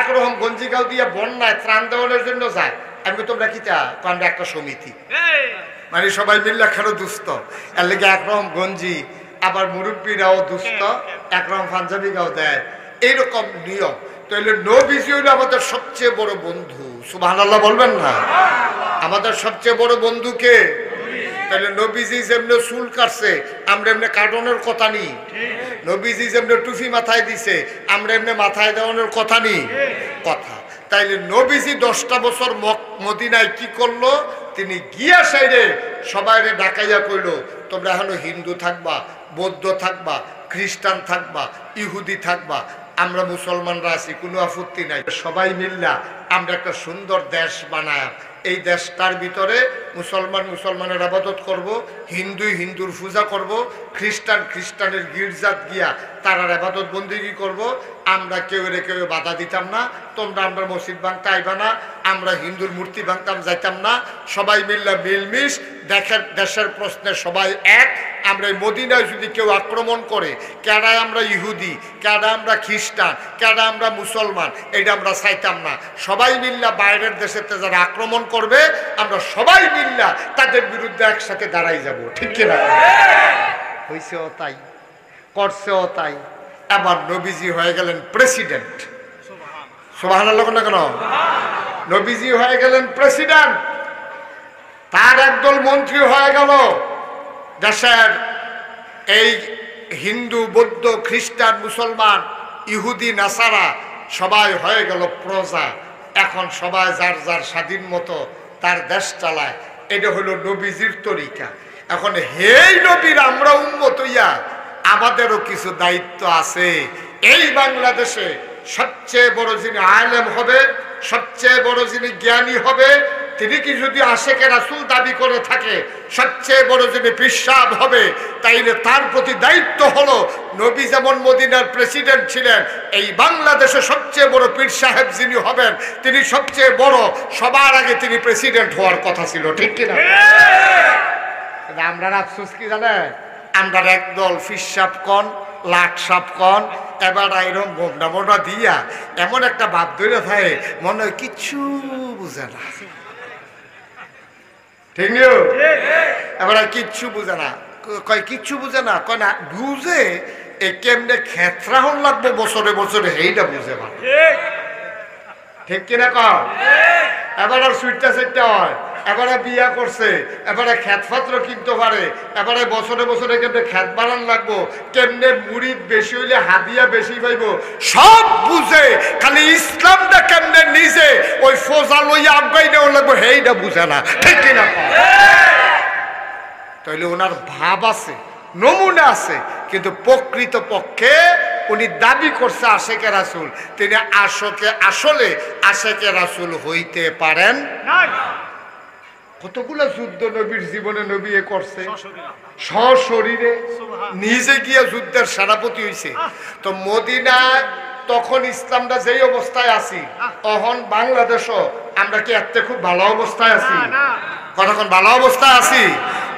একরকম গঞ্জিগাঁও দিয়ে বন্যায় ত্রাণ দেওয়ানোর জন্য যায়। আমি তোমরা কি চা, আমরা একটা সমিতি, মানে সবাই মিললে খেলো দুস্থ, এর লেগে একরকম গঞ্জি, আবার মুরব্বীরাও দুস্থ একরকম পাঞ্জাবিগাও দেয়, এইরকম নিয়ম। তাহলে নবীজি হইল আমাদের সবচেয়ে বড় বন্ধু। সুবহানাল্লাহ বলবেন না? আমাদের সবচেয়ে বড় বন্ধুকে। তাহলে নবীজি যেমনি চুল কাটছে আমরা এমনি কাটনের কথা নি, নবীজি যেমনি টুপি মাথায় দিছে আমরা এমনি মাথায় দেওয়ানোর কথা নি কথা। তাইলে নবীজি 10টা বছর মদিনায় কি করলো? তিনি গিয়া সাইডে সবাই ডাকাইয়া কইল, তোমরা এখনো হিন্দু থাকবা, বৌদ্ধ থাকবা, খ্রিস্টান থাকবা, ইহুদি থাকবা, আমরা মুসলমানরা আছি, কোনো আপত্তি নাই। সবাই মিল্লা আমরা একটা সুন্দর দেশ বানায়, এই দেশটার ভিতরে মুসলমান মুসলমানের আবাদত করব, হিন্দু হিন্দুর পূজা করব, খ্রিস্টান খ্রিস্টানের গির্জাত গিয়া তারার আবাদত বন্দিগি করব। আমরা কেউ বাধা দিতাম না, তোমরা আমরা মসজিদ ভাঙতে আইবা না, আমরা হিন্দুর মূর্তি ভাঙতাম যাইতাম না। সবাই মিল্লা মিলমিশ দেশের প্রশ্নে সবাই এক। আমরা এই মদিনায় যদি কেউ আক্রমণ করে, কেডায় আমরা ইহুদি, কেডা আমরা খ্রিস্টান, কেডা আমরা মুসলমান, এটা আমরা চাইতাম না। সবাই মিল্লা বাইরের দেশেতে যারা আক্রমণ করবে আমরা সবাই মিল্লা তাদের বিরুদ্ধে একসাথে দাঁড়াই যাব। ঠিক কিনা? হয়েছেও তাই, করছেও তাই। এবার নবীজি হয়ে গেলেন প্রেসিডেন্ট। সুবহানাল্লাহ না কেন? নবীজি হয়ে গেলেন প্রেসিডেন্ট, তার একদল মন্ত্রী হয়ে গেল। দেশের এই হিন্দু বৌদ্ধ খ্রিস্টান মুসলমান ইহুদি নাসারা সবাই হয়ে গেল প্রজা। এখন সবাই যার যার স্বাধীন মতো তার দেশ চালায়। এটা হলো নবীজির তরিকা। এখন হেই নবীর আমরা উম্মত হইয়া আমাদেরও কিছু দায়িত্ব আছে। এই বাংলাদেশে সবচেয়ে বড় যিনি আলেম হবে, সবচেয়ে বড় যিনি জ্ঞানী হবে, তিনি কি যদি আশেকে রাসূল দাবি করে থাকে, সবচেয়ে বড় যিনি পিসাব হবে, তাইলে তার প্রতি দায়িত্ব হলো নবী যেমন মদিনার প্রেসিডেন্ট ছিলেন, এই বাংলাদেশে সবচেয়ে বড় পীর সাহেব যিনি হবেন তিনি সবচেয়ে বড়, সবার আগে তিনি প্রেসিডেন্ট হওয়ার কথা ছিল। ঠিক কিনা? আমরা আফসোস কি জানেন? আমরা একদল ফিসাব কন লাট সাপ কন, এবার এরকম গোমনা মোমনা দিয়া এমন একটা ভাব ধরে থাকে মনে হয় কিচ্ছু বুঝে না। ঠিক নিও? এবার কিচ্ছু বুঝে না, কয় কিচ্ছু বুঝে না, কয় না বুঝে এই কেমনে খেতরা হন লাগবে বছরে বছরে, এইটা বুঝে ভালো। ঠিক কিনা কর? এবার আর সুইটটা সেটটা হয়, এবারে বিয়া করছে, এবারে খ্যাতপাত্র কিনতে পারে, এবারে বছরে বছরে কেমনে খ্যাত বাড়ান লাগবো, কেমনে মুড়িদ বেশি হইলে হাদিয়া বেশি পাইব, সব বুঝে। খালি ইসলামটা কেমনে নিজে ওই ফোজা লইয়া আগাই নেওয়া লাগবো, সেইটা বুঝে না। ঠিক কিনা? তাইলে ওনার ভাব আছে, নমুনা আছে, কিন্তু প্রকৃত পক্ষে উনি দাবি করছে আশেকে রাসূল, তিনি আসলে আশেকে রাসূল হইতে পারেন না। কতগুলো যুদ্ধ নবীর জীবনে নবী করছে, সশরীরে নিজে গিয়ে যুদ্ধের সেনাপতি হইছে। তো মদিনায় তখন ইসলামটা যেই অবস্থায় আছি, তখন বাংলাদেশও আমরা কি এত খুব ভালো অবস্থায় আছি? কতক্ষণ ভালো অবস্থায় আছি?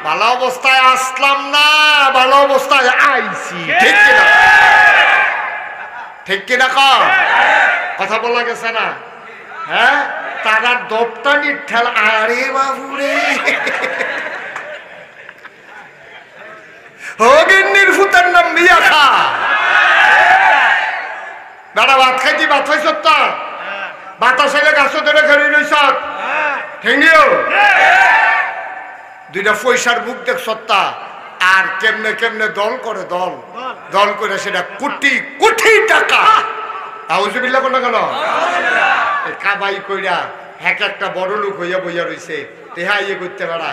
ভালো অবস্থায় আসলাম না, ভালো অবস্থায় আইছি। ঠিক কিনা? ঠিক কিনা কর? কথা বলা গেছে না? হ্যাঁ, তারা দপ্তানির ঠেলা। আরে বাবুরে, হগিন্নির ফুতের নাম মিয়া খা বেড়া ভাত খাইতি, ভাত খাইছ তা বাতাস এলে গাছ ধরে খেয়ে রইছ। ঠিক নিও? দুইটা পয়সার বুক দেখ সত্তা, আর কেমনে কেমনে দল করে, দল দল করে সেটা কোটি কোটি টাকা। আউযুবিল্লাহ কোন কেন কাবাই কইরা এক একটা বড় লোক হইয়া বইয়া রইছে, টেহা ইয়ে করতে পারা,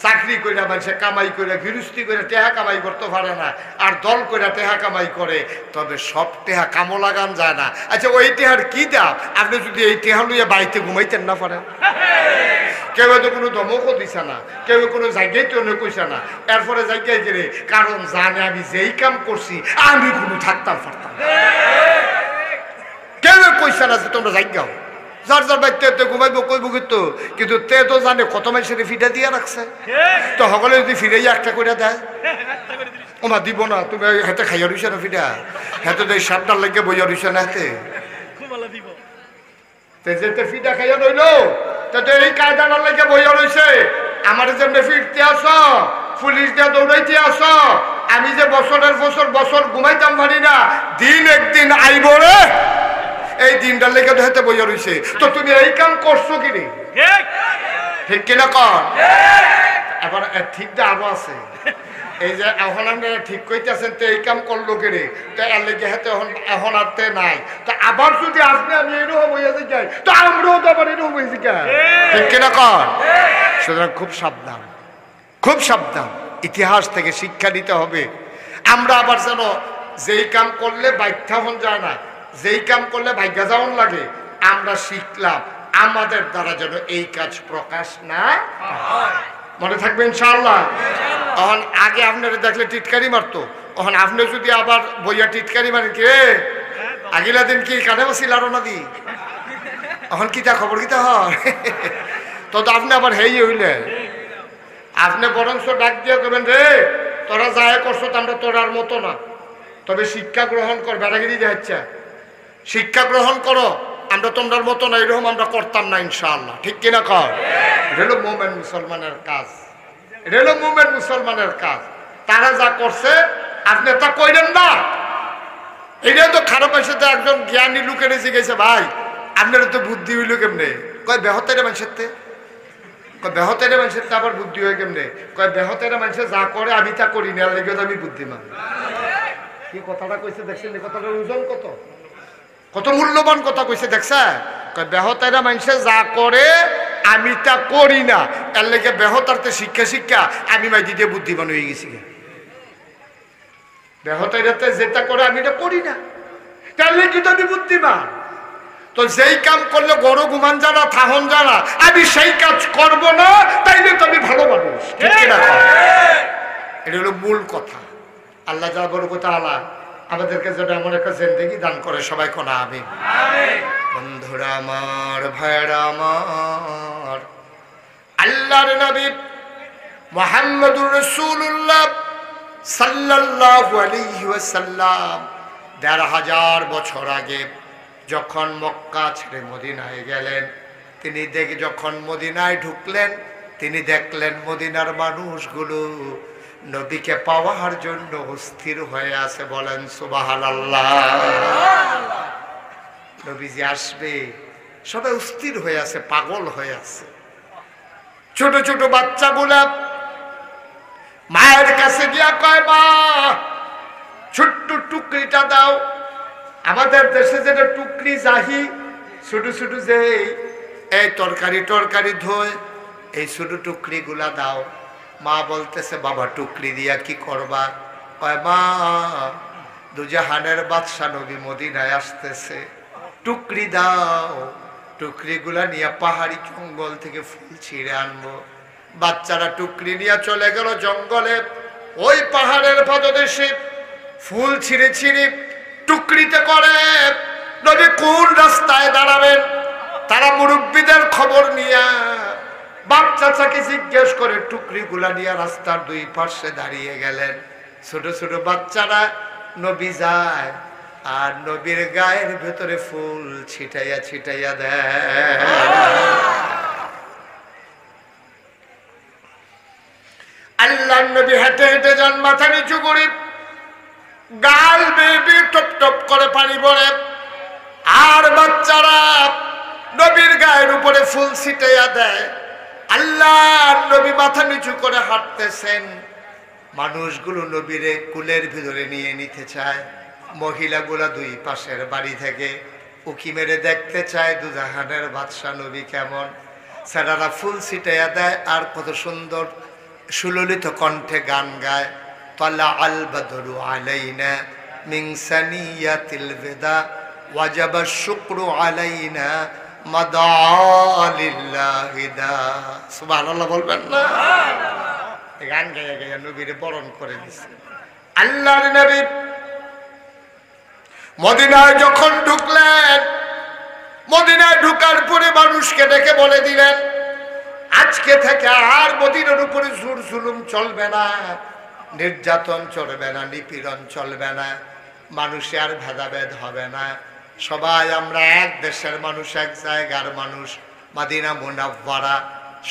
চাকরি কইরা মানুষে কামাই করে, গৃহস্থী করে টেহা কামাই করতে পারে না, আর দল কইরা টেহা কামাই করে। তবে সব টেহা কামো লাগান যায় না। আচ্ছা, ওই টেহার কি দাম? আপনি যদি এই টেহা লইয়া বাড়িতে ঘুমাইতেন না পারেন, কেউ তো কোনো ধমকও দিছে না, কেউ কোনো জায়গায় তো কইছে না, এরপরে জায়গায় গেলে কারণ জানে আমি যেই কাম করছি আমি কোনো থাকতাম পারতাম, কেউ কইছে না যে তোমরা জায়গাও যার যার বাড়িতে ঘুমাইব কইব, কিন্তু তে তো জানে কত মানুষের ফিটা দিয়ে রাখছে। তো সকলে যদি ফিরে একটা করে দেয়, ওমা দিব না, তুমি হাতে খাইয়া রইছে না ফিটা, হাতে তো এই সাতটার লাগে বইয়া রইছে না, হাতে যেতে ফিটা খাইয়া রইল তো এই কায়দাটার লেগে বইয়া রইছে আমার জন্য ফিরতে আস পুলিশ দিয়ে দৌড়াইতে আস আমি যে বছরের বছর ঘুমাইতাম পারি না দিন একদিন আইব রে এই দিনটার লেগে তো হেতে বইয়া রইছে তো তুমি এই কাম করছো কি রে ঠিক কিনা কর এবার ঠিকটা আরো আছে এই যে এখন আপনারা ঠিক কইতেছেন তো এই কাম করলো কে রে তো এর লেগে হেতে এখন আরতে নাই তো আবার যদি আপনি আমি এরকম হইয়া যাই তো আমরাও তো আবার এরকম হয়েছি কেন ঠিক কিনা কর সুতরাং খুব সাবধান ইতিহাস থেকে শিক্ষা নিতে হবে আমরা আবার যেন যেই কাম করলে বাইধ্যা হন যায় না যেই কাম করলে ভাগ্যা যাওয়ান লাগে আমরা শিখলাম আমাদের দ্বারা যেন এই কাজ প্রকাশ না মনে থাকবে ইনশাআল্লাহ তখন আগে আপনারা দেখলে টিটকারি মারতো তখন আপনি যদি আবার বইয়া টিটকারি মারেন কে আগিলা দিন কি কানে বসিল আরো না দি এখন কিতা খবর কিতা হয় তো আপনি আবার হেই হইলে আপনি বরংস ডাক দিয়ে করবেন রে তোরা যায় করছো আমরা তোরার মতো না তবে শিক্ষা গ্রহণ কর বেড়াগিরি দেখাচ্ছা শিক্ষা গ্রহণ করো আমরা তোমার মতো না এরকম আমরা করতাম না ইনশাআল্লাহ ঠিক কিনা কর এটা হলো মোমেন মুসলমানের কাজ তারা যা করছে আপনি তা কইলেন না এটা তো খারাপ এসে তো একজন জ্ঞানী লোকের এসে গেছে ভাই আপনার তো বুদ্ধি হইল কেমনে কয় বেহতের মানুষের আবার বুদ্ধি হয় কেমনে কয় বেহতের মানুষের যা করে আমি তা করি না লেগে আমি বুদ্ধিমান কি কথাটা কইছে দেখছেন কথাটা ওজন কত মূল্যবান কথা কইছে দেখছা বেহতারা মানুষে যা করে আমি তা করি না এর লেগে বেহতারতে শিক্ষা আমি মাইদি দিয়ে বুদ্ধিমান হয়ে গেছি বেহতারাতে যেটা করে আমি এটা করি না তার লেগে তো আমি বুদ্ধিমান তো যেই কাম করলে গরু ঘুমান জানা থাহন জানা আমি সেই কাজ করব না তাইলে তো আমি ভালো মানুষ এটা হলো মূল কথা আল্লাহ যা বড় কথা আল্লাহ আমাদেরকে যেন এমন একটা জিন্দেগি দান করে সবাই কোনা আমিন বন্ধুরা আমার ভাইরা আমার আল্লাহর নবী মুহাম্মদুর রাসূলুল্লাহ সাল্লাল্লাহু আলাইহি ওয়াসাল্লাম ১৫০০ বছর আগে যখন মক্কা ছেড়ে মদিনায় গেলেন তিনি যখন মদিনায় ঢুকলেন তিনি দেখলেন মদিনার মানুষগুলো নবীকে পাওয়ার জন্য অস্থির হয়ে আছে বলেন সুবহানাল্লাহ নবীজি আসবে সবাই অস্থির হয়ে আছে পাগল হয়ে আছে ছোট ছোট বাচ্চাগুলা মায়ের কাছে গিয়া কয় মা ছোট্ট টুকরিটা দাও আমাদের দেশে যেটা টুকরি জাহি ছোট ছোট যে এই তরকারি ধোয় এই ছোট টুকরি গুলা দাও মা বলতেছে বাবা টুকরি দিয়া কি করবা কয় মা দুজাহানের বাদশা নবী মদিনায় আসতেছে টুকরি দাও টুকরি গুলা নিয়ে পাহাড়ি জঙ্গল থেকে ফুল ছিঁড়ে আনবো বাচ্চারা টুকরি নিয়ে চলে গেল জঙ্গলে ওই পাহাড়ের পাদদেশে ফুল ছিঁড়ে টুকরিতে করে নবী কোন রাস্তায় দাঁড়াবেন তারা মুরব্বীদের খবর নিয়ে বাপ চাচাকে জিজ্ঞেস করে টুকরি গুলা নিয়ে রাস্তার দুই পাশে দাঁড়িয়ে গেলেন ছোট ছোট বাচ্চারা নবী যায় আর নবীর গায়ের ভেতরে ফুল ছিটাইয়া দেয় আল্লাহর নবী হেঁটে হেঁটে যান মাথা নিচু করে গাল বেয়ে টপ টপ করে পানি পড়ে আর বাচ্চারা নবীর গায়ের উপরে ফুল ছিটাইয়া দেয় আল্লাহর নবী মাথা নিচু করে হাঁটতেছেন মানুষগুলো নবীরে কুলের ভিতরে নিয়ে নিতে চায় মহিলাগুলা দুই পাশের বাড়ি থেকে উকি মেরে দেখতে চায় দুজাহানের বাদশা নবী কেমন ছেলেরা ফুল ছিটাইয়া দেয় আর কত সুন্দর সুললিত কণ্ঠে গান গায় তালা আল বদরু আলাইনা মিন সানিয়াতিল বিদা ওয়াজাবা শুকরু আলাইনা মাদালিল্লাহিদা সুবহানাল্লাহ বলবেন না গান গাইয়া গাইয়া নবীরে বরণ করে দিছে আল্লাহর নবী মদিনায় যখন ঢুকলেন মদিনায় ঢুকার পরে মানুষকে ডেকে বলে দিলেন আজকে থেকে আর মদিনার উপরে জোর জুলুম চলবে না নির্যাতন চলবে না নিপীড়ন চলবে না মানুষে আর ভেদাভেদ হবে না সবাই আমরা এক দেশের মানুষ, এক জায়গার মানুষ, মাদিনা মুনাওয়ারা,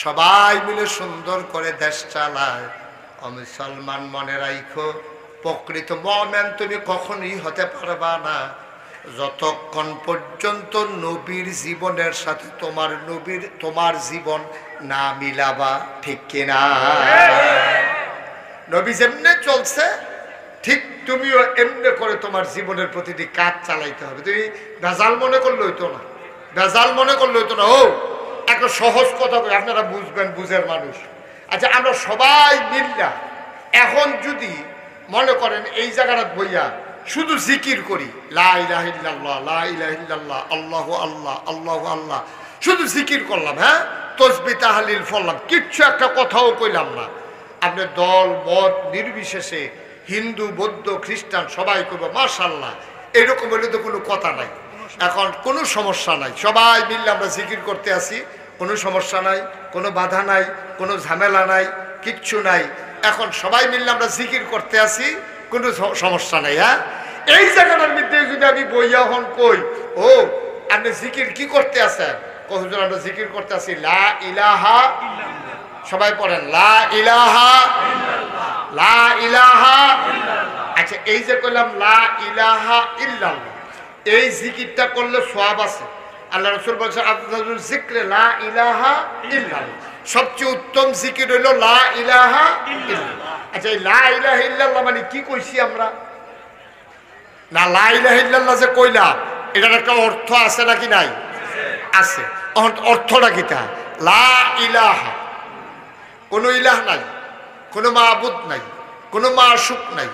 সবাই মিলে সুন্দর করে দেশ চালায়। ও মুসলমান, মনে রাখো, প্রকৃত মুমিন তুমি কখনোই হতে পারবা না যতক্ষণ পর্যন্ত নবীর জীবনের সাথে তোমার জীবন না মিলাবা। ঠিক কিনা? নবী যেমনে চলছে ঠিক তুমিও এমনি করে তোমার জীবনের প্রতিটি কাজ চালাইতে হবে। তুমি ভেজাল মনে করলে হইতো না, ভেজাল মনে করলে হইতো না। ও একটা সহজ কথা বলি, আপনারা বুঝবেন, বুঝের মানুষ। আচ্ছা, আমরা সবাই মিল্লা এখন যদি মনে করেন এই জায়গাটা বইয়া শুধু জিকির করি, লা ইলাহা ইল্লাল্লাহ, লা ইলাহা ইল্লাল্লাহ, আল্লাহু আল্লাহ, আল্লাহু আল্লাহ, শুধু জিকির করলাম, হ্যাঁ, তসবিহ তাহলিল পড়লাম, কিচ্ছু একটা কথাও কইলাম না, আপনি দল মত নির্বিশেষে হিন্দু বৌদ্ধ খ্রিস্টান সবাই করবো মাশাআল্লাহ, এরকম হলে তো কোনো কথা নাই। এখন কোনো সমস্যা নাই, সবাই মিললে আমরা জিকির করতে আসি, কোনো সমস্যা নাই, কোনো বাধা নাই, কোনো ঝামেলা নাই, কিচ্ছু নাই। এখন সবাই মিললে আমরা জিকির করতে আসি, কোনো সমস্যা নাই। হ্যাঁ, এই জায়গাটার মধ্যে যদি আমি বইয়া হন কই, ও আপনি জিকির কি করতে আসেন? কতজন আমরা জিকির করতে আসি লা ইলাহা, সবাই পড়েন লা ইলাহা, লা ইলাহা। আচ্ছা, এই যে কইলাম লা ইলাহা ইল্লাল্লাহ, এই জিকিরটা করলে সওয়াব আছে। আল্লাহ রাসূল বলেছেন আফদালুল যিকরি লা ইলাহা ইল্লাল্লাহ, সবচেয়ে উত্তম জিকির হলো লা ইলাহা ইল্লাল্লাহ। আচ্ছা, এই লা ইলাহা ইল্লাল্লাহ মানে কি কইছি আমরা? না, লা ইলাহা ইল্লাল্লাহ যে কইলাম এটার একটা অর্থ আছে নাকি নাই? আছে। অর্থটা কিটা? লা ইলাহা, কোনো ইলাহ নাই, কোনো মাবুদ নাই, কোনো মাশুক নাই,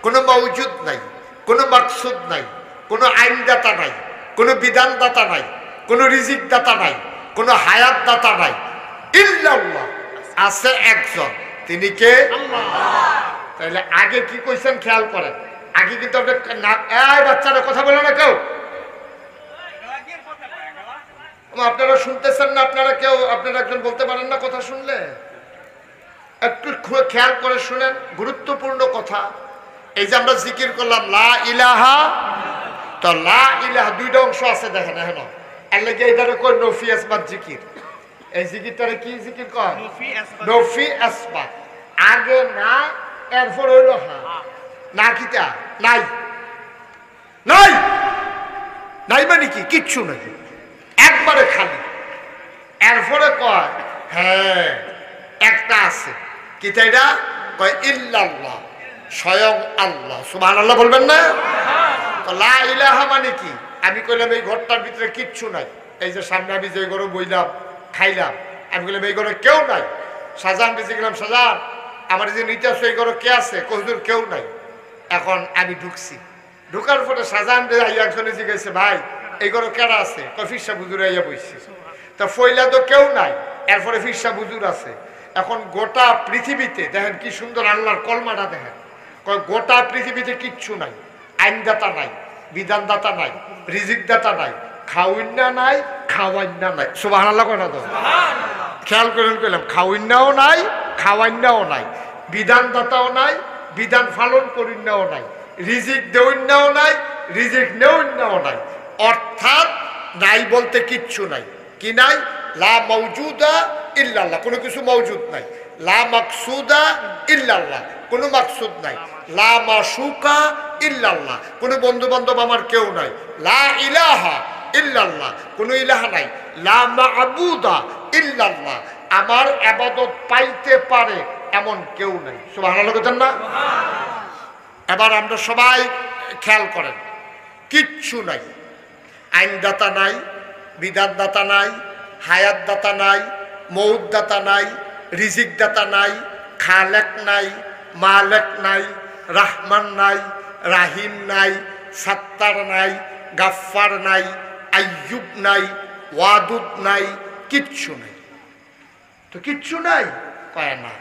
কোনো মওজুদ নাই, কোনো মাকসুদ নাই, কোনো আইনদাতা নাই, কোনো বিধানদাতা নাই, কোনো রিজিক দাতা নাই, কোনো হায়াত দাতা নাই, ইল্লাল্লাহ, আছে একজন, তিনি কে? আল্লাহ। তাহলে আগে কি কইছেন খেয়াল করেন, আগে কিন্তু এই বাচ্চারা কথা বলে না কেউ, আপনারা শুনতেছেন না? আপনারা কেউ, আপনারা একজন বলতে পারেন না কথা শুনলে? একটু খেয়াল করে শুনেন, গুরুত্বপূর্ণ কথা। এই যে আমরা জিকির করলাম লা ইলাহা, তো লা ইলাহা দুইটা অংশ আছে, দেখেন এখন এর লাগে এইটারে কই নফি আসবাত জিকির। এই জিকিরটারে কি জিকির কয়? নফি আসবাত। আগে না, এরপর হইল হা। না কিটা? নাই, নাই, নাই মানে কি? কিচ্ছু নাই, একবারে খালি। এরপরে কয় হ্যাঁ একটা আছে, কিটা? এটা কয় ইল্লাল্লাহ, স্বয়ং আল্লাহ। সুবহানাল্লাহ বলবেন না? তো লা ইলাহা মানে কি? আমি কইলাম এই ঘরটার ভিতরে কিচ্ছু নাই, এই যে সামনে আমি যে ঘরে বইলাম খাইলাম, আমি বললাম এই ঘরে কেউ নাই। শাহজাহান বেঁচে গেলাম, শাহজাহান আমার যে নিতে আসো এই ঘরে কে আছে? কহুজুর কেউ নাই। এখন আমি ঢুকছি, ঢুকার পরে শাহজাহান একজনে জিজ্ঞাসা, ভাই এই ঘরে কেরা আছে? ফিরসা বুজুর আইয়া বইছি। তা ফইলা তো কেউ নাই, এরপরে ফিরসা বুজুর আছে। এখন গোটা পৃথিবীতে দেখেন কি সুন্দর আল্লাহর কলমাটা দেখেন, গোটা পৃথিবীতে কিচ্ছু নাই, আইনদাতা নাই, বিধানদাতা নাই, রিজিকদাতা নাই, খাওয়াইনা নাই, খাওয়াইনা নাই। সুবহানাল্লাহ কয় না তো? খেয়াল করেন, কইলাম খাওয়াইনাও নাই, খাওয়াইনাও নাই, বিধানদাতাও নাই, বিধান পালন করিনাও নাই, রিজিক দেউনাও নাই, রিজিক নেউনাও নাই। অর্থাৎ নাই বলতে কিচ্ছু নাই। কি নাই? লা মাওজুদা ইল্লাল্লাহ, কোনো কিছু মওজুদ নাই। লা মাকসুদা ইল্লাল্লাহ, কোনো মাকসুদ নাই। লা মাশুকা ইল্লাল্লাহ, কোনো বন্ধু বান্ধব আমার কেউ নাই। লা ইলাহা ইল্লাল্লাহ, কোনো ইলাহা নাই। লা মা'বুদা ইল্লাল্লাহ, আমার ইবাদত পাইতে পারে এমন কেউ নাই। সুবহানাল্লাহ বলেন না? এবার আমরা সবাই খেয়াল করেন, কিচ্ছু নাই, আইনদাতা নাই, বিধানদাতা নাই, হায়াত দাতা নাই, মৌত দাতা নাই, রিজিক দাতা নাই, খালেক নাই, মালেক নাই, রাহমান নাই, রাহিম নাই, সাত্তার নাই, গাফফার নাই, আইয়ুব নাই, ওয়াদুদ নাই, কিচ্ছু নাই। তো কিচ্ছু নাই কয় না,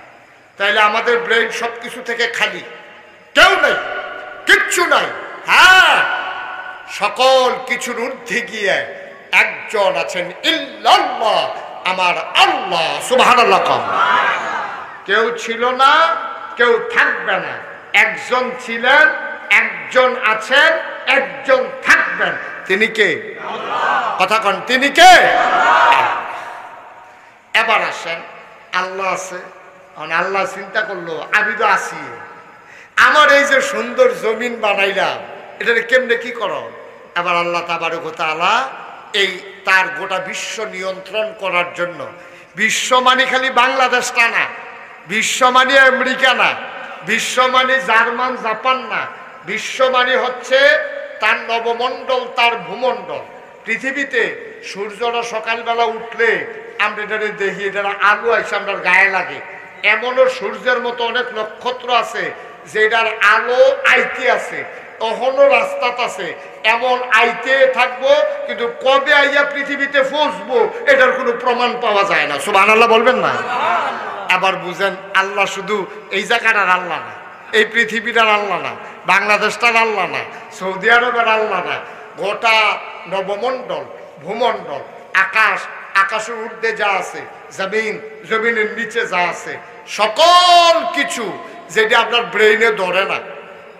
তাইলে আমাদের ব্রেন সব কিছু থেকে খালি, কেউ নাই, কিচ্ছু নাই। হ্যাঁ, সকল কিছুর ঊর্ধ্বে গিয়ে একজন আছেন, ইল্লাল্লাহ, আমার আল্লাহ। সুবহানাল্লাহ। কেউ ছিল না, কেউ থাকবে না, একজন ছিলেন, একজন আছেন, একজন থাকবেন, তিনি কে? কথা কন, তিনি কে? এবার আসেন, আল্লাহ আছে। আল্লাহ চিন্তা করলো আমি তো আছি, আমার এই যে সুন্দর জমিন বানাইলাম এটা কেমনে কি করো? এবার আল্লাহ তাবারক ওয়া তাআলা এই তার গোটা বিশ্ব নিয়ন্ত্রণ করার জন্য, বিশ্ব মানে খালি বাংলাদেশটা না, বিশ্ব মানে আমেরিকা না, বিশ্ব মানে জার্মান জাপান না, বিশ্ব মানে হচ্ছে তার নবমণ্ডল, তার ভূমণ্ডল। পৃথিবীতে সূর্যটা সকালবেলা উঠলে আমরা এটা দেখি, এটা আলো আইসে আমরা গায়ে লাগে। এমনও সূর্যের মতো অনেক নক্ষত্র আছে যেটার আলো আইতে আছে, তখনও রাস্তাত আছে, এমন আইতে থাকবো, কিন্তু কবে আইয়া পৃথিবীতে পৌঁছবো এটার কোনো প্রমাণ পাওয়া যায় না। সুবহানাল্লাহ বলবেন না? আবার বুঝেন, আল্লাহ শুধু এই জায়গাটার আল্লাহ না, এই পৃথিবীটার আল্লাহ না, বাংলাদেশটার আল্লাহ না, সৌদি আরবের আল্লাহ না, গোটা নবমণ্ডল, ভূমণ্ডল, আকাশ, আকাশের ঊর্ধ্বে যা আছে, জমিন, জমিনের নিচে যা আছে, সকল কিছু যেটা আপনার ব্রেইনে ধরে না।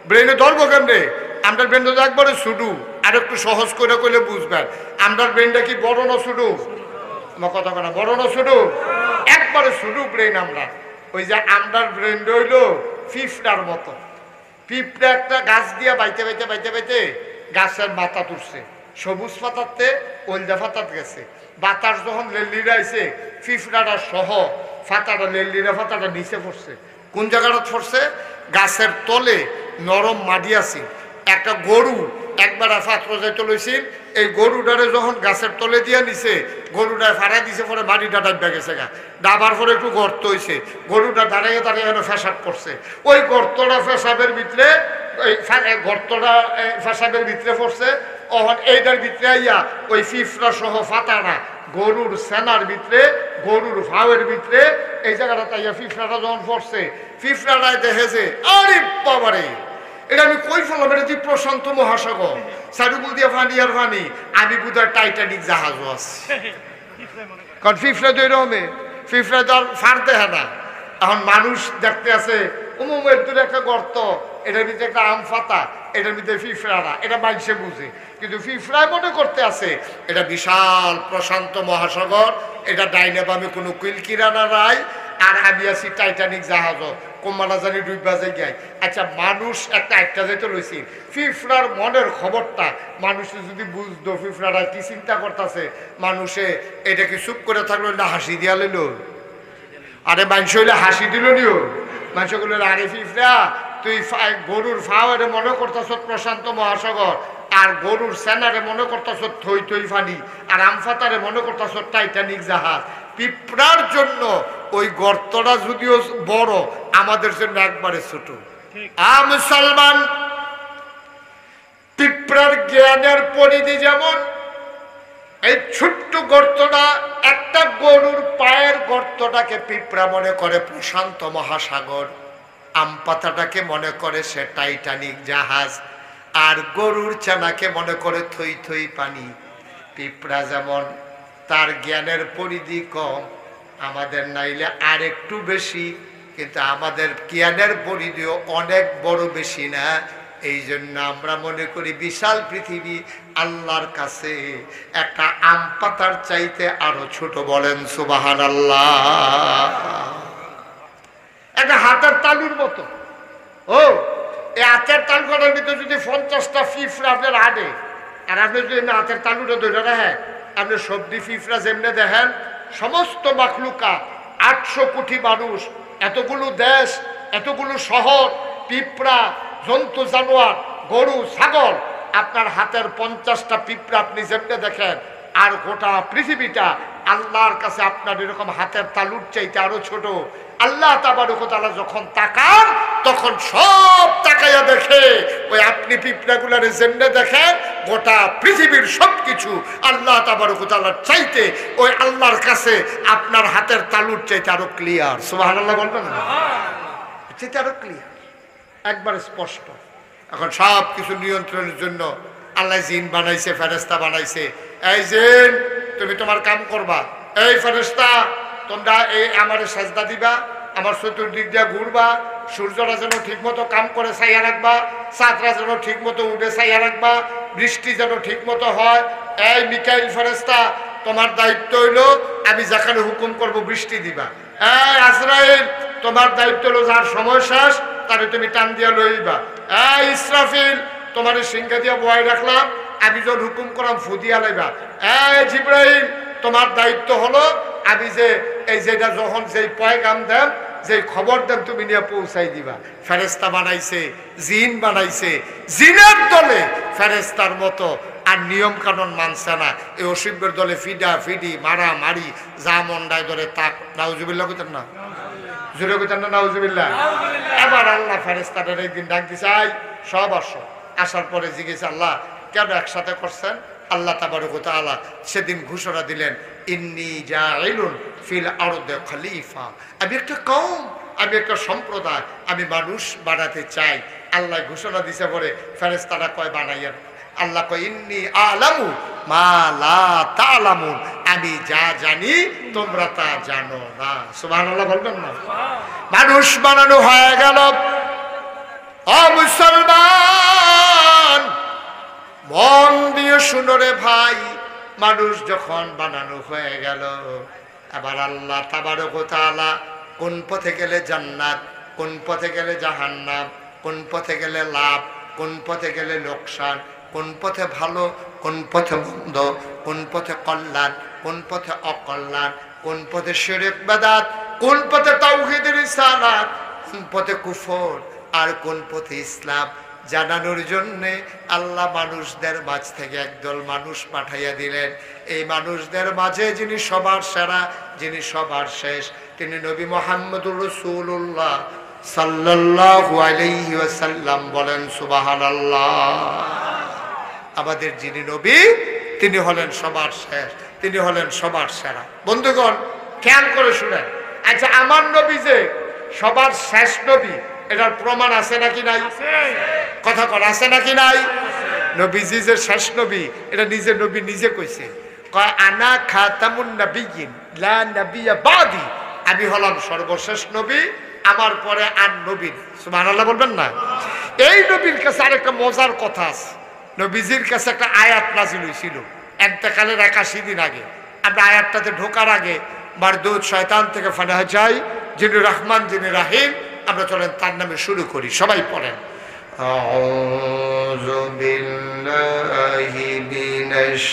ব্রেইনে ধরবো কেমনে? আপনার ব্রেনটা তো একবারে শুরু, আর একটু সহজ করে করলে বুঝবেন। আপনার ব্রেনটা কি বড় না শুরু? আমার কথা বলা বড় না শুরু? একবারে শুরু ব্রেন আমরা। ওই যে আপনার ব্রেনটা হইলো পিঁপড়ার মতো। পিঁপড়া একটা গাছ দিয়া বাইতে বাইতে বাইতে বাইতে গাছের মাথা তুলছে, সবুজ পাতাতে ওলদা পাতাত গেছে। বাতাস যখন লেল্লিরা আইছে, পিঁপড়াটা সহ ফাতাটা, লেল্লিরা ফাতাটা নিচে পড়ছে। কোন জায়গাটা পড়ছে? গাছের তলে নরম মাটি আছে। একটা গরু একবার পাত্র যাইতে লইছিল, এই গরুটারে যখন গাছের তলে দিয়া নিছে, গরুটায় ফাড়া দিছে, পরে মাটিটা ডাব্বা গেছে গা, ডাবার পরে একটু গর্ত হয়েছে, গরুটা দাঁড়িয়ে দাঁড়িয়ে এখানে পেশাব করছে। ওই গর্তটা পেশাবের ভিতরে, গর্তটা পেশাবের ভিতরে পড়ছে। তখন এইটার ভিতরে আইয়া ওই পিঁপড়া সহ ফাতাটা গরুর সেনার ভিতরে, গরুর ভাওয়ের ভিতরে, এই জায়গাটা তাইয়া পিঁপড়াটা যখন পড়ছে, পিঁপড়াটায় দেখেছে, আরে বাবারে, এটা আমি কই ফেলাম, এটা তুই প্রশান্ত মহাসাগর, চারুকুল দিয়ে ফানি আর ফানি, আমি বোধহয় টাইটানিক জাহাজও আছে। কারণ পিঁপড়া তো এরকমে, পিঁপড়া তো আর ফার দেখে না। এখন মানুষ দেখতে আছে উমুমের দূরে একটা গর্ত, এটার ভিতরে একটা আম পাতা, এটার ভিতরে পিঁপড়ারা, এটা মানুষে বুঝে, কিন্তু পিঁপড়ায় মনে করতে আছে এটা বিশাল প্রশান্ত মহাসাগর, এটা ডাইনে বামে কোনো কুইলকিরানা নাই, আর আমি আছি টাইটানিক জাহাজও, কোমালা জানি ডুববা যাই। আচ্ছা, মানুষ একটা যেতে লইছি, পিঁপড়ার মনের খবরটা মানুষে যদি বুঝতো পিঁপড়ারা কি চিন্তা করতেছে, মানুষে এটা কি চুপ করে থাকলো না হাসি দিয়া লইল? আরে মানুষ হইলে হাসি দিল নিও, মানুষ বলল আরে পিঁপড়া তুই গরুর ফাওয়ারে মনে করতেছ প্রশান্ত মহাসাগর, আর গরুর সেনারে মনে করতেছ থই থই ফানি, আর আমফাতারে মনে করতেছ টাইটানিক জাহাজ। পিঁপড়ার জন্য ওই গর্তটা যদিও বড়, আমাদের জন্য একবারে ছোট। মুসলমান, পিঁপড়ার জ্ঞানের পরিধি যেমন, এই ছোট্ট গর্তটা, একটা গরুর পায়ের গর্তটাকে পিঁপড়া মনে করে প্রশান্ত মহাসাগর, আম পাতাটাকে মনে করে সে টাইটানিক জাহাজ, আর গরুর চানাকে মনে করে থই থই পানি। পিঁপড়া যেমন তার জ্ঞানের পরিধি কম, আমাদের নাইলে আর একটু বেশি, কিন্তু আমাদের জ্ঞানের পরিধিও অনেক বড় বেশি না। এই জন্য আমরা মনে করি বিশাল পৃথিবী আল্লাহর কাছে একটা আম পাতার চাইতে আরো ছোট। বলেন সুবহানাল্লাহ। একটা হাতের তালুর মতো। ও এই হাতের তালু করার ভিতরে যদি 50টা পিঁপড়া আপনার আডে, আর আপনি যদি হাতের তালুটা ধরে রাখেন, আপনি সবজি পিঁপড়া যেমনি দেখেন, সমস্ত মাখলুকা, 800 কোটি মানুষ, এতগুলো দেশ, এতগুলো শহর, পিঁপড়া, জন্তু জানোয়ার, গরু ছাগল, আপনার হাতের 50টা পিঁপড়া আপনি যেমনি দেখেন, আর গোটা পৃথিবীটা আল্লাহর কাছে আপনার এরকম হাতের তালুর চাইতে আরো ছোট। আল্লাহ তাবারক ওয়া তাআলা যখন তাকান, তখন সব তাকাইয়া দেখে ওই আপনি পিঁপড়াগুলারে যেমনে দেখেন, গোটা পৃথিবীর সবকিছু আল্লাহ তাবারক ওয়া তাআলার চাইতে ওই আল্লাহর কাছে আপনার হাতের তালুর চাইতে আরো ক্লিয়ার। সুবহানাল্লাহ বলবেন না? চাইতে আরো ক্লিয়ার, একবার স্পষ্ট। এখন সব কিছু নিয়ন্ত্রণের জন্য আল্লাহ জিন বানাইছে, ফেরেশতা বানাইছে। এই জিন, তুমি তোমার কাম করবা। এই ফেরেশতা, তোমরা এই আমার সাজদা দিবা, আমার চতুর্দিক দিয়া ঘুরবা, সূর্যরা যেন ঠিক মতো কাম করে ছাইয়া রাখবা, চাঁদরা যেন ঠিক মতো উঠে ছাইয়া রাখবা, বৃষ্টি যেন ঠিক মতো হয়। এই মিকাইল ফেরেশতা, তোমার দায়িত্ব হইলো আমি যেখানে হুকুম করব বৃষ্টি দিবা। এই আজরাইল, তোমার দায়িত্ব হলো যার সময় শেষ তারে তুমি টান দিয়া লইবা। এই ইসরাফিল, তোমার সিংহা দিয়া বয় রাখলাম, আমি যখন হুকুম করলাম ফু দিয়া লাইবা। এই জিব্রাইল, তোমার দায়িত্ব হলো আমি যে এই যেটা যখন যেই পয়গাম দেন, যে খবর দেন তুমি নিয়ে পৌঁছাই দিবা। ফেরেশতা বানাইছে, জিন বানাইছে, জিনের দলে ফেরেশতার মতো আর নিয়ম কানুন মানছে না। এই অসিবের দলে ফিডা ফিডি মারা মারি যা মন্ডায় ধরে তাক। নাউজুবিল্লাহ কইতেন না, জোরে কইতেন না নাউজুবিল্লাহ। এবার আল্লাহ ফেরেশতাদের একদিন ডাক দিছে, আই সব আসো। আসার পরে জিজ্ঞেস, আল্লাহ কেন একসাথে করছেন? আল্লাহ তাবারক ওয়া তাআলা সেদিন ঘোষণা দিলেন, ইন্নী জাইলুন ফিল আরদে খলিফা। আমি একটা কওম, আমি একটা সম্প্রদায়, আমি মানুষ বানাতে চাই। আল্লাহ ঘোষণা দিছে পরে ফেরেশতারা কয় বানাইয়া। আল্লাহ কয়, ইন্নী আলামু মা লা তা'লামুন, আমি যা জানি তোমরা তা জানো না। সুবহানাল্লাহ বলবেন না? মানুষ বানানো হয়ে গেল। ও মুসলমান, মন দিয়ে শুনো রে ভাই, মানুষ যখন বানানো হয়ে গেল, এবার আল্লাহ তাবারক ওয়া তাআলা কোন পথে গেলে জান্নাত, কোন পথে গেলে জাহান্নাম, কোন পথে গেলে লাভ, কোন পথে গেলে লোকসান, কোন পথে ভালো, কোন পথে মন্দ, কোন পথে কল্যাণ, কোন পথে অকল্যাণ, কোন পথে শিরক বিদআত, কোন পথে তাওহীদ রিসালাত, কোন পথে কুফর আর কোন পথে ইসলাম জানানোর জন্যে আল্লাহ মানুষদের মাঝ থেকে একদল মানুষ পাঠাইয়া দিলেন। এই মানুষদের মাঝে যিনি সবার সেরা, যিনি সবার শেষ, তিনি নবী মুহাম্মদুর রাসূলুল্লাহ সাল্লাল্লাহু আলাইহি ওয়াসাল্লাম। বলেন সুবহানাল্লাহ। আমাদের যিনি নবী, তিনি হলেন সবার শেষ, তিনি হলেন সবার সেরা। বন্ধুগণ খেয়াল করে শুনেন, আচ্ছা আমার নবী যে সবার শেষ নবী, এটার প্রমাণ আছে নাকি নাই? কথা কর, আছে নাকি নাই? নবীজি যে শেষ নবী, এটা নিজে নবী নিজে কইছে, কয় আনা খাতামুন নাবিয়্যিন লা নাবিয়্যা বাদি, আমি হলাম সর্বশেষ নবী, আমার পরে আর নবী। সুবহানাল্লাহ বলবেন না? এই নবীর কাছে আরেকটা মজার কথা আছে। নবীজির কাছে একটা আয়াত নাজিল হয়েছিল এতেকালের 81 দিন আগে। আমরা আয়াতটাতে ঢোকার আগে মারদুদ শয়তান থেকে ফানা যাই, যিনি রহমান যিনি রাহিম, আমরা চলেন তার নামে শুরু করি। সবাই পড়েন, আউযু বিল্লাহি মিনাশ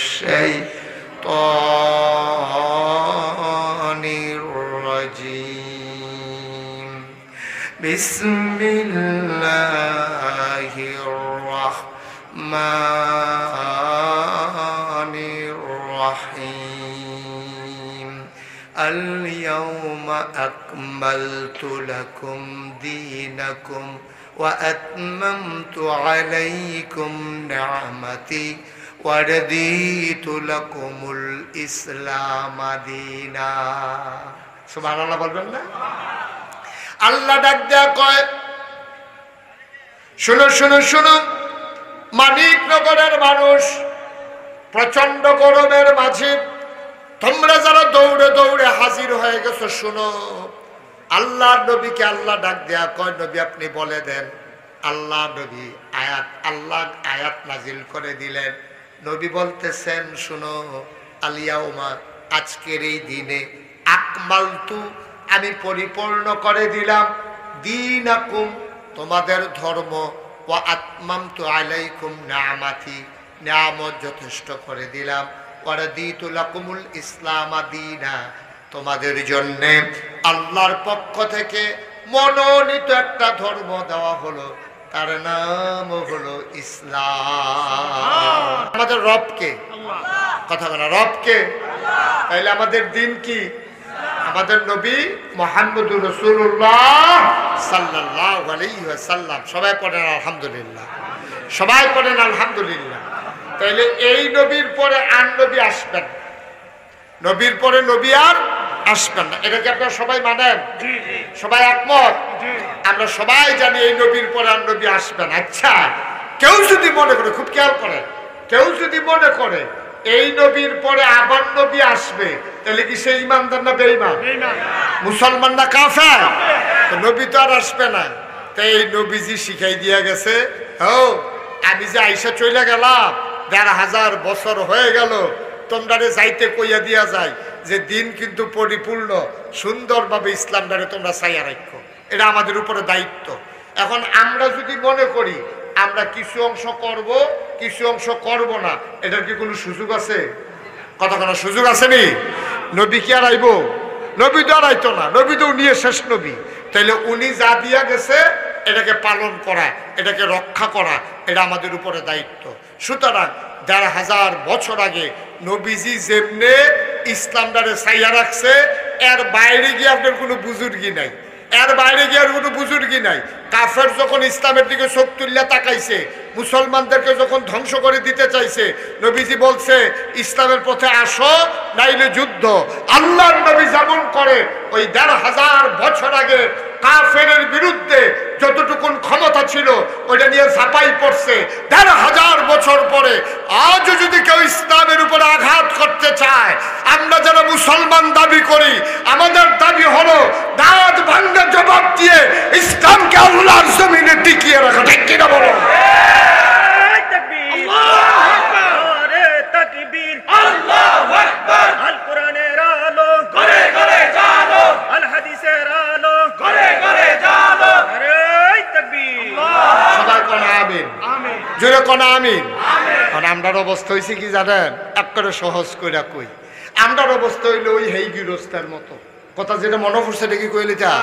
শাইতানির রাজীম, বিসমিল্লাহির রাহমানির রাহিম, আল-ইয়াওমা আকমালতু লাকুম দীনাকুম ওয়া আতমামতু আলাইকুম নি'মাতি ওয়া রাদিতু লাকুমুল ইসলাম দীনা। সুবহানাল্লাহ বলবেন না? আল্লাহ ডাক দেয়া কয়, শুনো শুনো শুনো, মানিকনগরের মানুষ, প্রচন্ড গরমের মাঝে তোমরা যারা দৌড়ে দৌড়ে হাজির হয়ে গেছো, শুনো, আল্লাহ নবীকে আল্লাহ ডাক দেয়া কয়, নবী আপনি বলে দেন। আল্লাহ নবী আল্লাহ আয়াত নাজিল করে দিলেন। নবী বলতেছেন, শুনো, আল-ইয়াওমা, আজকের এই দিনে, আকমালতু, আমি পরিপূর্ণ করে দিলাম, দীনাকুম, তোমাদের ধর্ম, ওয়া আতমামতু আলাইকুম নি'মাতি, নিয়ামত যথেষ্ট করে দিলাম, ওয়া রাদিতু লাকুমুল ইসলাম দীনা, তোমাদের জন্য আল্লাহর পক্ষ থেকে মনোনীত একটা ধর্ম দেওয়া হলো, তার নাম হলো ইসলাম। আমাদের রবকে, কথা বলা, রবকে, তাইলে আমাদের দিন কি? আমাদের নবী মুহাম্মদুর রাসূলুল্লাহ সাল্লাল্লাহু আলাইহি ওয়াসাল্লাম। সবাই পড়েন আলহামদুলিল্লাহ, সবাই পড়েন আলহামদুলিল্লাহ। তাইলে এই নবীর পরে আর নবী আসবেন, নবীর পরে নবী আর আসবেন না। এটা কি আপনারা সবাই মানেন? সবাই একমত? আমরা সবাই জানি এই নবীর পরে আর নবী আসবেন। আচ্ছা, কেউ যদি মনে করে, খুব খেয়াল করেন, কেউ যদি মনে করে এই নবীর পরে আবার নবী আসবে, তাহলে কি সে ইমানদার না বেঈমান? মুসলমান না কাফের? নবী তো আর আসবে না। তাই এই নবীজি শিখাই দিয়া গেছে, ও আমি যে আইসা চলে গেলাম, ১৫০০ বছর হয়ে গেল, তোমরা যাইতে কইয়া দিয়া যায় যে দিন কিন্তু পরিপূর্ণ সুন্দরভাবে ইসলামটারে তোমরা চাইয়া রাখো, এটা আমাদের উপরে দায়িত্ব। এখন আমরা যদি মনে করি আমরা কিছু অংশ করব, কিছু অংশ করব না, এটার কি কোনো সুযোগ আছে? কথা কোনো সুযোগ আছে নি? নবী কি আর আইব? নবী তো আর আইতো না, নবী তো উনি শেষ নবী। তাইলে উনি যা দিয়া গেছে এটাকে পালন করা, এটাকে রক্ষা করা, এটা আমাদের উপরে দায়িত্ব। সুতরাং ১৫০০ বছর আগে নবীজি যেমনে ইসলামটারে চাইয়া রাখছে, এর বাইরে গিয়ে আপনার কোনো বুজুর্গি নাই, এর বাইরে গিয়ে আর কোনো বুজুর্গি নাই। কাফের যখন ইসলামের দিকে চোখ তুলিয়া তাকাইছে, মুসলমানদেরকে যখন ধ্বংস করে দিতে চাইছে, নবীজি বলছে ইসলামের পথে আসো নাইলে যুদ্ধ। আল্লাহর নবী যেমন করে ওই ১৫০০ বছর আগে কাফেরের বিরুদ্ধে যতটুকুন ক্ষমতা ছিল ওইটা নিয়ে ঝাঁপাই পড়ছে। ১৫০০ বছর পরে আজও যদি কেউ ইসলামের উপরে আঘাত করতে চায়, আমরা যারা মুসলমান দাবি করি, আমাদের দাবি হলো দাঁত ভাঙা জবাব দিয়ে ইসলামকে আল্লাহর জমিনে টিকিয়ে রাখা। ঠিক কিনা বলো? আমরার অবস্থা হয়েছে কি জানেন? একেবারে সহজ করে কই, আমরার অবস্থা হইলো ওই হেই গৃহস্থের মতো। কথা যেটা মনে পড়ছে এটা কি কইলে যা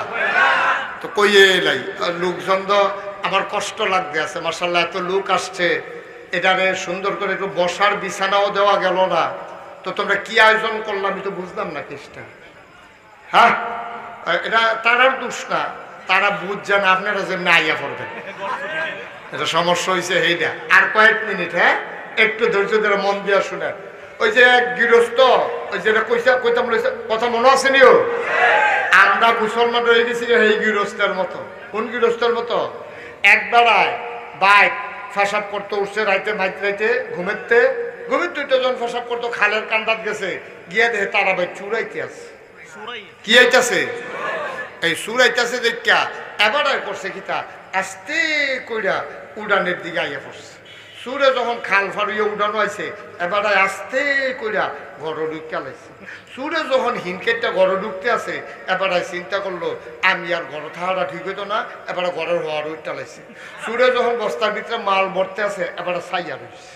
তো কইয়ে এলাই। লোকজন তো আমার কষ্ট লাগতে আছে, মাশাআল্লাহ এত লোক আসছে, এটারে সুন্দর করে একটু বসার বিছানাও দেওয়া গেল না। তো তোমরা কি আয়োজন করলাম আমি তো বুঝলাম না কেসটা। হ্যাঁ, এটা তারার দোষ না, তারা বুঝছেন আপনারা যে না আইয়া পড়বেন, এটা সমস্যা হয়েছে এইটা। আর কয়েক মিনিট, হ্যাঁ একটু ধৈর্য ধরে মন দিয়া শুনেন। ওই যে এক গৃহস্থ, ওই যেটা কইতাম কথা মনে আছে নিও, আমরা মুসলমান রয়ে গেছি এই গৃহস্থের মতো। কোন গৃহস্থের মতো? একবেলায় বাইক ফাঁসাব করতে উঠছে রাইতে, রাইতে ঘুমেতে যখন ফাঁসাব করতো, খালের কান্দাত গেছে, গিয়ে দেখে তারা ভাই চুরাইতে আছে। কি আইতাছে? এই সুরাইতাছে দেখা এবার করছে কি তা আস্তে কইরা উড়ানের দিকে আইয়া পড়ছে। সুরে যখন খাল ফাড়িয়ে উড়ানো আছে, এবার আস্তে কইরা ঘর ঢুকে লাইছে। সুরে যখন হিনকেটটা ঘর ঢুকতে আছে, এবার চিন্তা করলো আমি আর ঘর থাকাটা ঠিক হইতো না, এবার ঘরের হওয়ার উঠটা লাইছে। সুরে যখন বস্তার ভিতরে মাল ভরতে আছে, এবার ছাইয়া রয়েছে।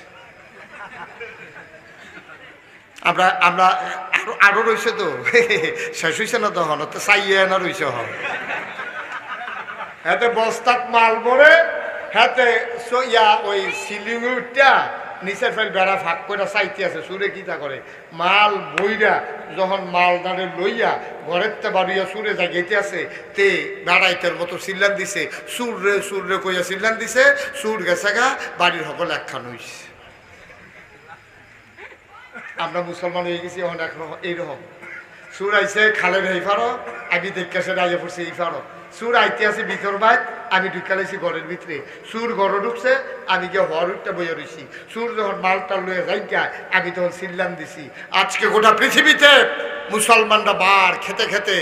আমরা আমরা আরো রয়েছে তো, শেষ হয়েছে না তখন, তো চাইয়ে না রয়েছে। হাতে বস্তাত মাল ভরে, হাতে ওই সিলিং উঠটা নিচের ফেল বেড়া ফাঁক করে চাইতে আছে। সুরে কিতা করে মাল বইরা যখন মাল দাঁড়ে লইয়া ঘরের তে বাড়িয়া সুরে জাগিতে আছে, তে বেড়াইতের মতো চিল্লান দিছে, সুরে কইয়া চিল্লান দিছে, সুর গেছে গা, বাড়ির সকল একখান হইছে। আমরা মুসলমান হয়ে গেছি এখন এইরকম। সুর আইসে খালের এই ফারো, আমি দেখে সে আইয়া পড়ছি এই ফারো। সুর আইতে আছে ভিতর বাইর, আমি ঢুকালাইছি ঘরের ভিতরে। সুর ঘরে ঢুকছে, আমি গিয়ে হর উঠটা বইয়া রয়েছি। সুর যখন মালটা লয়ে যাই গা, আমি তখন চিল্লান দিছি। আজকে গোটা পৃথিবীতে মুসলমানরা বার খেতে খেতে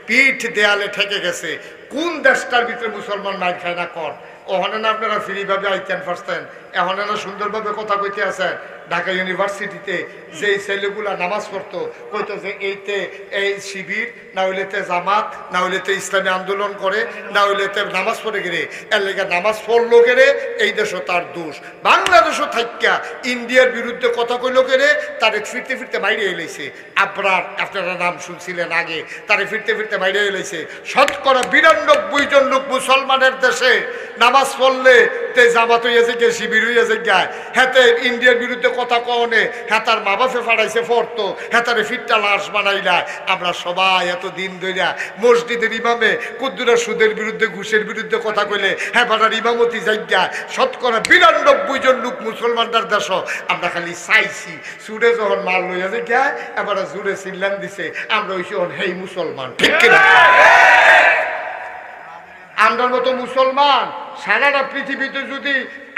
পিঠ দেয়ালে ঠেকে গেছে। কোন দেশটার ভিতরে মুসলমান মাইর খায় না কর? ওখানে না আপনারা ফ্রিভাবে আইতেন পারতেন, এখন না সুন্দরভাবে কথা কইতে আছেন। ঢাকা ইউনিভার্সিটিতে যেই ছেলেগুলা নামাজ পড়তো, কইতো যে এইতে এই শিবির, না হইলেতে জামাত, না হইলেতে ইসলামী আন্দোলন করে, না হইলেতে নামাজ পড়ে গেলে, এর লেগে নামাজ পড়লো গেলে এই দেশও তার দোষ। বাংলাদেশও থাইকা ইন্ডিয়ার বিরুদ্ধে কথা কইলো গেলে, তারে ফিরতে ফিরতে বাইরে এলাইছে। আপনারা নাম শুনছিলেন আগে, তারে ফিরতে ফিরতে বাইরে এলাইছে। শতকরা ৯২ জন লোক মুসলমানের দেশে নামাজ পড়লে তে জামাত হইয়াছে গে, শিবির হইয়াছে গায়। হ্যাঁ ইন্ডিয়ার বিরুদ্ধে কথা কনে, হ্যাঁ তার মা বাপে ফাড়াইছে ফরতো, হ্যাঁ তারে ফিরটা লাশ বানাইলা। আমরা সবাই এত দিন ধইরা মসজিদের ইমামে কুদ্দুরা সুদের বিরুদ্ধে, ঘুষের বিরুদ্ধে কথা কইলে হ্যাঁ বাটার ইমামতি জায়গা। শতকরা ৯২ জন লোক মুসলমানদের দেশ, আমরা খালি চাইছি। সুরে যখন মাল লইয়াছে গায়, এবার জুড়ে চিল্লান দিছে, আমরা হইছি হেই মুসলমান। ঠিক কিনা? আমরার মতো মুসলমান সারাটা পৃথিবীতে যদি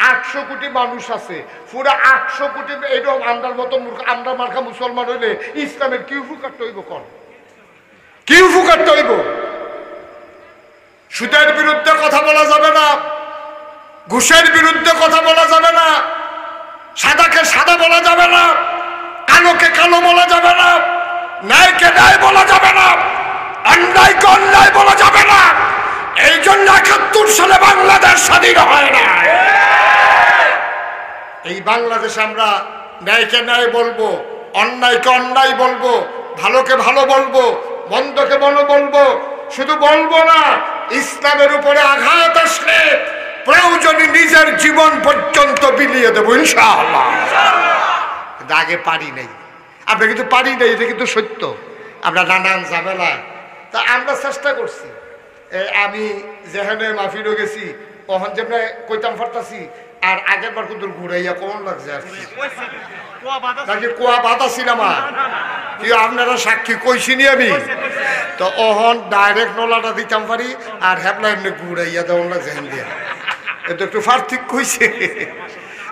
800 কোটি মানুষ আছে, পুরো 800 কোটি এরকম আমরার মতো আমরা মার্কা মুসলমান হইলে ইসলামের কি উপকার হইব? কর কি উপকার হইব? সুদের বিরুদ্ধে কথা বলা যাবে না, ঘুষের বিরুদ্ধে কথা বলা যাবে না, সাদাকে সাদা বলা যাবে না, কালোকে কালো বলা যাবে না, ন্যায়কে ন্যায় বলা যাবে না, অন্যায়কে অন্যায় বলা যাবে না। এই জন্য ৭১ সালে বাংলাদেশ স্বাধীন হয় না। এই বাংলাদেশে আমরা ন্যায়কে ন্যায় বলবো, অন্যায়কে অন্যায় বলবো, ভালোকে ভালো বলবো, মন্দকে মন্দ বলবো। শুধু বলবো না, ইসলামের উপরে আঘাত আসলে প্রয়োজনে নিজের জীবন পর্যন্ত বিলিয়ে দেবো ইনশাআল্লাহ। আগে পারি নাই, আমরা কিন্তু পারি নাই, এটা কিন্তু সত্য। আমরা নানান ঝামেলা, তা আমরা চেষ্টা করছি। আমি যেখানে মাহফিলও গেছি তখন যেমন কইতাম পারতাছি, আর আগের বার কিন্তু ঘুরাইয়া কেমন লাগছে আর কি নাকি কুয়া বাতা ছিলাম কি আপনারা সাক্ষী কইছিনি আমি তো ওহন ডাইরেক্ট নলাটা দিতাম পারি, আর হ্যাপলা এমনি ঘুরাইয়া তেমন লাগছে দিয়া এটা একটু পার্থক্য কইছে।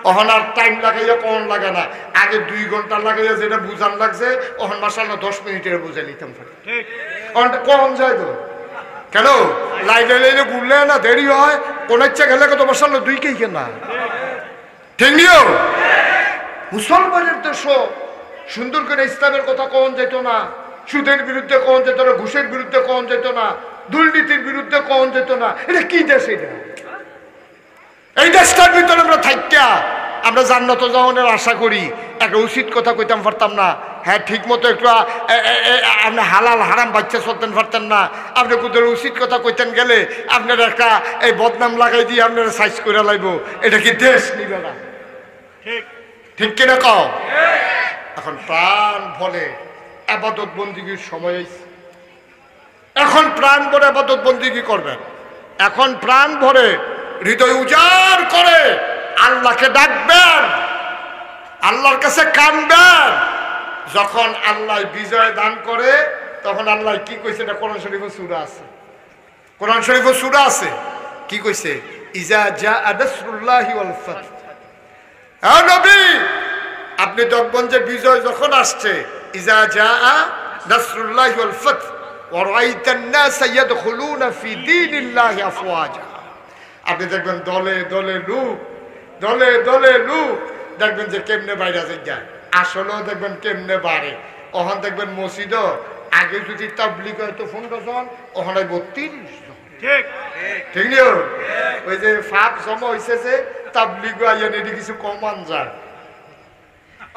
ওহন আর টাইম লাগাইয়া কেমন লাগে না, আগে 2 ঘন্টা লাগাইয়া যেটা বুঝান লাগছে ওহন মাসাল্লাহ 10 মিনিটের বুঝে নিতাম পারি। কখন যায় তো কেন লাইনে লাইনে ঘুরলে না দেরি হয়, কোন ইচ্ছা গেলে কত বসালো 2 কেই কেনা ঠিক নিও। মুসলমানের দেশ সুন্দর করে ইসলামের কথা কখন যেত না, সুদের বিরুদ্ধে কখন যেত না, ঘুষের বিরুদ্ধে কখন যেত না, দুর্নীতির বিরুদ্ধে কখন যেত না। এটা কি দেশ? এটা এই দেশটার ভিতরে আমরা থাকিয়া আমরা জান্নাত যাওয়ার আশা করি, একটা উচিত কথা কইতাম পারতাম না। হ্যাঁ ঠিক মতো একটু আপনি হালাল হারাম বাচ্চা চলতেন পারতেন না, আপনি কোথাও উচিত কথা কইতেন গেলে আপনার একটা এই বদনাম লাগাই দিয়ে আপনারা সাইজ করে লাইব। এটা কি দেশ নিবে না? ঠিক কিনা কও? এখন প্রাণ ভরে আবাদত বন্দিগির সময় হয়েছে, এখন প্রাণ ভরে আবাদত বন্দিগি করবেন, এখন প্রাণ ভরে হৃদয় উজাড় করে আল্লাহকে ডাকবেন, আল্লাহর কাছে কাঁদবেন। যখন আল্লাহ বিজয় দান করে তখন আল্লাহ কি কইছে না, কোরআন শরীফে সূরা আছে, কোরআন শরীফে সূরা আছে, কি কইছে? ইজা জাআ নাসরুল্লাহি ওয়াল ফাত। হে নবী আপনি দেখবেন যে বিজয় যখন আসছে, ইজা জাআ নাসরুল্লাহি ওয়াল ফাত ওয়া রাআইতান নাস ইয়াদখুলুনা ফি দীনিল্লাহি আফওয়াজা। আপনি দেখবেন দলে দলে লোক, দলে দলে লোক দেখবেন যে কেমনে বাইরে যায়, আসলেও দেখবেন কেমনে বাড়ে। ওখান দেখবেন মসজিদও আগে যদি তাবলিগ হয়তো 15 জন, ওখানে 32 জন। ঠিক ঠিক নিও। ওই যে ফাপ জমা হয়েছে যে তাবলিগ আইয়ান এটি কিছু কমান যায়,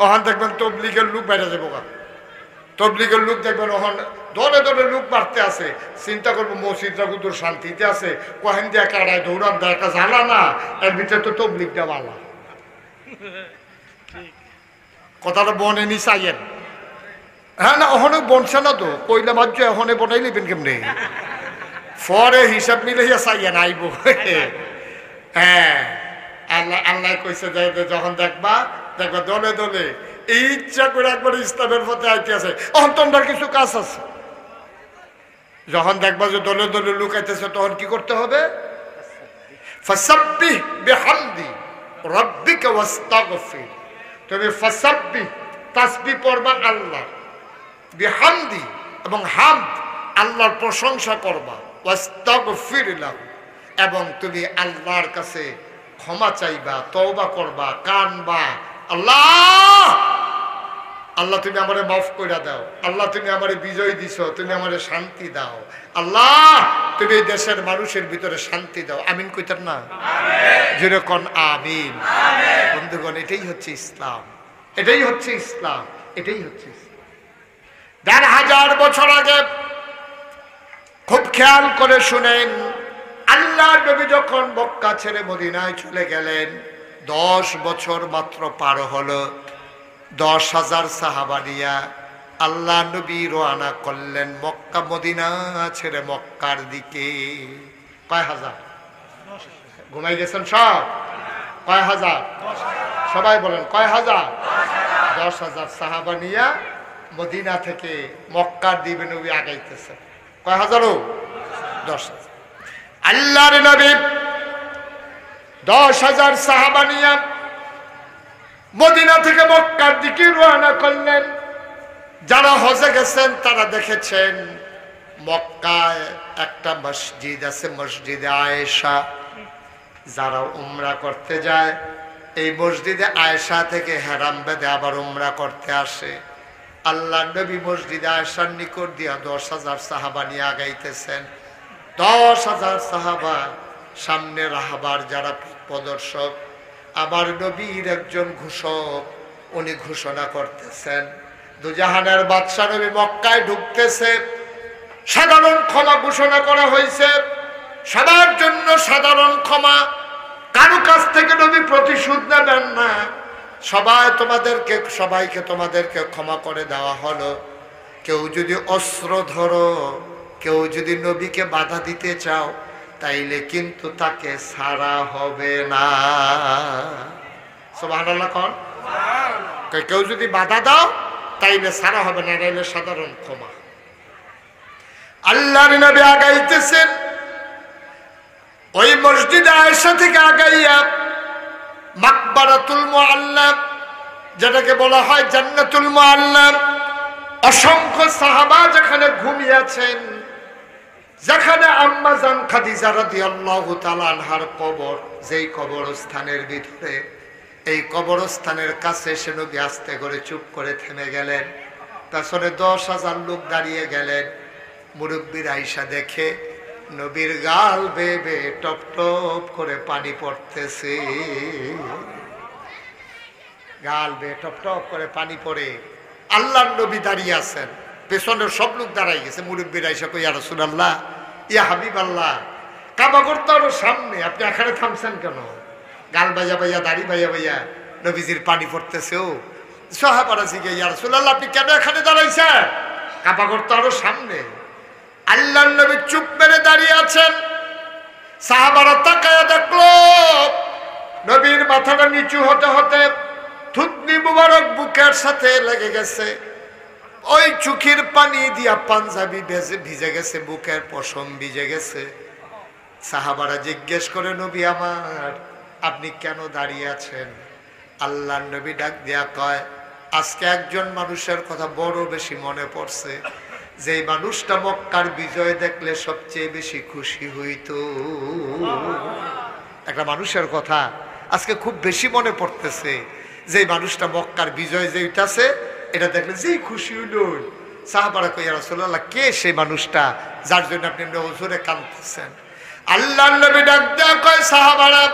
ওখান দেখবেন তবলিগের লোক বাইরে যাবো। তবলিগের লোক দেখবেন ওখানে দলে দলে লোক বাড়তে আছে। চিন্তা করবো মসজিদটা কিন্তু শান্তিতে আছে, কহেন দিয়ে কাড়ায় দৌড়ান দেয়, একটা জ্বালা না, এর ভিতরে তো তবলিগটা বালা। কথাটা বনে নি চাইয়েন। হ্যাঁ না ওখানে বনছে না তো, কইলা মাঝে ওখানে বনাই লিবেন কেমনে, পরে হিসাব মিলে চাইয়েন আইব। হ্যাঁ আল্লাহ আল্লাহ কইছে যখন দেখবা দেখবা দলে দলে ইচ্ছা করে একবার ইসলামের পথে আইতে আছে, অন্তর কিছু কাজ আছে। যখন দেখবা যে দলে দলে লুকাইতেছে তখন কি করতে হবে? ফাসাব্বিহ বিহামদি রাব্বিকা ওয়াস্তাগফির। তুমি ফাসাব্বিহ তাসবিহ পড়বা আল্লাহ, বিহামদি এবং হামদ আল্লাহর প্রশংসা করবা, ওয়াস্তাগফির লাহু এবং তুমি আল্লাহর কাছে ক্ষমা চাইবা, তওবা করবা, কানবা। আল্লাহ আল্লাহ তুমি আমারে মাফ করে দাও, আল্লাহ তুমি আমারে বিজয় দিছো, তুমি আমারে শান্তি দাও, আল্লাহ তুমি এই দেশের মানুষের ভিতরে শান্তি দাও। আমিন কইতাম না? যেরকম আমিন। বন্ধুগণ এটাই হচ্ছে ইসলাম, এটাই হচ্ছে ইসলাম, এটাই হচ্ছে ইসলাম। ১,৫০০ বছর আগে খুব খেয়াল করে শুনেন, আল্লাহর নবী যখন মক্কা ছেড়ে মদিনায় চলে গেলেন, 10 বছর মাত্র পার হলো, 10,000 সাহাবা নিয়া আল্লাহ নবী রওনা করলেন মক্কা মদিনা ছেড়ে মক্কার দিকে। কয় হাজার? ঘুমাই গেছেন সব? কয় হাজার? সবাই বলেন কয় হাজার? 10,000 সাহাবা নিয়া মদিনা থেকে মক্কার দিকে নবী আগাইতেছে। কয় হাজারও? 10,000। আল্লাহর নবী 10,000 সাহাবা নিয়ে মদিনা থেকে মক্কার দিকে রওনা করলেন। যারা হজে গেছেন তারা দেখেছেন মক্কায় একটা মসজিদ আছে, মসজিদে আয়েশা। যারা উমরা করতে যায় এই মসজিদে আয়েশা থেকে হেরাম বেঁধে আবার উমরা করতে আসে। আল্লাহ নবী মসজিদে আয়েশার নিকট দিয়া 10,000 সাহাবা নিয়ে আগাইতেছেন। 10,000 সাহাবা, সামনে রাহাবার যারা প্রদর্শক, আমার নবীর একজন ঘোষক, উনি ঘোষণা করতেছেন দুজাহানের বাদশা নবী মক্কায় ঢুকতেছে। সাধারণ ক্ষমা ঘোষণা করা হয়েছে, সবার জন্য সাধারণ ক্ষমা, কারো কাছ থেকে নবী প্রতিশোধ নেবেন না, সবাইকে তোমাদেরকে ক্ষমা করে দেওয়া হলো। কেউ যদি অস্ত্র ধরো, কেউ যদি নবীকে বাধা দিতে চাও, তাইলে কিন্তু তাকে ছাড়া হবে না। সুবহানাল্লাহ কোন? কেউ যদি বাধা দাও তাইলে ছাড়া হবে না, নাইলে সাধারণ ক্ষমা। আল্লাহর নবী আগাইতেছেন। ওই মসজিদে আয়েশা থেকে আগাইয়া মাকবারাতুল মুআল্লা, যেটাকে বলা হয় জান্নাতুল মুআল্লা, অসংখ্য সাহাবা যেখানে ঘুমিয়েছেন, যেখানে আম্মা জান খাদিজা রাদিয়াল্লাহু তাআলা আনহার কবর, যেই কবরস্থানের ভিতরে, এই কবরস্থানের কাছে এসে নবী আস্তে করে চুপ করে থেমে গেলেন। পেছনে 10,000 লোক দাঁড়িয়ে গেলেন। মুরব্বির আয়েশা দেখে নবীর গাল বেয়ে বেয়ে টপ টপ করে পানি পড়তেছে, গাল বেয়ে টপ টপ করে পানি পড়ে। আল্লাহর নবী দাঁড়িয়ে আছেন, পেছনের সব লোক দাঁড়াই গেছে। মুরব্বির আয়েশা কই, ইয়া রাসূলুল্লাহ, ইয়া হাবিবাল্লাহ, কাবা ঘর তো আরো সামনে, আপনি এখানে থামছেন কেন? গাল বাইয়া বাইয়া, দাড়ি বাইয়া বাইয়া নবীজির পানি পড়তেছে। ও সাহাবারা জিজ্ঞেস, ইয়া রাসূলুল্লাহ, আপনি কেন এখানে দাঁড়াইছেন? কাবা ঘর তো আরো সামনে। আল্লাহর নবী চুপ মেরে দাঁড়িয়ে আছেন। সাহাবারা তাকায়া দেখলো নবীর মাথাটা নিচু হতে হতে থুতনি মুবারক বুকের সাথে লেগে গেছে। ওই চোখের পানি দিয়া পাঞ্জাবি ভিজে গেছে, বুকের পশম ভিজে গেছে। সাহাবারা জিজ্ঞেস করে, নবী আমার, আপনি কেন দাঁড়িয়ে আছেন? আল্লাহর নবী ডাক দিয়া কয়, আজকে একজন মানুষের কথা বড় বেশি মনে পড়ছে, যে মানুষটা মক্কার বিজয় দেখলে সবচেয়ে বেশি খুশি হইতো। একটা মানুষের কথা আজকে খুব বেশি মনে পড়তেছে, যে মানুষটা মক্কার বিজয় যে হইতাছে এটা দেখলে যেই খুশি হইল। সাহাবারা কই, ইয়া রাসূলুল্লাহ, কে সেই মানুষটা যার জন্য আপনি ওজোরে কাঁদতেছেন? আল্লাহর নবী ডাক দেয়া কয়, সাহাবারা,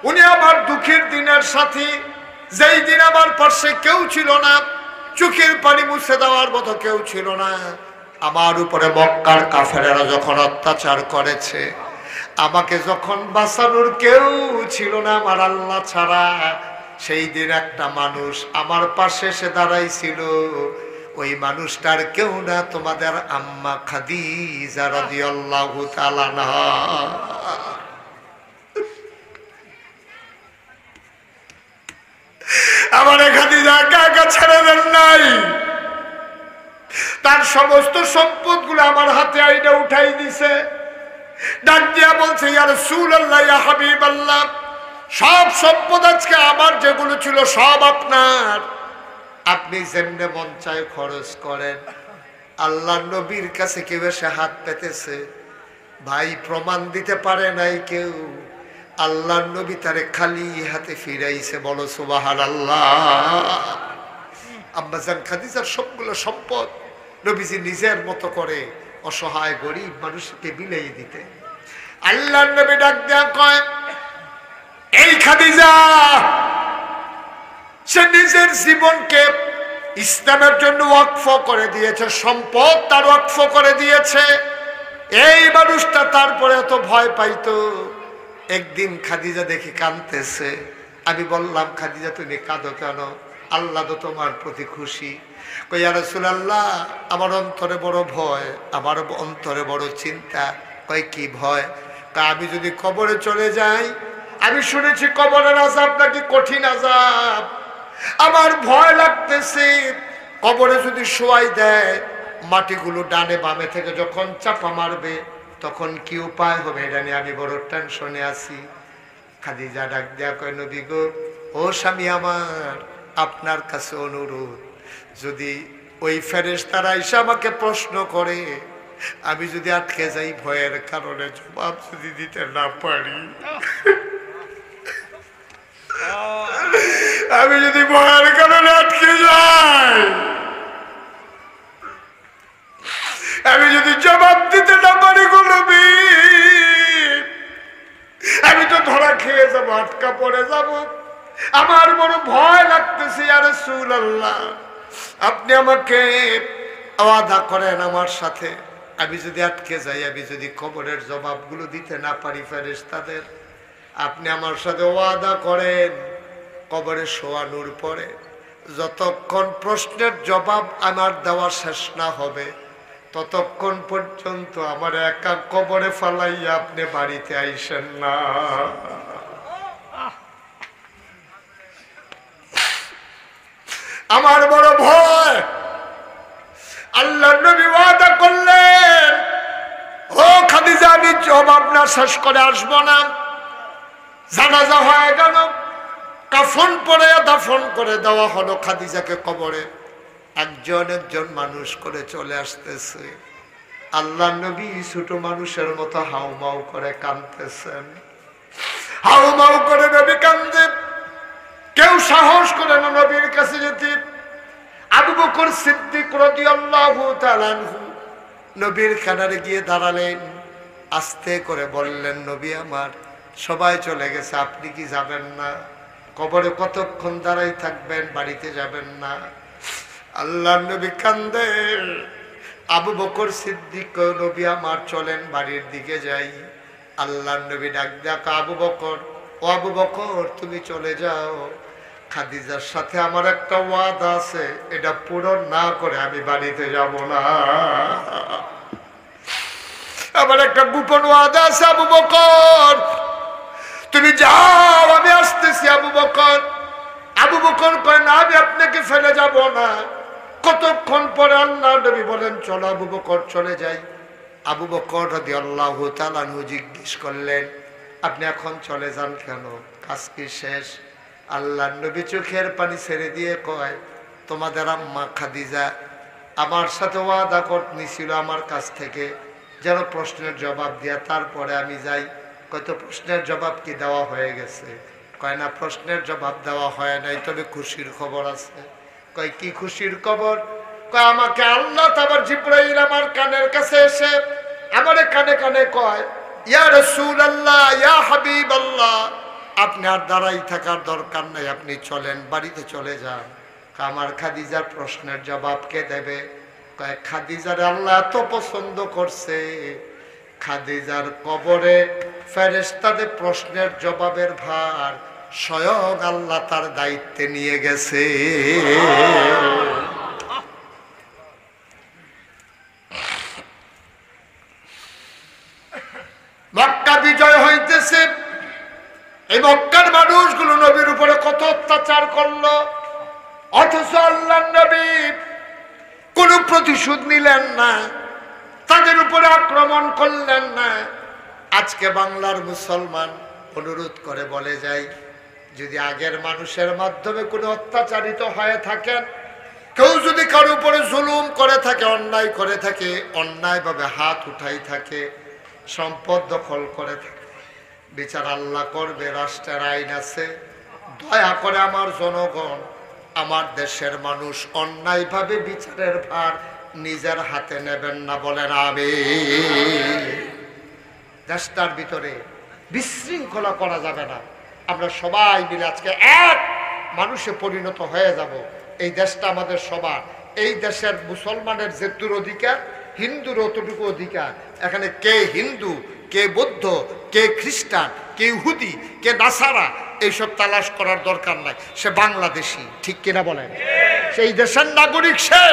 উনি আমার দুঃখের দিনের সাথী, যেই দিন আমার পাশে কেউ ছিল না, চোখের পানি মুছে দেওয়ার মতো কেউ ছিল না। আমার উপরে মক্কার কাফেরেরা যখন অত্যাচার করেছে, আমাকে যখন বাঁচানোর কেউ ছিল না আমার আল্লাহ ছাড়া, সেই দিন একটা মানুষ আমার পাশে এসে দাঁড়াইছিল। ওই মানুষটার কেউ না, তোমাদের আম্মা খাদিজা রাদিয়াল্লাহু তাআলা আনহা। আমার খাদিজা একা ছেড়ে দেন নাই, তার সমস্ত সম্পদ গুলো আমার হাতে আইনা উঠাই দিছে। ডাক দিয়া বলছে, ইয়া রাসূলুল্লাহ, ইয়া হাবিবাল্লাহ, সব সম্পদ আজকে আমার যেগুলো ছিল সব আপনার, আপনি যেমনে মন চায় খরচ করেন। আল্লাহর নবীর কাছে কেউ এসে হাত পেতেছে, ভাই প্রমাণ দিতে পারে নাই কেউ। আল্লাহর নবী তারে খালি হাতে ফিরাইছে। বলো সুবহানাল্লাহ। আম্মা জান খাদিজার সবগুলো সম্পদ নবীজি নিজের মতো করে অসহায় গরিব মানুষকে বিলাই দিতে। আল্লাহর নবী ডাক দেয়া কয়, এই খাদিজা, সে নিজের জীবনকে ইসলামের জন্য ওয়াকফ করে দিয়েছে, সম্পদ তার ওয়াকফ করে দিয়েছে। এই মানুষটা তারপরে এত ভয় পাইতো। একদিন খাদিজা দেখি কাঁদতেছে। আমি বললাম, খাদিজা তুমি কাঁদো কেন? আল্লাহ তো তোমার প্রতি খুশি। কই, ইয়া রাসূলুল্লাহ, আমার অন্তরে বড় ভয়, আমার অন্তরে বড় চিন্তা। কই, কি ভয়? তা আমি যদি কবরে চলে যাই, আমি শুনেছি কবরের আযাব নাকি কঠিন আযাব, আমার ভয় লাগতেছে। কবরে যদি শোয়াই দেয়, মাটিগুলো ডানে বামে থেকে যখন চাপা মারবে, তখন কি উপায় হবে, এটা নিয়ে আমি বড় টেনশনে আছি। খাদিজা ডাক দিয়া কয়, নবী গো, ও স্বামী আমার, আপনার কাছে অনুরোধ, যদি ওই ফেরেশতারা এসে আমাকে প্রশ্ন করে, আমি যদি আটকে যাই ভয়ের কারণে জবাব যদি দিতে না পারি, আমি যদি ভয়ের কারণে আটকে যাই, আমি যদি জবাব দিতে না পারি গো নবী, আমি তো ধরা খেয়ে যাবো, আটকা পড়ে যাব, আমার বড় ভয় লাগতেছে। ইয়া রাসূলুল্লাহ, আপনি আমাকে ওয়াদা করেন আমার সাথে, আমি যদি আটকে যাই, আমি যদি কবরের জবাবগুলো দিতে না পারি ফেরেশতাদের, আপনি আমার সাথে ওয়াদা করেন, কবরে শোয়ানোর পরে যতক্ষণ প্রশ্নের জবাব আমার দেওয়া শেষ না হবে, ততক্ষণ পর্যন্ত আমার একা কবরে ফালাইয়া আপনি বাড়িতে আইসেন না। আমার বড় ভয়। আল্লাহ নবী ওয়াদা করলেন, ও খাদিজা, আমি জবাব না শেষ করে আসবো না। জানাজা হয়ে গেল, কাফন পরে দাফন করে দেওয়া হলো খাদিজাকে কবরে। একজন একজন মানুষ করে চলে আসতেছে। আল্লাহ নবী ছোট মানুষের মতো হাউমাউ করে কাঁদতেছেন, হাউমাউ করে নবী কান্দে। কেউ সাহস করে না নবীর কাছে যেতে। আবু বকর সিদ্দিক রাদিয়াল্লাহু তাআলা আনহু নবীর কানারে গিয়ে দাঁড়ালেন, আস্তে করে বললেন, নবী আমার, সবাই চলে গেছে, আপনি কি যাবেন না? কবরে কতক্ষণ দাঁড়াই থাকবেন, বাড়িতে যাবেন না? আল্লাহ নবী কান্দে। আবু বকর সিদ্দিক, নবী আমার, চলেন বাড়ির দিকে যাই। আল্লাহ নবী ডাক ডাক, আবু বকর, ও আবু বকর, তুমি চলে যাও, খাদিজার সাথে আমার একটা ওয়াদা আছে, এটা পূরণ না করে আমি বাড়িতে যাব না। আমার একটা গোপন ওয়াদা আছে আবু বকর, তুমি যাও, আমি আসতেছি। আবু বকর, আবু বকর কয়, না, আমি আপনাকে ফেলে যাব না। কতক্ষণ পরে আল্লাহ নবী বলেন, চলো আবু বকর, চলে যাই। আবু বকর রাদিয়াল্লাহু তাআলা আনহু জিজ্ঞেস করলেন, আপনি এখন চলে যান কেন? কাজ কি শেষ? আল্লাহ নবী চোখের পানি ছেড়ে দিয়ে কয়, তোমাদের আম্মা খাদিজা আমার সাথে ওয়াদা করে নিছিল আমার কাছ থেকে, যেন প্রশ্নের জবাব দিয়া তারপরে আমি যাই। কত প্রশ্নের জবাব কি দেওয়া হয়ে গেছে? কয় না, প্রশ্নের জবাব দেওয়া হয় নাই, তবে খুশির খবর আছে। কয় কি খুশির খবর? কয় আমাকে আল্লাহ তাআলা জিবরাইল আমার কানের কাছে এসে আমারে কানে কানে কয়, ইয়া রাসূলুল্লাহ, ইয়া হাবিবাল্লাহ, আপনি আর দাঁড়াই থাকার দরকার নাই, আপনি চলেন, বাড়িতে চলে যান। আমার খাদিজার প্রশ্নের জবাব কে দেবে? কয় খাদিজার আল্লাহ এত পছন্দ করছে, খাদিজার কবরে ফেরেশতাদের প্রশ্নের জবাবের ভার স্বয়ং আল্লাহ তার দায়িত্বে নিয়ে গেছে। মক্কা বিজয় হইতেছে, এই মক্কার মানুষগুলো নবীর উপরে কত অত্যাচার করলো, অথচ আল্লাহর নবী কোনো প্রতিশোধ নিলেন না, তাদের উপরে আক্রমণ করলেন না। আজকে বাংলার মুসলমান অনুরোধ করে বলে যায়, যদি আগের মানুষের মাধ্যমে কোনো অত্যাচারিত হয়ে থাকেন, কেউ যদি কারো উপরে জুলুম করে থাকে, অন্যায় করে থাকে, অন্যায়ভাবে হাত উঠাই থাকে, সম্পদ দখল করে থাকে, বিচার আল্লাহ করবে, রাষ্ট্রের আইন আছে। দয়া করে আমার জনগণ, আমার দেশের মানুষ অন্যায়ভাবে বিচারের ভার নিজের হাতে নেবেন না, বলেন আমিন। দেশটার ভিতরে বিশৃঙ্খলা করা যাবে না। আমরা সবাই মিলে আজকে এক মানুষে পরিণত হয়ে যাব। এই দেশটা আমাদের সবার। এই দেশের মুসলমানের যেটুকু অধিকার, হিন্দুর অতটুকু অধিকার। এখানে কে হিন্দু, কে বৌদ্ধ, কে খ্রিস্টান, কে ইহুদি, কে নাসারা, এইসব তালাশ করার দরকার নাই। সে বাংলাদেশি, ঠিক কিনা বলেন? সেই দেশের নাগরিক সে।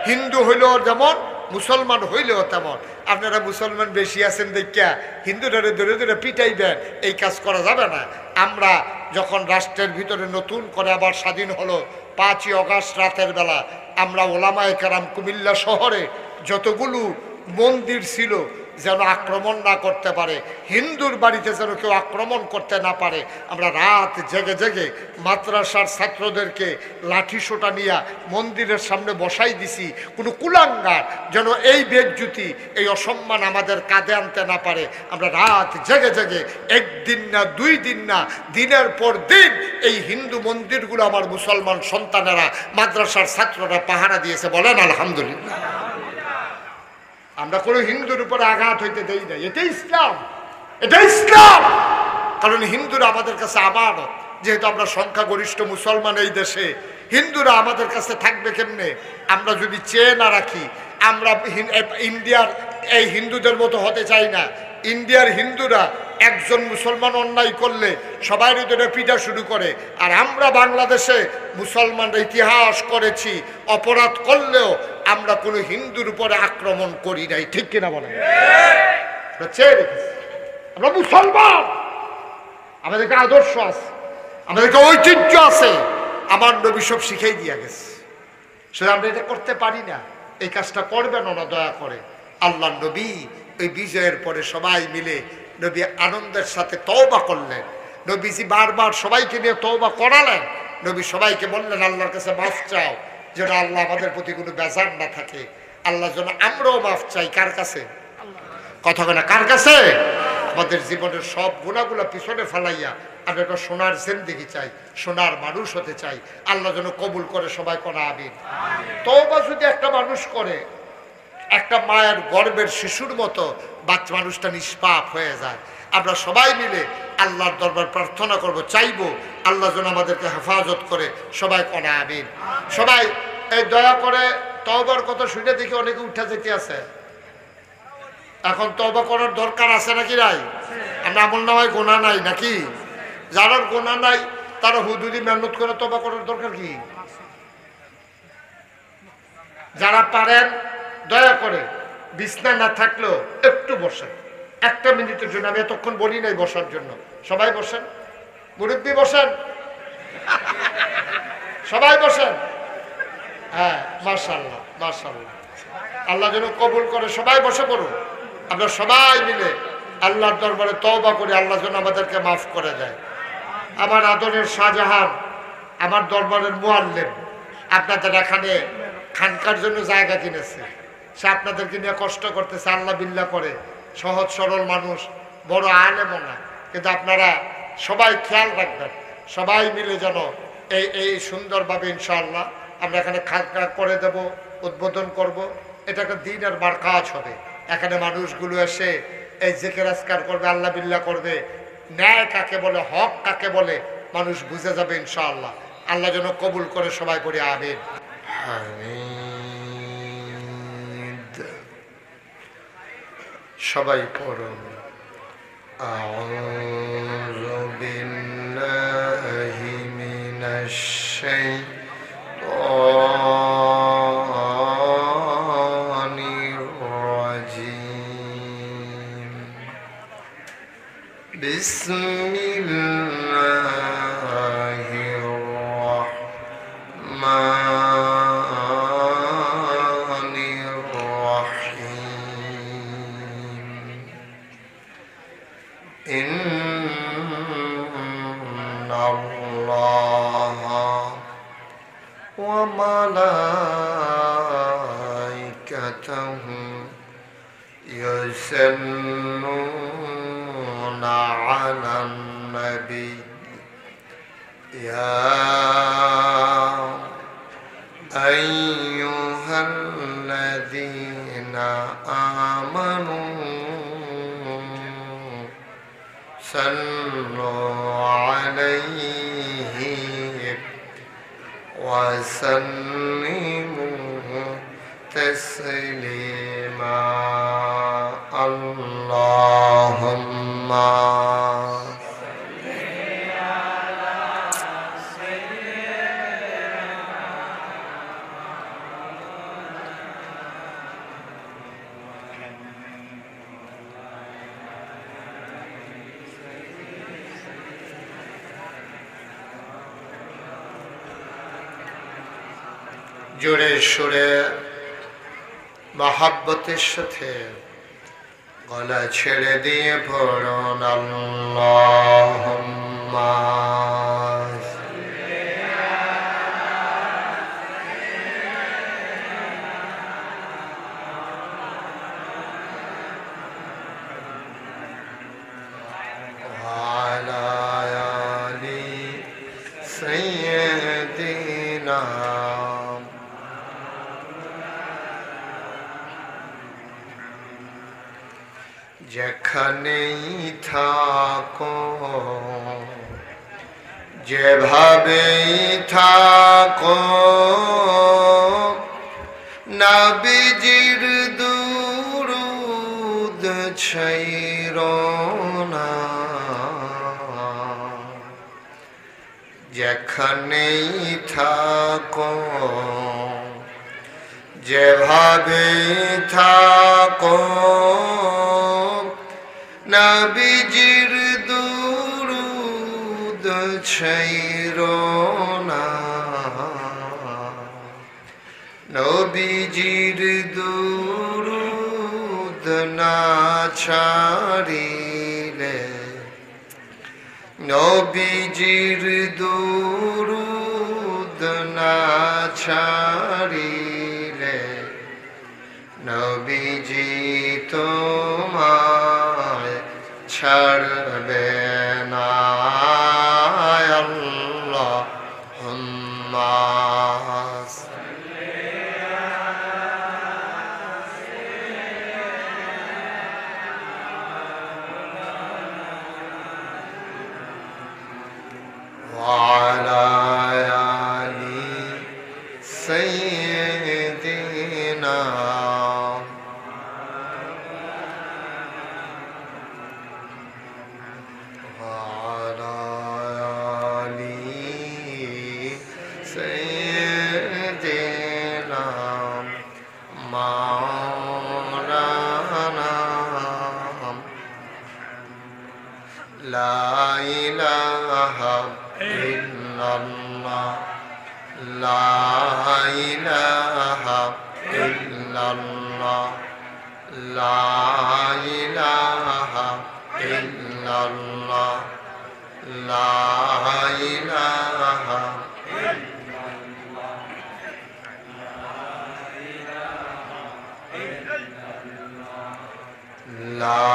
হিন্দু হইলেও যেমন, মুসলমান হইলেও তেমন। আপনারা মুসলমান বেশি আছেন দেখিয়া হিন্দুরা ধরে ধরে পিটাইবেন, এই কাজ করা যাবে না। আমরা যখন রাষ্ট্রের ভিতরে নতুন করে আবার স্বাধীন হলো 5ই আগস্ট রাতের বেলা, আমরা ওলামায়ে কেরাম কুমিল্লা শহরে যতগুলো মন্দির ছিল, যেন আক্রমণ না করতে পারে, হিন্দুর বাড়িতে যেন কেউ আক্রমণ করতে না পারে। আমরা রাত জেগে জেগে মাদ্রাসার ছাত্রদেরকে লাঠি সোটা নিয়ে মন্দিরের সামনে বসাই দিছি, কোনো কুলাঙ্গার যেন এই বেজ্জুতি এই অসম্মান আমাদের কাঁধে আনতে না পারে। আমরা রাত জেগে জেগে একদিন না 2 দিন না দিনের পর দিন এই হিন্দু মন্দিরগুলো আমার মুসলমান সন্তানেরা মাদ্রাসার ছাত্ররা পাহারা দিয়েছে, বলেন আলহামদুলিল্লাহ। আমরা কোনো হিন্দুর উপরে আঘাত হইতে দেই না, এটাই ইসলাম, এটাই ইসলাম। কারণ হিন্দুরা আমাদের কাছে আমানত, যেহেতু আমরা সংখ্যাগরিষ্ঠ মুসলমান এই দেশে, হিন্দুরা আমাদের কাছে থাকবে কেমনে? আমরা যদি চেয়ে না রাখি, আমরা ইন্ডিয়ার এই হিন্দুদের মতো হতে চাই না। ইন্ডিয়ার হিন্দুরা একজন মুসলমান অন্যায় করলে সবাই ধরে পিটা শুরু করে, আর আমরা বাংলাদেশে মুসলমানরা ইতিহাস করেছি অপরাধ করলেও আমরা কোনো হিন্দুর উপরে আক্রমণ করি নাই, ঠিক কিনা বলেন? আমরা মুসলমান, আমাদেরকে আদর্শ আছে, আমাদেরকে ঐতিহ্য আছে, আমার নবী সব শিখাই দিয়া গেছে। সেটা আমরা এটা করতে পারি না, এই কাজটা করবেন না দয়া করে। আল্লাহ নবী ওই বিজয়ের পরে সবাই মিলে নবী আনন্দের সাথে তওবা করলেন। নবীজি বারবার সবাইকে নিয়ে তওবা করালেন। নবী সবাইকে বললেন আল্লাহর কাছে মাফ চাও, যেন আল্লাহ আমাদের প্রতি কোনো বেজার না থাকে। আল্লাহ যেন আমরাও মাফ চাই, কার কাছে? কথা বলে কার কাছে? আমাদের জীবনের সব গুণাগুলা পিছনে ফেলাইয়া আমরা একটা সোনার জিন্দেগি চাই, সোনার মানুষ হতে চাই। আল্লাহ যেন কবুল করে, সবাই করা আমিন। তওবা যদি একটা মানুষ করে, একটা মায়ের গর্ভের শিশুর মতো বাচ্চা মানুষটা নিষ্পাপ হয়ে যায়। আমরা সবাই মিলে আল্লাহর দরবার প্রার্থনা করব, চাইবো আল্লাহ যেন আমাদেরকে হেফাজত করে, সবাই করা আমিন। সবাই এই দয়া করে তওবার কথা শুনে দেখি অনেকে উঠে যেতে আছে। এখন তওবা করার দরকার আছে নাকি নাই? আমরা আমল নামায় গোনা নাই নাকি? যারা গোনা নাই তারা হুদুদি মেহনত করে তওবা করার দরকার কি? যারা পারেন দয়া করে বিছনা না থাকলেও একটু বসেন, 1 মিনিটের জন্য। আমি এতক্ষণ বলি নাই বসার জন্য, সবাই বসেন। মুরব্বী বসেন, সবাই বসেন। হ্যাঁ, মাশাআল্লাহ মাশাআল্লাহ, আল্লাহ যেন কবুল করে। সবাই বসে পড়ুন, আমরা সবাই মিলে আল্লাহর দরবারে তওবা করি, আল্লাহ যেন আমাদেরকে মাফ করে দেয়। আমার আদরের শাহজাহান, আমার দরবারের মুআল্লিম, আপনাদের এখানে খানকার জন্য জায়গা কিনেছে, সে আপনাদেরকে নিয়ে কষ্ট করতেছে, আল্লাহ বিল্লাহ করে, সহজ সরল মানুষ, বড় আলেমও না। কিন্তু আপনারা সবাই খেয়াল রাখবেন, সবাই মিলে যেন এই সুন্দরভাবে ইনশাআল্লাহ আমরা এখানে খানকা করে দেব, উদ্বোধন করব। এটা একটা দিনের মারকাজ হবে। এখানে মানুষগুলো এসে এই জিকির আজকার করবে, আল্লাহ বিল্লাহ করবে। ন্যায় কাকে বলে, হক কাকে বলে মানুষ বুঝে যাবে ইনশাআল্লাহ। আল্লাহ যেন কবুল করে, সবাই পড়ে আমিন। সবাই পড়ুন। আউযু বিল্লাহি মিনাশ শাইতানির রাজীম। বিসমিল্লাহির রাহমানির রাহিম। ইন্নাল্লাহা ওয়া মালাইকাতাহু ইউসাল্লুনা আলান নবী ইয়া আইয়ুহাল্লাযীনা আমানু সাল্লু আলাইহি ওয়া সাল্লিমু তাসলিমা। আল্লাহুম্মা জোরে সোরে মহাব্বতের সাথে গলা ছেড়ে দিয়ে পড়ুন আল্লাহুম্মা وعلى آل سيدنا যেখানেই থাকো যেভাবেই থাকো নবীজির দুরূদ ছাইরো না যেখানেই থাকো যেভাবেই থাকো নবীজির দুরূদ ছাইরো না নবীজির দুরূদ না ছাড়িলে নবীজির দুরূদ না ছাড়িলে নবীজি তোমায় ছাড়বে না আল্লাহুম্মা وعلى آل سيدنا وعلى آل سيدنا مولانا لا إله إلا الله لا إله إلا الله لا إله إلا الله لا إله لا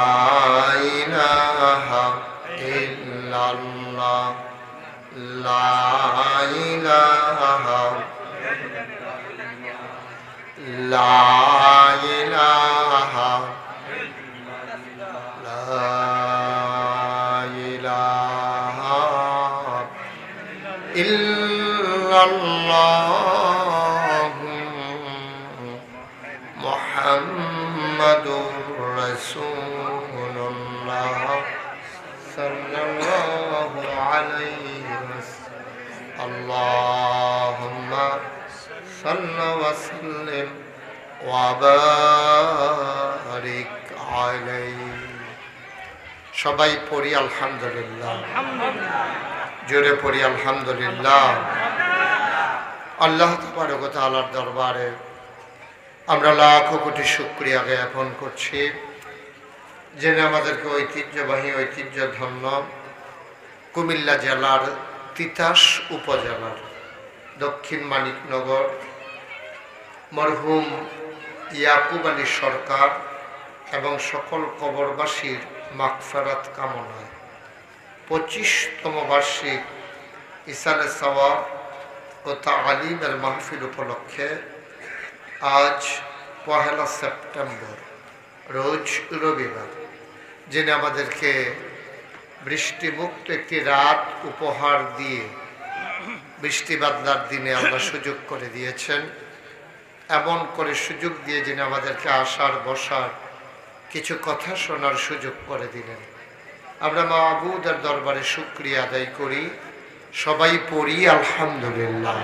إله إلا الله لا إله لا إله لا إله إلا الله محمد رسول الله صلى الله عليه وسلم اللهم صل وسلم وبارك عليه সবাই পড়ি আলহামদুলিল্লাহ জোরে পড়ি আলহামদুলিল্লাহ আল্লাহ তাবারক ওয়া তাআলার দরবারে আমরা লাখো কোটি শুকরিয়া জ্ঞাপন করছি যিনি আমাদেরকে ঐতিহ্যবাহী ঐতিহ্যধন্য কুমিল্লা জেলার তিতাস উপজেলার দক্ষিণ মানিকনগর মরহুম ইয়াকুব আলী সরকার এবং সকল কবরবাসীর মাগফিরাত কামনায় 25তম বার্ষিক ইসালে সওয়াব ও তালিমের মাহফিল উপলক্ষে আজ 1 সেপ্টেম্বর রোজ রবিবার যিনি আমাদেরকে বৃষ্টিমুক্ত একটি রাত উপহার দিয়ে বৃষ্টি বাদলার দিনে আমরা সুযোগ করে দিয়েছেন এমন করে সুযোগ দিয়ে যিনি আমাদেরকে আসার বসার কিছু কথা শোনার সুযোগ করে দিলেন আমরা মাবুদের দরবারে শুকরিয়া আদায় করি সবাই পড়ি আলহামদুলিল্লাহ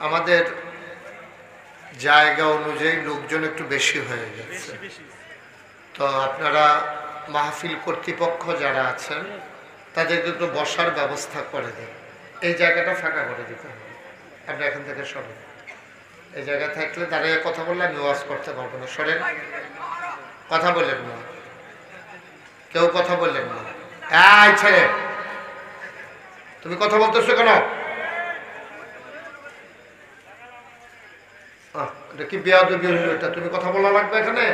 আমাদের জায়গা অনুযায়ী লোকজন একটু বেশি হয়ে যাচ্ছে তো আপনারা মাহফিল কর্তৃপক্ষ যারা আছেন তাদেরকে একটু বসার ব্যবস্থা করে দেন এই জায়গাটা ফাঁকা করে দিতে হবে আমরা এখান থেকে সরেন এই জায়গা থাকলে দাঁড়িয়ে কথা বললে আমি ওয়াজ করতে পারবো না সরেন কথা বললেন না, কেউ কথা বললেন না। এই ছেলে, তুমি কথা বলতেছো কেন? এটা কি বেয়াদবি হলো? এটা তুমি কথা বলা লাগবে এখানে?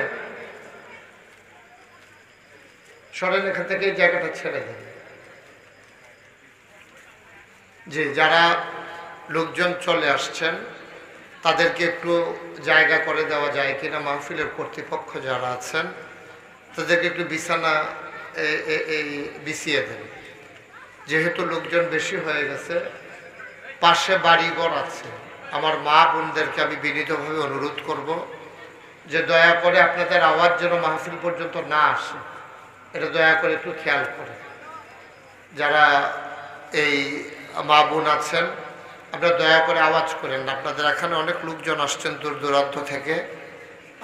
সরেন এখান থেকে, এই জায়গাটা ছেড়ে দেন। যে যারা লোকজন চলে আসছেন তাদেরকে একটু জায়গা করে দেওয়া যায় কিনা, মাহফিলের কর্তৃপক্ষ যারা আছেন তাদেরকে একটু বিছানা বিছিয়ে দেন। যেহেতু লোকজন বেশি হয়ে গেছে, পাশে বাড়িঘর আছে, আমার মা বোনদেরকে আমি বিনীতভাবে অনুরোধ করব যে দয়া করে আপনাদের আওয়াজ যেন মাহফিল পর্যন্ত না আসে, এটা দয়া করে একটু খেয়াল করে। যারা এই মা বোন আছেন আপনারা দয়া করে আওয়াজ করেন না। আপনাদের এখানে অনেক লোকজন আসছেন দূর দূরান্ত থেকে,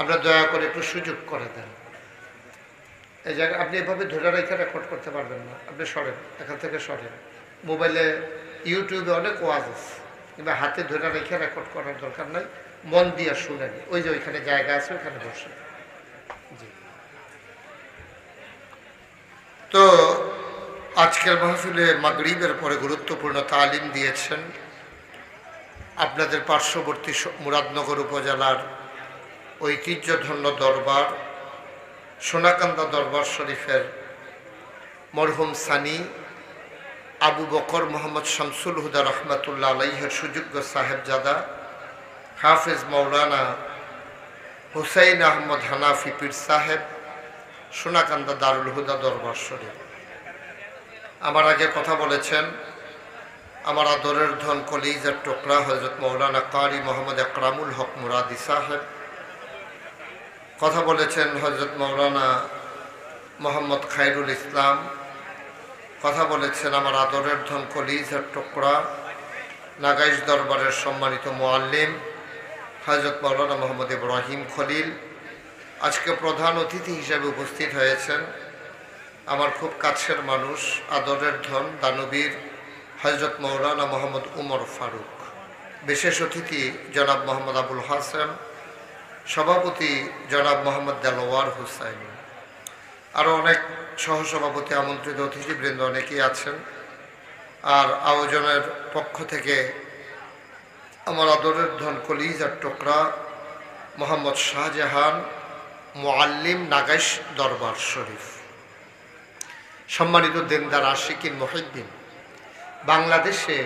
আপনারা দয়া করে একটু সুযোগ করে দেন। এই জায়গায় আপনি এভাবে ধরে রেখে রেকর্ড করতে পারবেন না, আপনি সরেন, এখান থেকে সরেন। মোবাইলে ইউটিউবে অনেক ওয়াজ আছে, কিংবা হাতে ধরে রেখে রেকর্ড করার দরকার নাই, মন দিয়ে শুনেন। ওই যে ওইখানে জায়গা আছে, ওইখানে বসেন। জি, তো আজকের মাহফিলে মাগরিবের পরে গুরুত্বপূর্ণ তালিম দিয়েছেন আপনাদের পার্শ্ববর্তী মুরাদনগর উপজেলার ঐতিহ্যধন্য দরবার সোনাকান্দা দরবার শরীফের মরহুম সানি আবু বকর মোহাম্মদ শামসুল হুদা রহমতুল্লাহ আলাইহের সুযোগ্য সাহেবজাদা হাফেজ মৌলানা হুসাইন আহমদ হানাফি পীর সাহেব, সোনাকান্দা দারুল হুদা দরবার শরীফ। আমার আগে কথা বলেছেন আমার আদরের ধন কলিজার টুকরা হযরত মৌলানা কারি মোহাম্মদ একরামুল হক মুরাদি সাহেব। কথা বলেছেন হযরত মৌলানা মোহাম্মদ খায়রুল ইসলাম। কথা বলেছেন আমার আদরের ধন কলিজার টুকরা নাগাইশ দরবারের সম্মানিত মুআল্লিম হযরত মৌলানা মোহাম্মদ ইব্রাহিম খলিল। আজকে প্রধান অতিথি হিসেবে উপস্থিত হয়েছেন আমার খুব কাছের মানুষ, আদরের ধন দানবীর হযরত মৌলানা মোহাম্মদ উমর ফারুক। বিশেষ অতিথি জনাব মোহাম্মদ আবুল হাসান, সভাপতি জনাব মোহাম্মদ দেলোয়ার হুসাইন, আরও অনেক সহসভাপতি, আমন্ত্রিত অতিথিবৃন্দ অনেকেই আছেন। আর আয়োজনের পক্ষ থেকে আমার আদরের ধন কলিজার টুকরা মোহাম্মদ শাহজাহান মুআল্লিম নাগাইশ দরবার শরীফ। সম্মানিত দেনদার আশিকিন মুহিব্বিন, বাংলাদেশে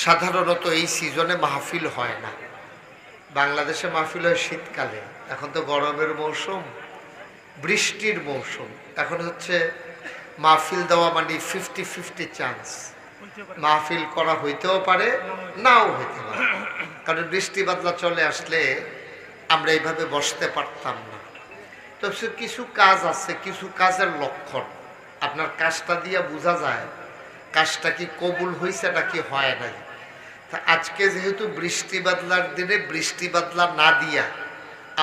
সাধারণত এই সিজনে মাহফিল হয় না। বাংলাদেশে মাহফিল হয় শীতকালে। এখন তো গরমের মৌসুম, বৃষ্টির মৌসুম। এখন হচ্ছে মাহফিল দেওয়া মানে 50-50 চান্স। মাহফিল করা হইতেও পারে, নাও হইতে পারে, কারণ বৃষ্টি বাদলা চলে আসলে আমরা এইভাবে বসতে পারতাম না। তো কিছু কাজ আছে, কিছু কাজের লক্ষণ আপনার কাজটা দিয়ে বোঝা যায় কাজটা কি কবুল হয়েছে নাকি হয় নাই। তা আজকে যেহেতু বৃষ্টি বাদলার দিনে বৃষ্টি বাদলা না দিয়া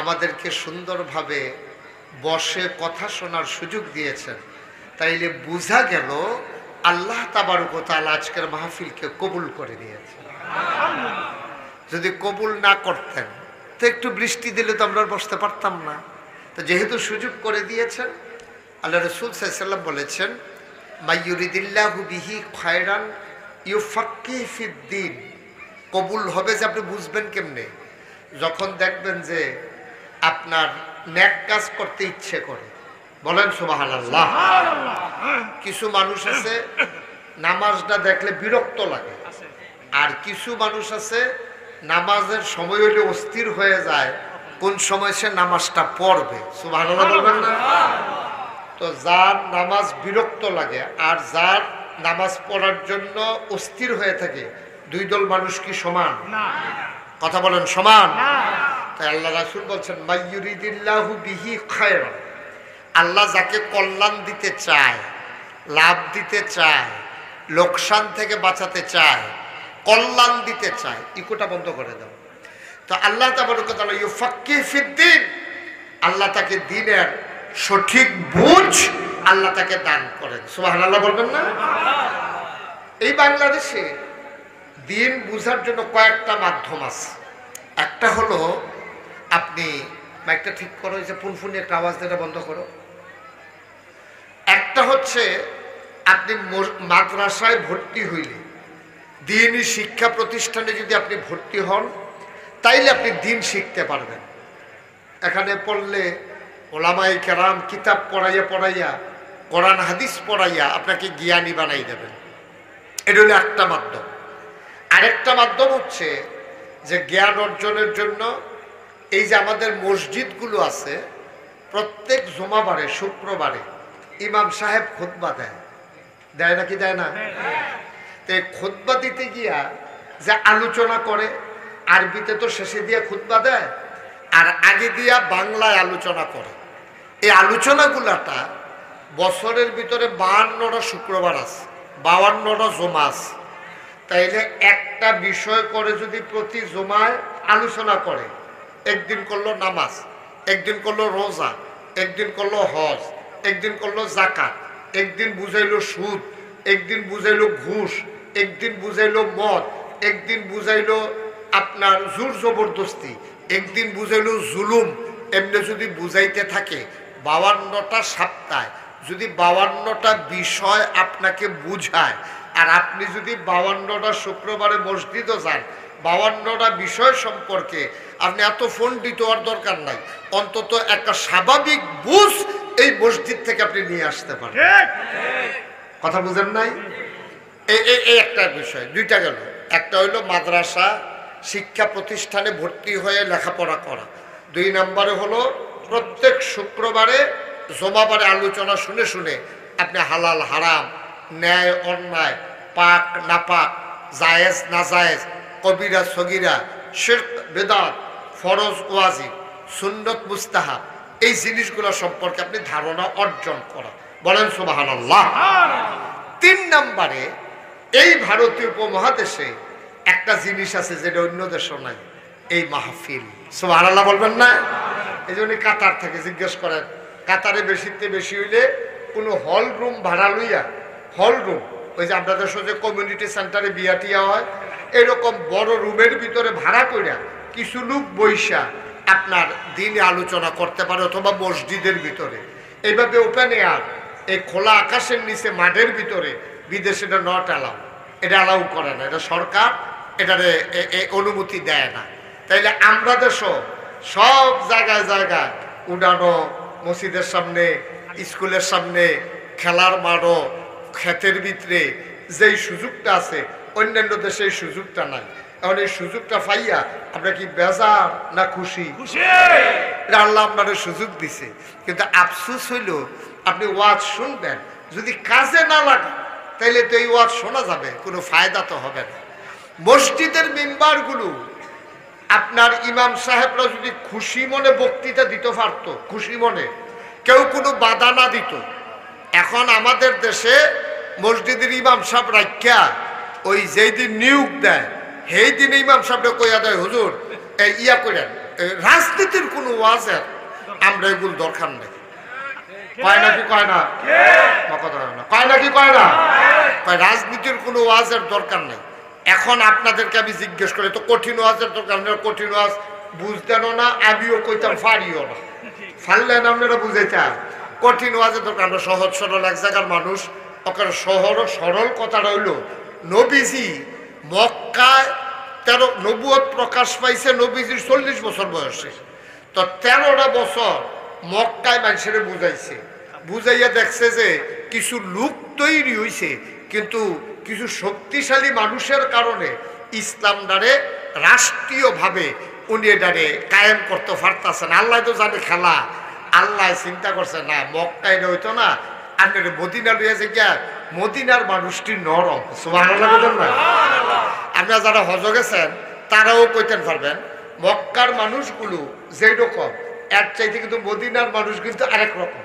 আমাদেরকে সুন্দরভাবে বসে কথা শোনার সুযোগ দিয়েছেন, তাইলে বোঝা গেল আল্লাহ তাবারক ওয়া তাআলা আজকের মাহফিলকে কবুল করে নিয়েছেন। যদি কবুল না করতেন তো একটু বৃষ্টি দিলে তো আমরা বসতে পারতাম না। তো যেহেতু সুযোগ করে দিয়েছেন, আল্লাহ রাসূল সাল্লাল্লাহু আলাইহি ওয়াসাল্লাম বলেছেন মাইয়ুরিদিল্লাহু বিহি খায়রান ইউফাক্কিহু ফিদ্দীন। কবুল হবে যে আপনি বুঝবেন কেমনে? যখন দেখবেন যে আপনার নেক কাজ করতে ইচ্ছে করে। বলেন সুবহানাল্লাহ। কিছু মানুষ আছে নামাজটা দেখলে বিরক্ত লাগে, আর কিছু মানুষ আছে নামাজের সময় হলে অস্থির হয়ে যায় কোন সময় সে নামাজটা পড়বে। সুবহানাল্লাহ বলবেন না? তো যার নামাজ বিরক্ত লাগে আর যার নামাজ পড়ার জন্য অস্থির হয়ে থাকে, দুই দল মানুষ কি সমান? কথা বলেন, সমান? তাই আল্লাহ রাসূল বলছেন মাইয়ুরিদিল্লাহু বিহি খায়রান। আল্লাহ যাকে কল্যাণ দিতে চায়, লাভ দিতে চায়, লোকসান থেকে বাঁচাতে চায়, কল্যাণ দিতে চায়, ইকোটা বন্ধ করে দাও। তো আল্লাহ তাবারক ওয়া তাআলা ইউফাক্কিহু ফিদ্দীন, আল্লাহ তাকে দ্বীনের সঠিক বুঝ আল্লাহ তাকে দান করেন। সুবহানাল্লাহ বলবেন না? এই বাংলাদেশে দ্বীন বুঝার জন্য কয়েকটা মাধ্যম আছে। একটা হলো আপনি মাইকটা ঠিক করো, এই যে ফুনফুনি একটা আওয়াজ যেটা বন্ধ করো। একটা হচ্ছে আপনি মাদ্রাসায় ভর্তি হইলে, দ্বীনি শিক্ষা প্রতিষ্ঠানে যদি আপনি ভর্তি হন, তাইলে আপনি দ্বীন শিখতে পারবেন। এখানে পড়লে ওলামায়ে কেরাম কিতাব পড়াইয়া কোরআন হাদিস পড়াইয়া আপনাকে জ্ঞানী বানাই দেবেন। এটা হলো একটা মাধ্যম। আরেকটা মাধ্যম হচ্ছে যে জ্ঞান অর্জনের জন্য এই যে আমাদের মসজিদগুলো আছে, প্রত্যেক জুমাবারে শুক্রবারে ইমাম সাহেব খুতবা দেয় নাকি দেয় না? তো এই খুতবা দিতে গিয়া যে আলোচনা করে, আরবিতে তো শেষে দিয়া খুতবা দেয়, আর আগে দিয়া বাংলায় আলোচনা করে। এই আলোচনাগুলাটা বছরের ভিতরে 52টা শুক্রবার আছে, 52টা জমা আছে। তাইলে একটা বিষয় করে যদি প্রতি জমায় আলোচনা করে, একদিন করলো নামাজ, একদিন করলো রোজা, একদিন করলো হজ, একদিন করলো যাকাত, একদিন বুঝাইলো সুদ, একদিন বুঝাইলো ঘুষ, একদিন বুঝাইলো মদ, একদিন বুঝাইলো আপনার জোর জবরদস্তি, একদিন বুঝাইলো জুলুম। এমনি যদি বুঝাইতে থাকে 52টা সপ্তাহে, যদি 52টা বিষয় আপনাকে বুঝায়, আর আপনি যদি 52টা শুক্রবারে মসজিদও যান, 52টা বিষয় সম্পর্কে আপনি এত পণ্ডিত হওয়ার দরকার নাই, অন্তত একটা স্বাভাবিক বুঝ এই মসজিদ থেকে আপনি নিয়ে আসতে পারেন। কথা বুঝেন নাই? এই একটা বিষয়, দুইটা গেল। একটা হইলো মাদ্রাসা শিক্ষা প্রতিষ্ঠানে ভর্তি হয়ে লেখাপড়া করা। 2 নম্বরে হলো প্রত্যেক শুক্রবারে জমাবারে আলোচনা শুনে শুনে আপনি হালাল হারাম, ন্যায় অন্যায়, পাক নাপাক, জায়েজ নাজায়েজ, কবিরা সগিরা, শিরক বেদাত, ফরজ ওয়াজিব, সুন্নত মুস্তাহাব, এই জিনিসগুলো সম্পর্কে আপনি ধারণা অর্জন করা। বলেন সুবহানাল্লাহ। 3 নম্বরে এই ভারতীয় উপমহাদেশে একটা জিনিস আছে যেটা অন্য দেশে নাই, এই মাহফিল। সুবহানাল্লাহ বলবেন না? এই জন্য কাতার থেকে জিজ্ঞেস করেন, কাতারে বেশিতে বেশি হইলে কোনো হল রুম ভাড়া লইয়া, হল রুম ওই যে আপনাদের যে কমিউনিটি সেন্টারে বিয়া টিয়া হয়, এরকম বড় রুমের ভিতরে ভাড়া কইরা কিছু লোক বৈশা আপনার দিনে আলোচনা করতে পারে, অথবা মসজিদের ভিতরে এইভাবে ওপেন এয়ার, এই খোলা আকাশের নিচে মাঠের ভিতরে। বিদেশে এটা নট অ্যালাউ, এটা অ্যালাউ করে না, এটা সরকার এটারে অনুমতি দেয় না। তাইলে আমরা দেশও সব জায়গায় জায়গায় উড়ানো, মসজিদের সামনে, স্কুলের সামনে, খেলার মাঠও, ক্ষেতের ভিতরে যেই সুযোগটা আছে, অন্যান্য দেশে এই সুযোগটা নাই। এখন এই সুযোগটা পাইয়া আমরা কি বেজার না খুশি? এটা আল্লাহ আপনার সুযোগ দিছে, কিন্তু আফসোস হইল আপনি ওয়াজ শুনবেন, যদি কাজে না লাগে তাইলে তো এই ওয়াজ শোনা যাবে, কোনো ফায়দা তো হবে না। মসজিদের মেম্বারগুলো আপনার ইমাম সাহেবরা যদি খুশি মনে বক্তৃতা দিতে পারত, খুশি মনে, কেউ কোনো বাধা না দিত। এখন আমাদের দেশে মসজিদের ইমাম সাহেব রাখিয়া ওই যেই দিন নিয়োগ দেয়, সেই দিন ইমাম সাহেবরা কইয়া দেয়, হুজুর এই ইয়া করেন, রাজনীতির কোনো ওয়াজের আমরা এগুলো দরকার নেই। কয় নাকি কয় না? কথা না, কয় নাকি কয় না? রাজনীতির কোনো ওয়াজের দরকার নেই। এখন আপনাদেরকে আমি জিজ্ঞেস করি, তো কঠিন ওয়াজের দরকার, আপনারা কঠিন ওয়াজ বুঝতেনও না, আমিও কইতাম পারিও না, ফারলেন আপনারা বুঝাইতেন। কঠিন ওয়াজের দরকার, আমরা সহজ সরল এক জায়গার মানুষ, ওখানে সরল কথাটা হইল, নবীজি মক্কায় নবুয়ত প্রকাশ পাইছে নবীজির 40 বছর বয়সে, তো 13টা বছর মক্কায় মানুষের বুঝাইছে, বুঝাইয়া দেখছে যে কিছু লোক তৈরি হয়েছে, কিন্তু কিছু শক্তিশালী মানুষের কারণে ইসলামটারে রাষ্ট্রীয়ভাবে উনি এটারে কায়েম করতে পারতেছে না। আল্লাহ তো জানে খেলা, আল্লাহ চিন্তা করছে না মক্কায় হইতো না, আপনার মদিনা লইয়া যে গিয়া মদিনার মানুষটি নরম। সুবহানাল্লাহ বলেন না? আপনারা যারা হজ গেছেন তারাও কইতেন পারবেন, মক্কার মানুষগুলো যেই রকম, এর চাইতে কিন্তু মদিনার মানুষ কিন্তু আরেক রকম।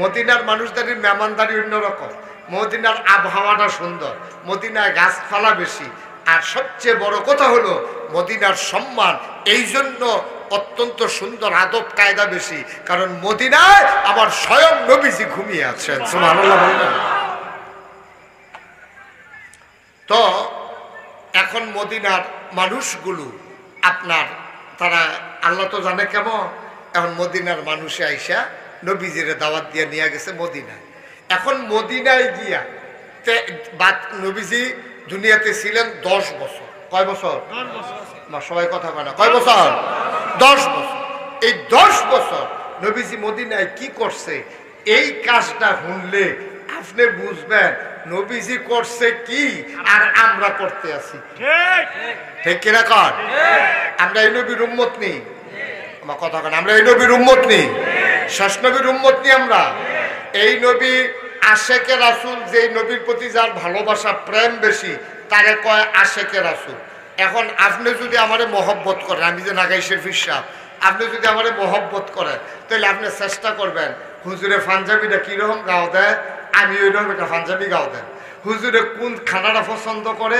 মদিনার মানুষদারির মেহমানদারি অন্যরকম, মদিনার আবহাওয়াটা সুন্দর, মদিনায় গাছপালা বেশি, আর সবচেয়ে বড় কথা হলো মদিনার সম্মান এই জন্য অত্যন্ত সুন্দর, আদব কায়দা বেশি, কারণ মদিনায় আমার স্বয়ং নবীজি ঘুমিয়ে আছেন। সুবহানাল্লাহ বলবেন। তো এখন মদিনার মানুষগুলো আপনার, তারা আল্লাহ তো জানে কেমন, এখন মদিনার মানুষে আইসা নবীজির দাওয়াত দিয়ে নিয়ে গেছে মদিনায়। এখন মদিনায় গিয়া নবীজি দুনিয়াতে ছিলেন 10 বছর। কয় বছর? সবাই কথা বলে কয় বছর? 10 বছর। এই 10 বছর নবীজি মদিনায় কি করছে এই কাজটা শুনলে আপনি বুঝবেন নবীজি করছে কি আর আমরা করতে আছি। ঠিক কিনা কর? আমরা এই নবীর উম্মত নেই, আমার কথা কেন, আমরা এই নবীর উম্মত নেই, শেষ নবীর উম্মত নেই আমরা। এই নবী আশেকে রাসূল, যে নবীর প্রতি যার ভালোবাসা প্রেম বেশি তারে কয় আশেকে রাসূল। এখন আপনি যদি আমারে মহব্বত করেন, আমি যে নাগাই শরীফ সাহেব, আপনি যদি আমারে মহব্বত করেন তাহলে আপনি চেষ্টা করবেন হুজুরে পাঞ্জাবিটা কিরকম গাও দেয়, আমি ওইরকম একটা পাঞ্জাবি গাও দেন। হুজুরে কোন খানাটা পছন্দ করে,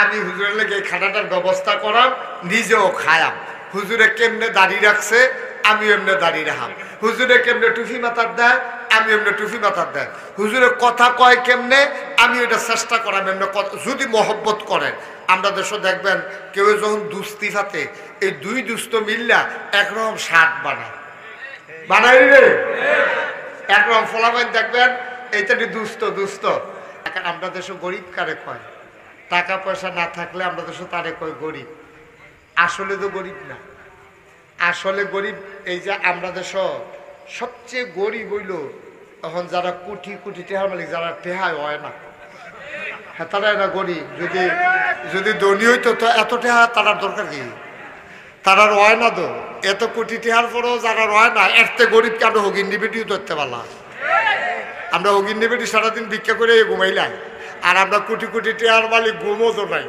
আমি হুজুরের লেগে এই খানাটার ব্যবস্থা করাম, নিজেও খায়াম। হুজুরে কেমনে দাড়ি রাখছে, আমি এমনি দাঁড়িয়ে রাখাম। হুজুরে কেমনে টুফি মাথার দেয়, আমি এমনি টুফি মাথার দেয়। হুজুরে কথা কয় কেমনে, আমি ওইটা চেষ্টা করাম এমনি। যদি মহব্বত করেন, আমরা দেশও দেখবেন কেউ যখন দুস্তি ফাতে, এই দুই দুস্থ মিল্লা একরকম শার্ট বানাই রে, একরকম ফলাফল দেখবেন এইটা দুস্থ দুস্থ। আমরা দেশে গরিব কারে কয়, টাকা পয়সা না থাকলে আমরা দেশে তারে কয় গরিব। আসলে তো গরিব না, আসলে গরিব এই যে আমরা দেশ সবচেয়ে গরিব হইল এখন যারা কোটি কোটি টেহার মালিক, যারা টেহায় হয় না, হ্যাঁ তারা এরা গরিব। যদি যদি ধনী হইতো তো এত টেহা তারার দরকার কি, তারার হয় না তো। এত কোটি টেহার পরেও যারা হয় না, এরতে গরিব কেন হগিন্দি বেটিও ধরতে পারলাম। আমরা হগিন্দি বেটি সারাদিন ভিক্ষা করে ঘুমাইলাম, আর আমরা কোটি কোটি টেহার মালিক ঘুমও তো নাই,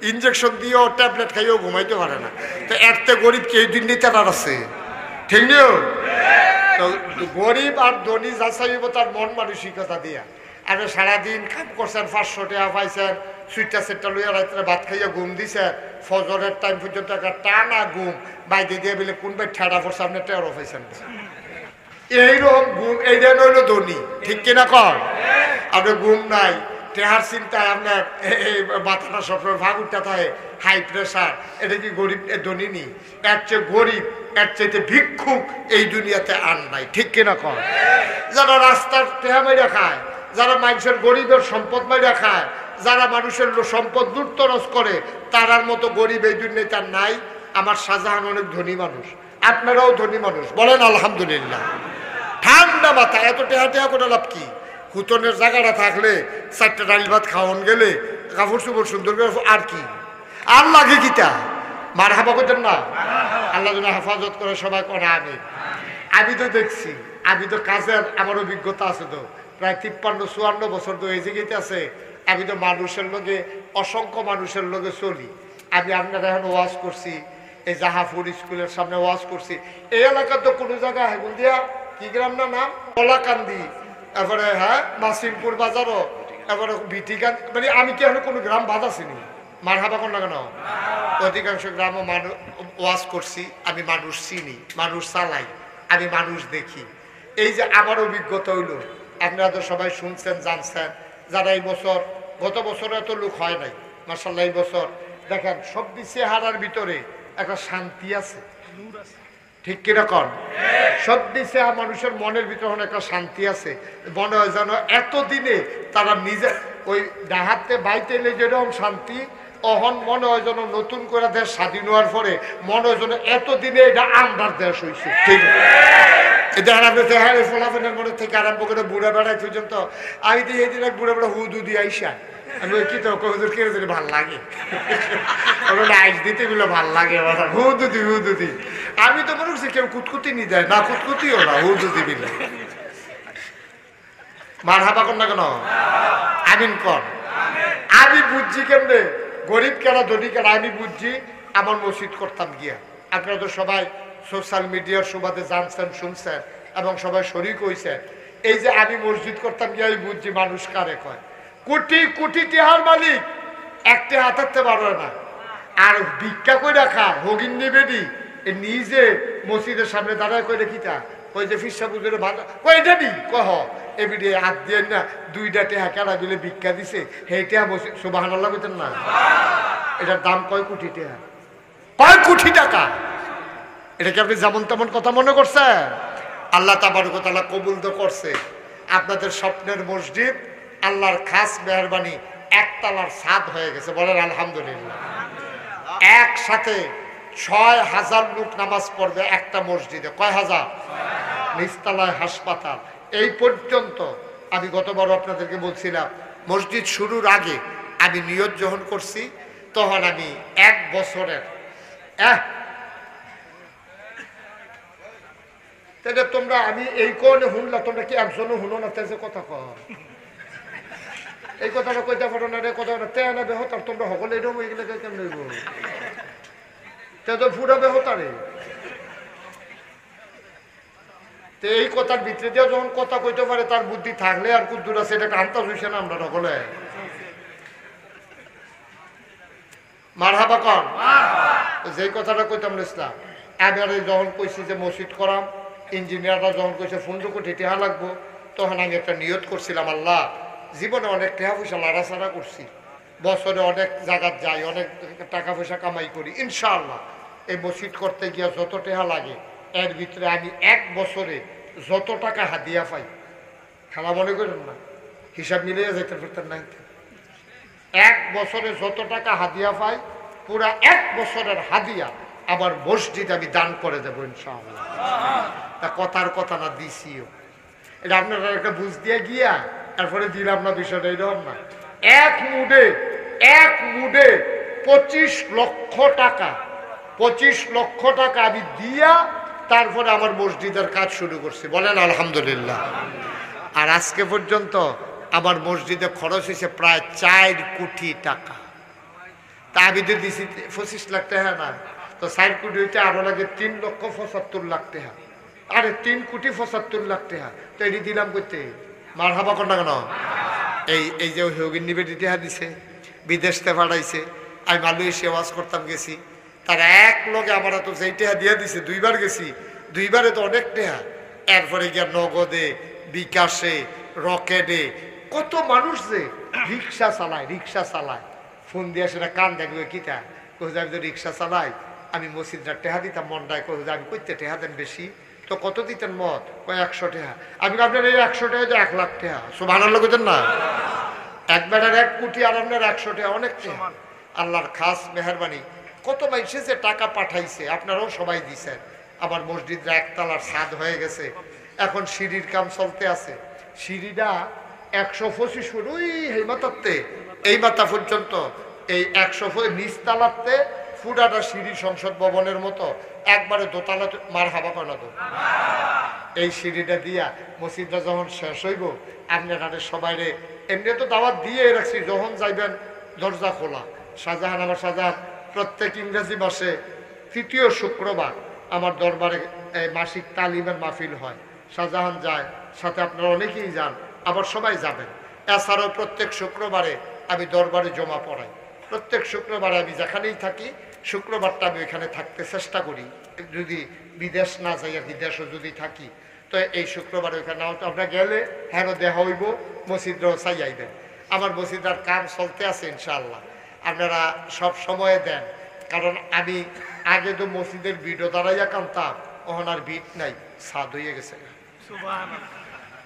ইঞ্জেকশন দিয়েও ট্যাবলেট খাইয়েও ঘুমাইতে পারে না। তো এরতে গরিব কে দিন নিতে তার আছে, ঠিক নিও। তো গরিব আর ধনী যাচাইব তার মন মানসিকতা দিয়া। আপনি সারাদিন কাম করছেন, 500 টাকা পাইছেন, সুইটটা সেটটা লইয়া রাত্রে ভাত খাইয়া ঘুম দিছেন, ফজরের টাইম পর্যন্ত একটা টানা ঘুম বাইরে দিয়ে বলে কোন ভাই ঠেড়া পড়ছে, আপনি টেরো পাইছেন। এইরকম ঘুম, এইটা নইল ধনী, ঠিক কিনা কর? আপনি ঘুম নাই, টেহার চিন্তায় আপনার এই মাথাটা সবসময় ভাগ উঠতে থাকে, হাই প্রেশার, এটা কি গরিব ধনী নি? এর চেয়ে গরিব, এর চাইতে ভিক্ষুক এই দুনিয়াতে আর নাই, ঠিক কিনা কর? যারা রাস্তার টেহা মাইরা খায়, যারা মানুষের গরিবের সম্পদ মাইরা খায়, যারা মানুষের সম্পদ লুটতরস করে, তারার মতো গরিব এই দুনিয়াতে আর নাই। আমার শাহজাহান অনেক ধনী মানুষ, আপনারাও ধনী মানুষ, বলেন আলহামদুলিল্লাহ। ঠান্ডা মাথা, এত টেহা টেহা করে লাভ কি? হুতনের জায়গাটা থাকলে 4টা ডাল ভাত খাওয়ান গেলে কাপড় চুপড় সুন্দর করে, আর কি আর লাগে কিতা? মার হাবা করতেন না, আল্লাহ যেন হেফাজত করে, সবাই করে। আমি তো দেখছি, আমি তো কাজের আমার অভিজ্ঞতা আছে তো, প্রায় 53-54 বছর তো এই জায়গাতে আছে। আমি তো মানুষের লগে, অসংখ্য মানুষের লগে চলি। আমি আপনারা এখন ওয়াজ করছি, এই জাহাপুর স্কুলের সামনে ওয়াজ করছি। এই এলাকার তো কোনো জায়গায় হেগুল দিয়া কি গ্রাম না নাম, কলাকান্দি, এবারে হ্যাঁ মাসিমপুর বাজারও, এবারে ভিটিকান্দি, মানে আমি কি এখন কোনো গ্রাম বাদ আসিনি, মার হাবা কোন না কেন? অধিকাংশ গ্রামও মানুষ ওয়াজ করছি। আমি মানুষ চিনি, মানুষ চালাই, আমি মানুষ দেখি। এই যে আমার অভিজ্ঞতা হইল, আপনারা তো সবাই শুনছেন জানছেন। যারা এই বছর, গত বছর এত লোক হয় নাই, মাশাআল্লাহ এই বছর দেখেন সব দিচ্ছে হারার ভিতরে একটা শান্তি আছে, ঠিক কিরকম? সব দিছে মানুষের মনের ভিতরে একটা শান্তি আছে। মনে হয় যেন এতদিনে তারা নিজে ওই ডাহাতে বাইতে এলে যেরকম শান্তি, অহন মনে হয় যেন নতুন করে দেশ স্বাধীন হওয়ার পরে মনে হয় যেন এতদিনে এটা আমরার দেশ হয়েছে, ঠিক ফলাফলের মনে থেকে আরম্ভ করে বুড়া বেড়ায় পর্যন্ত। আমি তো এই দিন এক বুড়া বেড়া হুদু দিয়ে আইসা, আমি কি তো হুজুর কে ভাল লাগে, আইস দিতে গুলো ভাল লাগে, হুদুদি হুদুদি। আমি তো মনে করছি কেউ কুতকুতি নি দেয় না, কুতকুতিও না, হুদুদি বিলে। মার হাবা কর না কেন? আমিন কর। আমি বুঝছি কেমনে গরিব কেনা ধনী কেনা, আমি বুঝছি আমার মসজিদ করতাম গিয়া। আপনারা তো সবাই সোশ্যাল মিডিয়ার সুবাদে জানছেন, শুনছেন এবং সবাই শরিক হয়েছেন। এই যে আমি মসজিদ করতাম গিয়া, আমি বুঝছি মানুষ কারে কয়। কোটি কোটি টেহার মালিক একটা হাতাতে পারবে না, আর ভিক্ষা করে রাখা হগিন্নি বেডি নিজে মসজিদের সামনে দাঁড়ায় করে কিতা ওই যে ফিসা বুঝলে ভালো কয়টা নি কহ এবিডে হাত দিয়ে না 2টা টেহা কেনা দিলে ভিক্ষা দিছে, সেই টেহা সুবহানাল্লাহ কইতেন না? এটার দাম কয় কোটি টেহা, কয় কোটি টাকা। এটা কি আপনি যেমন তেমন কথা মনে করছেন? আল্লাহ তাবারক ওয়া তাআলা কবুল তো করছে। আপনাদের স্বপ্নের মসজিদ আল্লাহর খাস মেহেরবানি একতলার ছাদ হয়ে গেছে, বলেন আলহামদুলিল্লাহ। একসাথে ৬,০০০ লোক নামাজ পড়বে একটা মসজিদে। কয় হাজার? নিচতলায় হাসপাতাল। এই পর্যন্ত আমি গতবার আপনাদেরকে বলছিলাম, মসজিদ শুরুর আগে আমি নিয়ত যখন করছি তখন আমি 1 বছরের তাহলে তোমরা আমি এই কোনে শুনলা, তোমরা কি একজনও শুনো না? তেজে কথা কর, এই কথাটা কইতে পারো না রে, কথাটা তে না বেহতার, তোমরা সকলে এরকম হয়ে গেলে কেমন হইব? তে তো পুরো বেহতারে। তো এই কথার ভিতরে দিয়ে যখন কথা কইতে পারে তার বুদ্ধি থাকলে আর কুদ্দুর আছে, এটা আনতে হইছে না আমরা সকলে। মারহাবা কন। যেই কথাটা কইতাম ইসলাম এবারে যখন কইছি যে মসজিদ করাম, ইঞ্জিনিয়াররা যখন কইছে 15 কোটি টাকা লাগবো, তখন আমি একটা নিয়ত করছিলাম, আল্লাহ জীবনে অনেক টাকা পয়সা লাড়াছাড়া করছি, বছরে অনেক জায়গা যাই, অনেক টাকা পয়সা কামাই করি, ইনশাআল্লাহ এই মসজিদ করতে গিয়া যত টাকা লাগে এর ভিতরে আমি 1 বছরে যত টাকা হাদিয়া পাই, খেলা মনে করেন না, হিসাব মিলিয়ে যেতে পারতেন না, 1 বছরে যত টাকা হাদিয়া পাই পুরা 1 বছরের হাদিয়া আবার মসজিদ আমি দান করে দেবো ইনশাআল্লাহ। তা কথার কথা না দিছিও, এটা আপনারা একটা বুঝ দিয়ে গিয়া তারপরে দিলাম না, বিষয়টা এরকম না। এক মুডে 25 লক্ষ টাকা, 25 লক্ষ টাকা আমি দিয়া তারপরে আমার মসজিদের কাজ শুরু করছি, বলেন আলহামদুলিল্লাহ। আর আজকে পর্যন্ত আমার মসজিদে খরচ হয়েছে প্রায় 4 কোটি টাকা। তা আমি তো দিছি 25 লাখ টাকা না, তো 4 কোটি হইতে আরো লাগে 3,75,00,000 টাকা। আরে 3,75,00,000 টাকা তো এটি দিলাম করতে, মারহাবা কর না কেন? এই যে হিউগিন নিবেদি টাকা দিছে, বিদেশ থেকে পাঠাইছে, আমি মালয়েশিয়া ওয়াজ করতাম গেছি, তার এক লগে আমার তো যেই টাকা দিয়ে দিছে, 2 বার গেছি, 2 বারে তো অনেক টাকা। এরপরে গিয়া নগদে, বিকাশে, রকেটে, কত মানুষ যে রিক্সা চালায়, ফোন দিয়ে সেটা কান দেখবে কিতা কোথায়, আমি তো রিক্সা চালাই, আমি মসজিদটা টেহা দিতাম, মনটায় কোথায় আমি কইতে টেহা দেন বেশি, তো কত দিতেন মত? কয় 100 টাকা। আমি আপনার এই 100 টাকা যে 1 লাখ টাকা, সুবহানাল্লাহ কইতেন না? একবার 1 কোটি আর আপনার 100 টাকা অনেক টাকা। আল্লাহর খাস মেহেরবানি, কত মানুষে যে টাকা পাঠাইছে, আপনারাও সবাই দিছেন। আমার মসজিদরা একতলার ছাদ হয়ে গেছে, এখন সিঁড়ির কাম চলতে আছে। সিঁড়িটা 125 ফুট, ওই এই মাথাতে এই মাথা পর্যন্ত, এই 100 ফুট নিচতলাতে ফুটাটা সিঁড়ি সংসদ ভবনের মতো একবারে দোতলা। মার হাবা কয় না তো? এই সিঁড়িটা দিয়া মসজিদটা যখন শেষ হইব, আপনারা সবাই এমনি তো দাওয়াত দিয়ে রাখছি, যখন যাইবেন দরজা খোলা। শাহজাহান, আমার শাহজাহান প্রত্যেক ইংরেজি মাসে 3য় শুক্রবার আমার দরবারে মাসিক তালিমের মাহফিল হয়, শাহজাহান যায়, সাথে আপনারা অনেকেই যান, আবার সবাই যাবেন। এছাড়াও প্রত্যেক শুক্রবারে আমি দরবারে জমা পড়াই, প্রত্যেক শুক্রবারে আমি যেখানেই থাকি শুক্রবারটা আমি ওইখানে থাকতে চেষ্টা করি, যদি বিদেশ না যাই, বিদেশও যদি থাকি তো এই শুক্রবারে ওইখানে আমরা গেলে হ্যাঁ দেখা হইব, মসজিদরাও চাই আইবেন। আমার মসজিদার কাম চলতে আছে ইনশাআল্লাহ, আপনারা সব সময়ে দেন, কারণ আমি আগে তো মসজিদের ভিডিও দাঁড়াইয়া কানতাম, ওখান আর ভিট নাই, ছাদ হইয়া গেছে,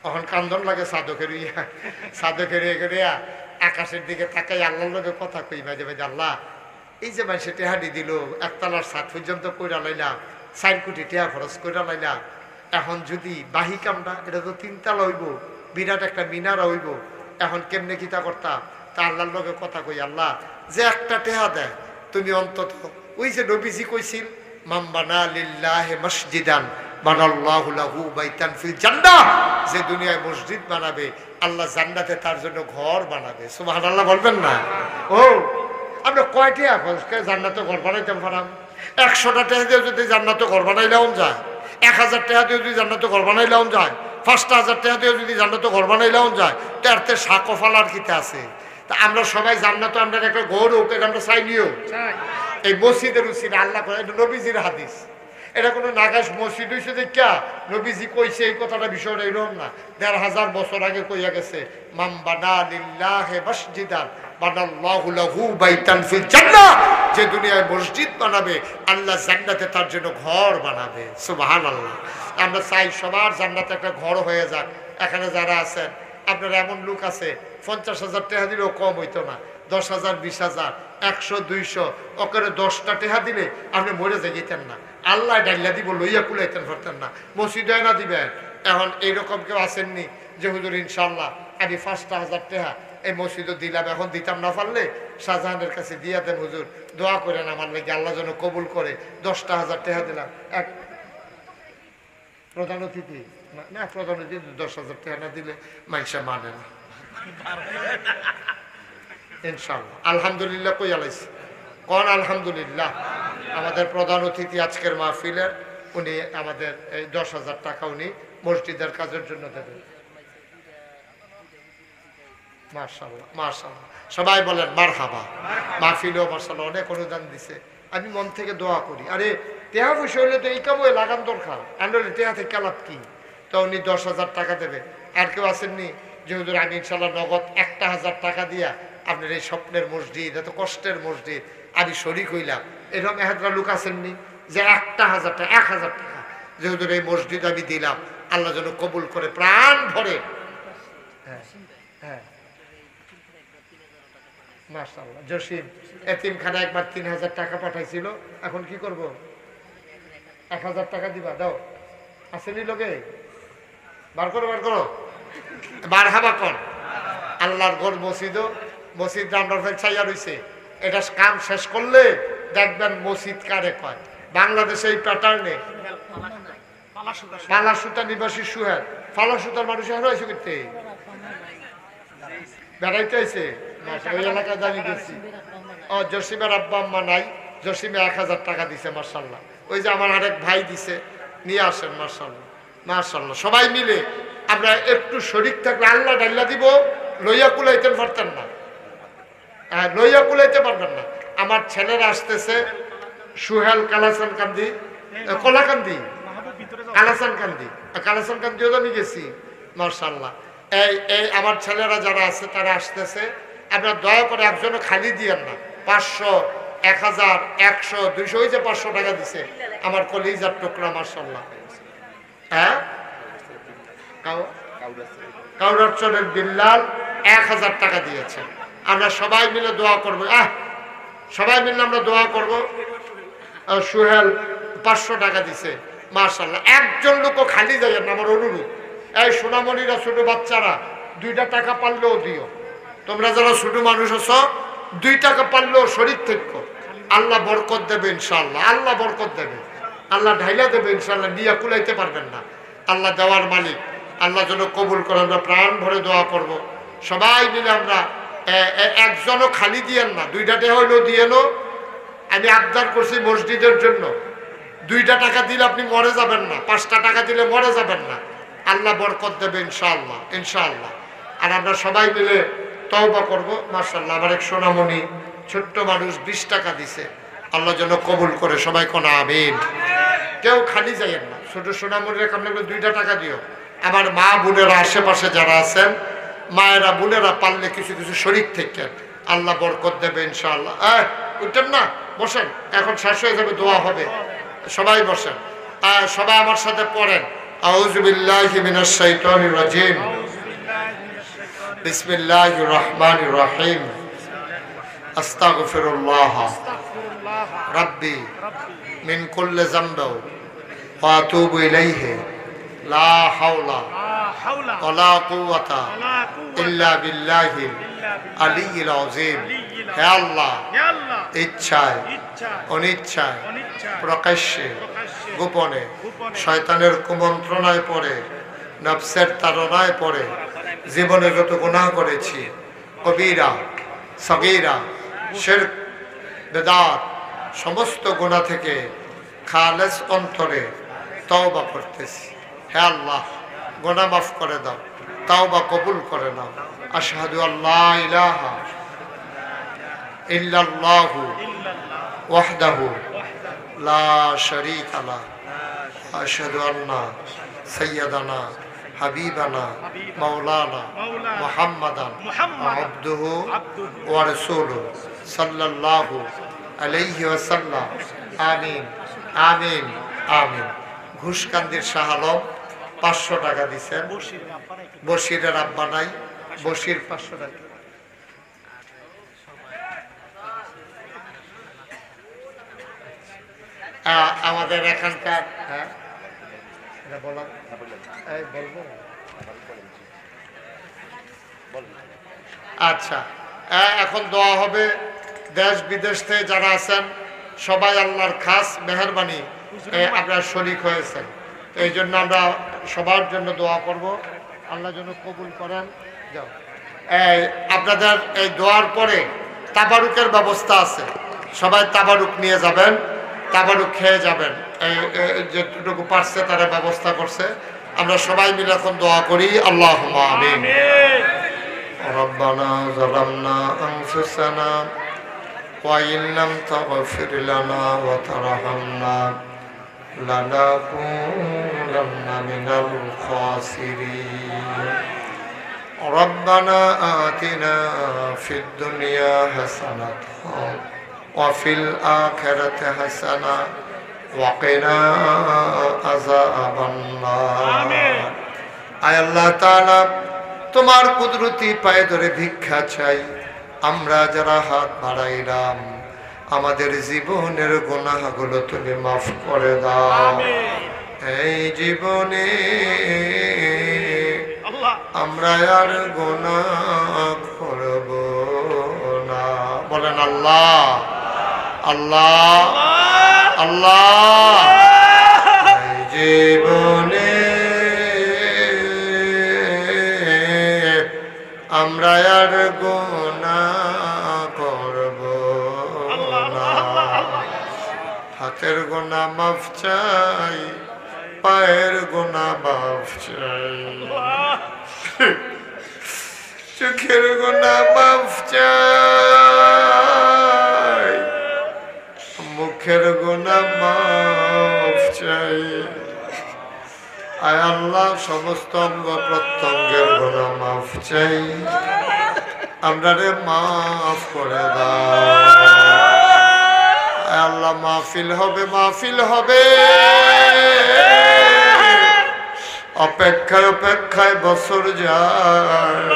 এখন কান্দন লাগে সাধকের করিয়া আকাশের দিকে তাকাই আল্লাহর লগে কথা কই, মাঝে মাঝে আল্লাহ এই যে মানুষের টেহাডি দিল, একতলার ছাদ পর্যন্ত কইরা লাইলাম, 4 কোটি টাকা খরচ কইরা লাইলাম, এখন যদি বাহি কামটা এটা তো 3 তলা হইব, বিরাট একটা মিনারা হইব, এখন কেমনে কিতা করতাম? তা আল্লাহর লগে কথা কই, আল্লাহ যে একটা টেহা দেয় তুমি অন্তত ওই যে নবীজি কইছিল, মান বানা লিল্লাহি মসজিদান বানাল্লাহু লাহু বাইতান ফিল জান্নাহ, যে দুনিয়ায় মসজিদ বানাবে আল্লাহ জান্নাতে তার জন্য ঘর বানাবে। সুবহানাল্লাহ বলবেন না? ও আমরা কয়টি এখন জান্নাতে ঘর বানাইতাম পারাম? 100টা টাকা দিয়ে যদি জান্নাতে ঘর বানাইলাম যায়, 1000 টাকা দিয়ে যদি জান্নাতে ঘর বানাইলাম যায়, 5000 টাকা দিয়ে যদি জান্নাতে ঘর বানাইলাম যায়, তারতে শাকফালার কিতে আছে। তা আমরা সবাই জান্নাতে আমরা একটা ঘর হোক, এটা আমরা চাই নিও, এই মসজিদের উচিত আল্লাহ করে, এটা নবীজির হাদিস, এটা কোনো নাগাস মসজিদ হয়েছে দেখা নবীজি কইছে এই কথাটা, বিষয়টা এরকম না, 1500 বছর আগে কইয়া গেছে, মান বানা লিল্লাহি মসজিদান বানাল্লাহু লাহু বাইতান ফিল জান্নাহ, যে দুনিয়ায় মসজিদ বানাবে আল্লাহ জান্নাতে তার জন্য ঘর বানাবে। সুবহানাল্লাহ। আমরা চাই সবার জান্নাতে একটা ঘর হয়ে যাক। এখানে যারা আছেন আপনার এমন লোক আছে 50,000 টাকা দিলেও কম হইতো না, 10,000, 20,000, 100, 200 ওকে 10টা টাকা দিলে আপনি মরে যেতেন না, আল্লাহ ডাইলা দিব, লইয়া কুলাইতেন পারতেন না, মসজিদে না দিবেন। এখন এইরকম কেউ আসেননি যে হুজুর ইনশাল্লাহ আমি 5,000 টাকা এই মসজিদও দিলাম, এখন দিতাম না পারলে শাহজাহানের কাছে দিয়া দেন হুজুর, দোয়া করেন আমার লাগে আল্লাহ যেন কবুল করে। 10,000 টাকা দিলাম, এক প্রধান অতিথি না, প্রধান অতিথি 10,000 টাকা না দিলে মানুষে মানে না। ইনশাল্লাহ আলহামদুলিল্লাহ কই আলাইছি কোন আলহামদুলিল্লাহ। আমাদের প্রধান অতিথি আজকের মাহফিলের উনি আমাদের এই 10,000 টাকা উনি মসজিদের কাজের জন্য দেবেন। মাশাআল্লাহ মাশাআল্লাহ, সবাই বলেন মারহাবা। মাহফিলেও মাশাআল্লাহ অনেক অনুদান দিছে, আমি মন থেকে দোয়া করি। আরে টেহা পয়সা হইলে তো এই কামে লাগান দরকার, আনলে টেহা থেকে কালাপ কি। তো উনি 10,000 টাকা দেবে। আর কেউ আসেননি যে হুজুর আমি ইনশাল্লাহ নগদ 1,000 টাকা দিয়া আপনার এই স্বপ্নের মসজিদ, এত কষ্টের মসজিদ আমি শরিক হইলাম, এরকম এহাদরা লোক আসেননি যে 1,000 টাকা 1,000 টাকা যে হুজুর এই মসজিদ আমি দিলাম, আল্লাহ যেন কবুল করে প্রাণ ভরে। হ্যাঁ হ্যাঁ মাশাআল্লাহ। জসিম এতিমখানা একবার 3,000 টাকা পাঠাইছিল, এখন কি করব? 1,000 টাকা দিবা, দাও। আসেনি লোকে? বার করো বার করো, মারহাবা কোন। আল্লাহর ঘর মসজিদও, মসজিদ আমরা ছাইয়া রয়েছে, এটা কাম শেষ করলে দেখবেন মসজিদ কারে কয়। বাংলাদেশে এই প্যাটার্নে পালাসুতা নিবাসী সুহেল, ফালাসুতার মানুষ আরো এসে করতে বেড়াইতে আইছে, ওই এলাকায় দাঁড়িয়ে গেছি। ও জসিমের আব্বা আম্মা নাই, জসিমে 1,000 টাকা দিছে মাশাআল্লাহ। ওই যে আমার আরেক ভাই দিছে, নিয়ে আসেন মাশাআল্লাহ মাশাআল্লাহ। সবাই মিলে আমরা একটু শরীক থাকলে আল্লাহ ডাল্লা দিব, লইয়া কুলাইতে পারতেন না, লইয়া কুলাইতে পারবেন না। আমার ছেলেরা আসতেছে, সুহেল কালাসান কান্দি, কলাকান্দি কালাসান কান্দি, কালাসান কান্দিও তো আমি গেছি মাশাআল্লাহ। এই আমার ছেলেরা যারা আছে তারা আসতেছে, আপনারা দয়া করে একজনও খালি দিয়েন না। 500, 1,000, 100, 200, ওই যে 500 টাকা দিছে আমার কলিজার টুকরা মাশাআল্লাহ। হ্যাঁ কাউরারচরের বিল্লাল 1,000 টাকা দিয়েছেন। আমরা সবাই মিলে দোয়া করবো, সবাই মিলে আমরা দোয়া করবো। সুহেল 500 টাকা দিছে মাশাআল্লাহ। একজন লোকও খালি যাইয়েন না, আমার অনুরোধ। এই সোনামণিরা, ছোট বাচ্চারা 2টা টাকা পারলেও দিও। তোমরা যারা ছোট মানুষ আছো 2 টাকা পারলেও শরীর থেকে আল্লাহ বরকত দেবে ইনশাআল্লাহ, আল্লাহ বরকত দেবে, আল্লাহ ঢাইলা দেবে ইনশাআল্লাহ। নিয়ে কুলাইতে পারবেন না, আল্লাহ দেওয়ার মালিক, আল্লাহ যেন কবুল করে। আমরা প্রাণ ভরে দোয়া করব সবাই মিলে। আমরা একজনও খালি দিয়েন না, 2টা টাকা হইলেও দিয়েন। আমি আবদার করছি মসজিদের জন্য, 2টা টাকা দিলে আপনি মরে যাবেন না, 5টা টাকা দিলে মরে যাবেন না, আল্লাহ বরকত দেবে ইনশাআল্লাহ ইনশাআল্লাহ। আর আমরা সবাই মিলে তওবা করব মাশাআল্লাহ। আমার এক সোনামণি ছোট্ট মানুষ 20 টাকা দিছে, আল্লাহ যেন কবুল করে। সবাই কোন আমিন। কেউ খালি যাইয়েন না, ছোট সোনামণির কামনে 2টা টাকা দিও। আমার মা বোনেরা আশেপাশে যারা আছেন, মায়েরা বোনেরা পারলে কিছু কিছু শরীক থেকে আল্লাহ বরকত দেবে ইনশাআল্লাহ। উঠেন না, বসেন, এখন শেষ হয়ে যাবে, দোয়া হবে। সবাই বসেন, সবাই আমার সাথে পড়েন আউযু বিল্লাহি মিনাশ শাইতানির রাজিম, বিসমিল্লাহির রহমানির রহিম, আস্তাগফিরুল্লাহ রাব্বি মিন কুল্লি যামবি ওয়া আতুবু ইলাইহি লা হাওলা ওয়ালা কুওয়াতা ইল্লা বিল্লাহিল আলিয়্যিল আযীম। হে আল্লাহ, ইচ্ছায় অনিচ্ছায় প্রকাশ্যে গোপনে শয়তানের কুমন্ত্রণায় পড়ে, নফসের তাড়নায় পড়ে জীবনে যত গুনাহ করেছি, কবিরা সগীরা শিরক বিদআত সমস্ত গুনাহ থেকে খালেস অন্তরে তওবা করতেছি। হে আল্লাহ, গুনাহ মাফ করে দাও, তওবা কবুল করে নাও। আশহাদু আল্লা ইলাহা ইল্লাল্লাহু ওয়াহদাহু লা শারীকা লাহু, আশহাদু আন্না সাইয়্যিদানা হাবিবানা মাওলানা মুহাম্মাদান আবদুহু ওয়া রাসূলুহু সাল্লাল্লাহু আলাইহি ওয়াসাল্লাম। আমিন আমিন আমিন। ঘুষকান্দির শাহ আলম 500 টাকা দিচ্ছেন। বশিরের আব্বা নাই, বশির 500 টাকা। আমাদের এখানকার আচ্ছা, এখন দোয়া হবে। দেশ বিদেশ থেকে যারা আছেন সবাই আল্লাহর খাস মেহেরবানি আপনারা শরীক হয়েছেন, এই জন্য আমরা সবার জন্য দোয়া করব, আল্লাহ যেন কবুল করেন। যাও, আপনাদের এই দোয়ার পরে তাবারুকের ব্যবস্থা আছে, সবাই তাবারুক নিয়ে যাবেন, তাবারুক খেয়ে যাবেন। যেটুকু পারছে তারা ব্যবস্থা করছে। আমরা সবাই মিলে এখন দোয়া করি। আল্লাহুম্মা আমিন। রব্বানা যালামনা আনফুসানা ওয়া ইন লাম তাগফির লানা ওয়া তারহামনা লানাকুনান্না মিনাল খাসিরিন। রব্বানা আতিনা ফিদ দুনিয়া হাসানাতান ওয়া ফিল আখিরাতি হাসানা ওয়া কিনা আযাবান নার। আমিন। আয় আল্লাহ তাআলা, তোমার কুদরতি পায়ে ধরে ভিক্ষা চাই, আমরা যারা হাত বাড়াইলাম আমাদের জীবনের গুনাহগুলো তুমি মাফ করে দাও। এই জীবনে আমরা আর গুনাহ করব না। বলেন আল্লাহ আল্লাহ আল্লাহ। এই জীবনে আমরা আর গুনাহ করব না। হাতের গুনাহ মাফ চাই, পায়ের গুনাহ মাফ চাই, চোখের গুনাহ মাফ চাই, মুখের গুনাহ মাফ চাই। আয় আল্লাহ, সমস্ত অঙ্গ প্রত্যঙ্গের গুনাহ মাফ চাই, আমরা রে মাফ করে দাও। আয় আল্লাহ, মাহফিল হবে মাহফিল হবে, অপেক্ষায় অপেক্ষায় বছর যায়,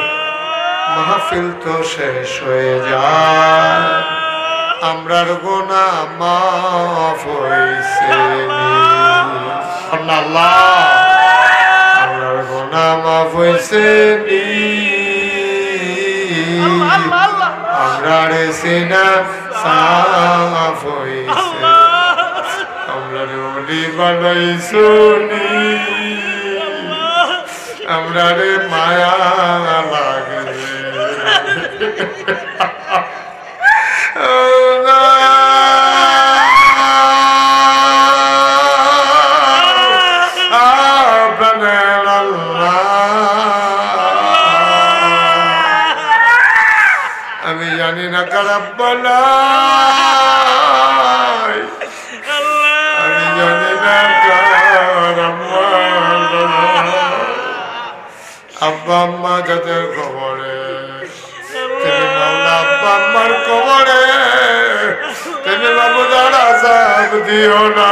মাহফিল তো শেষ হয়ে যায়, আমরার গুনাহ মাফ হইছে আল্লাহ, আমরার গুনাহ মাফ হইছে আমরার সিনা সাফ হইছে, আমরার ওলি বানাইছো আমরার মায়া লাগে। আমি জানি না কারাব্বানা, আমি জানি না কারাব্বানা। আব্বা আম্মা যাদের কবরে তুমি মাওলা, আব্বা আম্মার কবরে তুমি বাবুদার আযাব দিও না।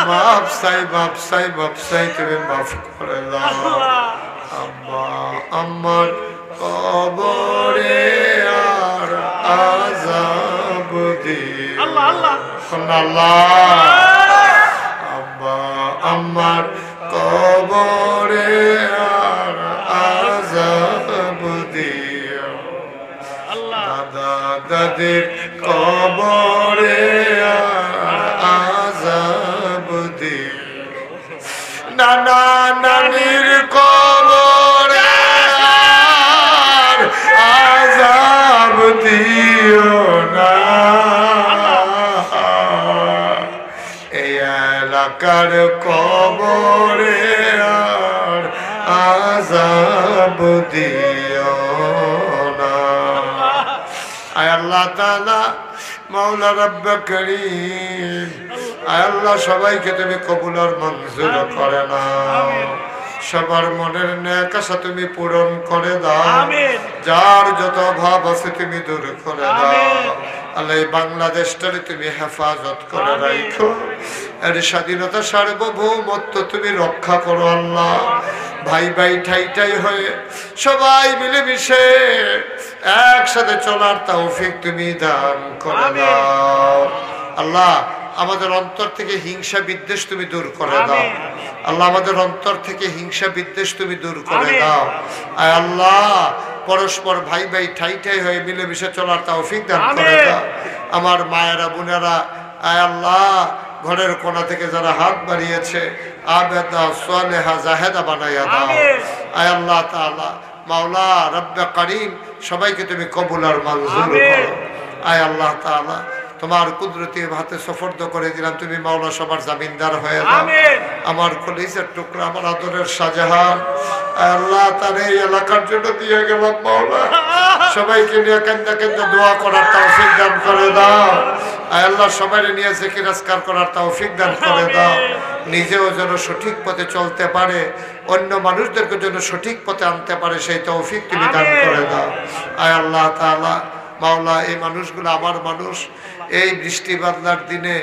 মাফ চাই মাফ চাই মাফ চাই, তুমি মাফ করে দাও। আব্বা আম্মার কবরে আর আযাব দিও আল্লাহ আল্লাহ। আব্বা আম্মার কবরে আর আযাব দিও, দাদা দাদির কবরে আর আযাব দিও, নানা নানির কবরে আর আযাব দিও না। এই এলাকার কবরে আর আযাব দিও না। আয় আল্লাহ তাআলা, মাওলা রব্ব করিম, আয় আল্লাহ সবাইকে তুমি কবুল আর মঞ্জুর করে নাও। সবার মনের নেক আশা তুমি পূরণ করে দাও, যার যত ভাব আছে তুমি দূর করে দাও। আল্লাহ এই বাংলাদেশটারে তুমি হেফাজত করে রাখো, এর স্বাধীনতা সার্বভৌমত্ব তুমি রক্ষা করো আল্লাহ। ভাই ভাই ঠাই ঠাই হয়ে সবাই মিলেমিশে একসাথে চলার তৌফিক তুমি দান করে দাও আল্লাহ। আমাদের অন্তর থেকে হিংসা বিদ্বেষ তুমি দূর করে দাও আল্লাহ। আমাদের অন্তর থেকে হিংসা বিদ্বেষ তুমি দূর করে দাও আয় আল্লাহ। পরস্পর ভাই ভাই ঠাই ঠাই হয়ে মিলেমিশে চলার তৌফিক দান করে দাও। আমার মায়েরা বোনেরা আয় আল্লাহ, ঘরের কোণা থেকে যারা হাত বাড়িয়েছে আবেদা সালেহা জাহেদা বানাইয়া দাও আয় আল্লাহ তাআলা। মাওলা রব্বে করিম সবাইকে তুমি কবুল আর মঞ্জুর করো আয় আল্লাহ তাআলা। তোমার কুদরতি হাতে সফর্দ করে দিলাম, তুমি মাওলা সবার জামিনদার হয়ে যাও। আমার কলিজার টুকরা আমার আদরের শাহজাহান আল্লাহ তার এই এলাকার জন্য দিয়ে গেলাম মাওলা, সবাইকে নিয়ে কান্দা কান্দা দোয়া করার তৌফিক দান করে দাও আয় আল্লাহ। সবাই নিয়ে জিকির আজকার করার তৌফিক দান করে দাও, নিজেও যেন সঠিক পথে চলতে পারে, অন্য মানুষদেরকে যেন সঠিক পথে আনতে পারে সেই তৌফিক তুমি দান করে দাও আয় আল্লাহ তাআলা। মাওলা এই মানুষগুলো আমার মানুষ, এই বৃষ্টি বাদলার দিনে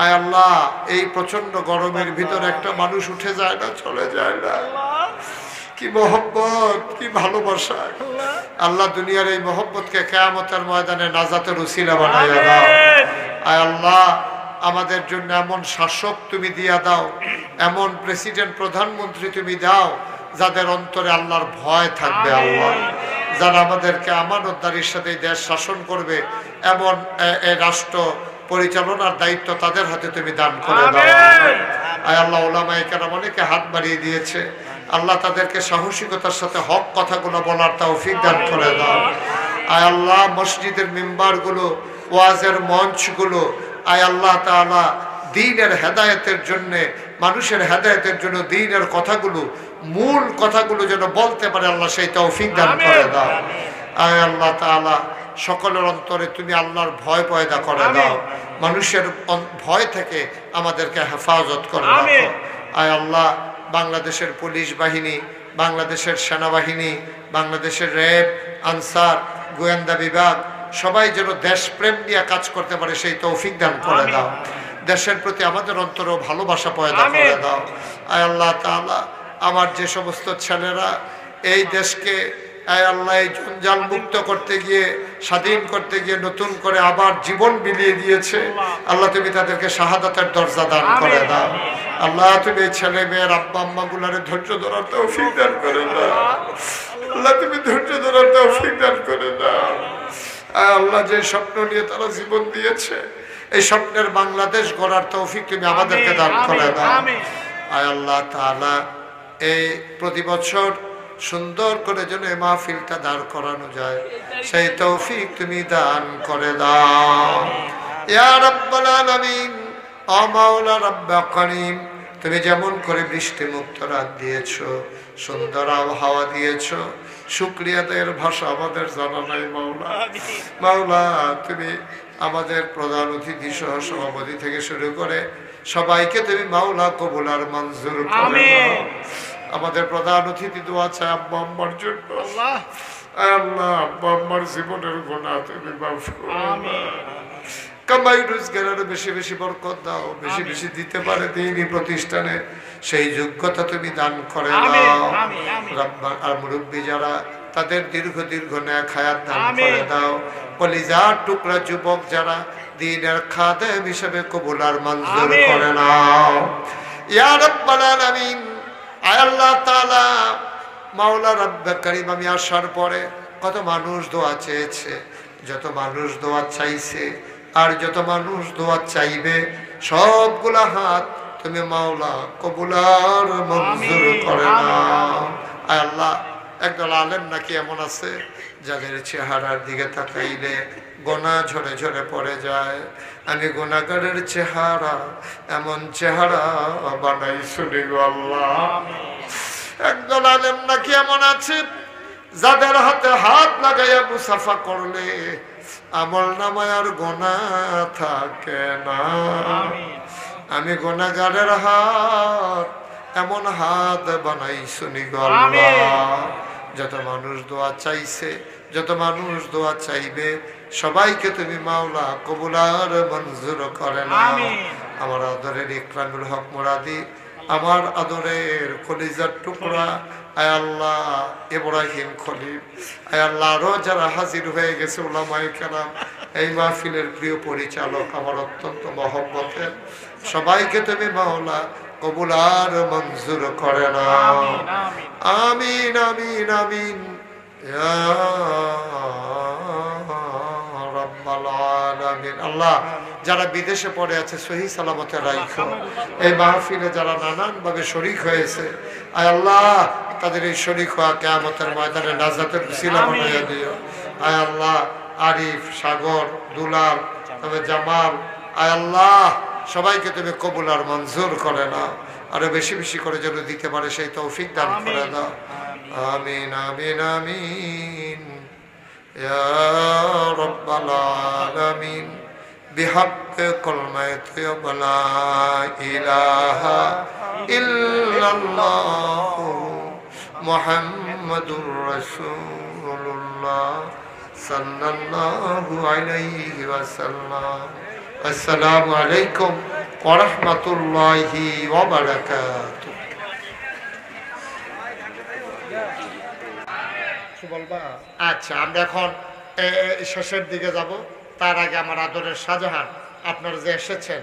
আয় আল্লাহ এই প্রচন্ড গরমের ভিতরে একটা মানুষ উঠে যায় না, চলে যায় না। কি মহব্বত, কি ভালোবাসা আল্লাহ। দুনিয়ার এই মহব্বতকে কিয়ামতের ময়দানে নাজাতের উসিলা বানাইয়া দাও আয় আল্লাহ। আমাদের জন্য এমন শাসক তুমি দিয়া দাও, এমন প্রেসিডেন্ট প্রধানমন্ত্রী তুমি দাও যাদের অন্তরে আল্লাহর ভয় থাকবে আল্লাহ, যারা আমাদেরকে আমানতদারির সাথে দেশ শাসন করবে, এমন এই রাষ্ট্র পরিচালনার দায়িত্ব তাদের হাতে তুমি দান করে দাও আয় আল্লাহ। ওলামায়ে কেরাম অনেকে হাত বাড়িয়ে দিয়েছে আল্লাহ, তাদেরকে সাহসিকতার সাথে হক কথাগুলো বলার তৌফিক দান করে দাও আয় আল্লাহ। মসজিদের মিম্বারগুলো, ওয়াজের মঞ্চগুলো আয় আল্লাহ তাআলা দ্বীনের হেদায়েতের জন্য, মানুষের হেদায়েতের জন্য দ্বীনের কথাগুলো, মূল কথাগুলো যেন বলতে পারে আল্লাহ, সেই তৌফিক দান করে দাও আয় আল্লাহ তাআলা। সকলের অন্তরে তুমি আল্লাহর ভয় পয়দা করে দাও, মানুষের ভয় থেকে আমাদেরকে হেফাজত করে রাখো আয় আল্লাহ। বাংলাদেশের পুলিশ বাহিনী, বাংলাদেশের সেনাবাহিনী, বাংলাদেশের র্যাব, আনসার, গোয়েন্দা বিভাগ সবাই যেন দেশপ্রেম নিয়ে কাজ করতে পারে সেই তৌফিক দান করে দাও। দেশের প্রতি আমাদের অন্তরেও ভালোবাসা পয়দা করে দাও আয় আল্লাহ তাআলা। আমার যে সমস্ত ছেলেরা এই দেশকে আয় আল্লাহ এই জঞ্জাল মুক্ত করতে গিয়ে, স্বাধীন করতে গিয়ে নতুন করে আবার জীবন বিলিয়ে দিয়েছে আল্লাহ, তুমি তাদেরকে শাহাদাতের দরজা দান করে দাও আল্লাহ। তুমি এই ছেলে মেয়ের আব্বা আম্মা গুলারে ধৈর্য ধরার তৌফিক দান করে দাও আল্লাহ, তুমি ধৈর্য ধরার তৌফিক দান করে দাও আয় আল্লাহ। যে স্বপ্ন নিয়ে তারা জীবন দিয়েছে, এই স্বপ্নের বাংলাদেশ গড়ার তৌফিক তুমি আমাদেরকে দান করে দাও আয় আল্লাহ তাআলা। এই প্রতি বছর সুন্দর করে যেন এই মাহফিলটা দাঁড় করানো যায় সেই তৌফিক তুমি দান করে দাও ইয়া রাব্বাল আলামিন। ও মাওলা রব্বে করিম, তুমি যেমন করে বৃষ্টি মুক্ত রাত দিয়েছো, সুন্দর আবহাওয়া দিয়েছো, শুকরিয়া এর ভাষা আমাদের জানা নাই মাওলা। মাওলা তুমি আমাদের প্রধান অতিথি সহ সভাপতি থেকে শুরু করে সবাইকে তুমি মাওলা কবুল আর মঞ্জুর করে দাও। আমাদের প্রধান অতিথি দোয়া চাই আব্বা আম্মার জন্য আল্লাহ। আব্বা আম্মার জীবনের গুনাহ তুমি মাফ করো, কামাই রোজগারের বেশি বেশি বরকত দাও, বেশি বেশি দিতে পারে দিনী প্রতিষ্ঠানে সেই যোগ্যতা তুমি দান করে দাও রব্বান। আর মুরব্বী যারা, তাদের দীর্ঘ দীর্ঘ নেক হায়াত দান করে দাও। কলিজার টুকরা যুবক যারা, দ্বীনের খাদেম হিসেবে কবুল আর মঞ্জুর করে নাও ইয়া রাব্বাল আলামিন। আয় আল্লাহ তাআলা মাওলা রব্বে করিম, আমি আসার পরে কত মানুষ দোয়া চেয়েছে, যত মানুষ দোয়া চাইছে আর যত মানুষ দোয়া চাইবে, সবগুলা হাত তুমি মাওলা কবুল আর মঞ্জুর করে নাও আয় আল্লাহ। একদল আলেম নাকি এমন আছে যাদের চেহারার দিকে তাকাইলে গোনা ঝরে ঝরে পড়ে যায়। আমি গুনাহগারের চেহারা এমন চেহারা বানাইছি গো আল্লাহ। একদল আলেম নাকি এমন আছে যাদের হাতে হাত লাগাইয়া মুসাফা করলে আমল নামায় আর গুনাহ থাকে না। আমি গুনাহগারের হাত এমন হাত বানাইছুনি গো আল্লাহ। যত মানুষ দোয়া চাইছে, যত মানুষ দোয়া চাইবে, সবাইকে তুমি মাওলা কবুল আর মঞ্জুর করে নাও। আমার আদরের ইকরামুল হক মুরাদি, আমার আদরের কলিজার টুকরা আয় আল্লাহ ইব্রাহিম খলিল, আয় আল্লাহ আরো যারা হাজির হয়ে গেছে উলামায়ে কেরাম, এই মাহফিলের প্রিয় পরিচালক, আমার অত্যন্ত মহব্বতের, সবাইকে তুমি মাওলা কবুল আর মঞ্জুর করে নাও। আমিন আমিন আমিন ইয়া রাব্বাল আলামিন। আল্লাহ যারা বিদেশে পড়ে আছে সহি সালামতে রাখো। এই মাহফিলে যারা নানান ভাবে শরীক হয়েছে, আয় আল্লাহ তাদের এই শরীক হওয়া কিয়ামতের ময়দানে নাজাতের উসিলা বানাইয়া দিও। আয় আল্লাহ আরিফ, সাগর, দুলাল, তবে জামাল, আয় আল্লাহ সবাইকে তুমি কবুল আর মঞ্জুর করে নাও। আরো বেশি বেশি করে যেন দিতে পারে সেই তৌফিক দান করে দাও। আমিন আমিন আমিন ইয়া রাব্বাল আলামিন। بحق كلمة لا إله إلا الله محمد رسول الله صلى الله عليه وسلم. السلام عليكم ورحمة الله وبركاته. আচ্ছা, আমরা এখন শেষের দিকে যাব। তার আগে আমার আদরের শাহজাহান, আপনারা যে এসেছেন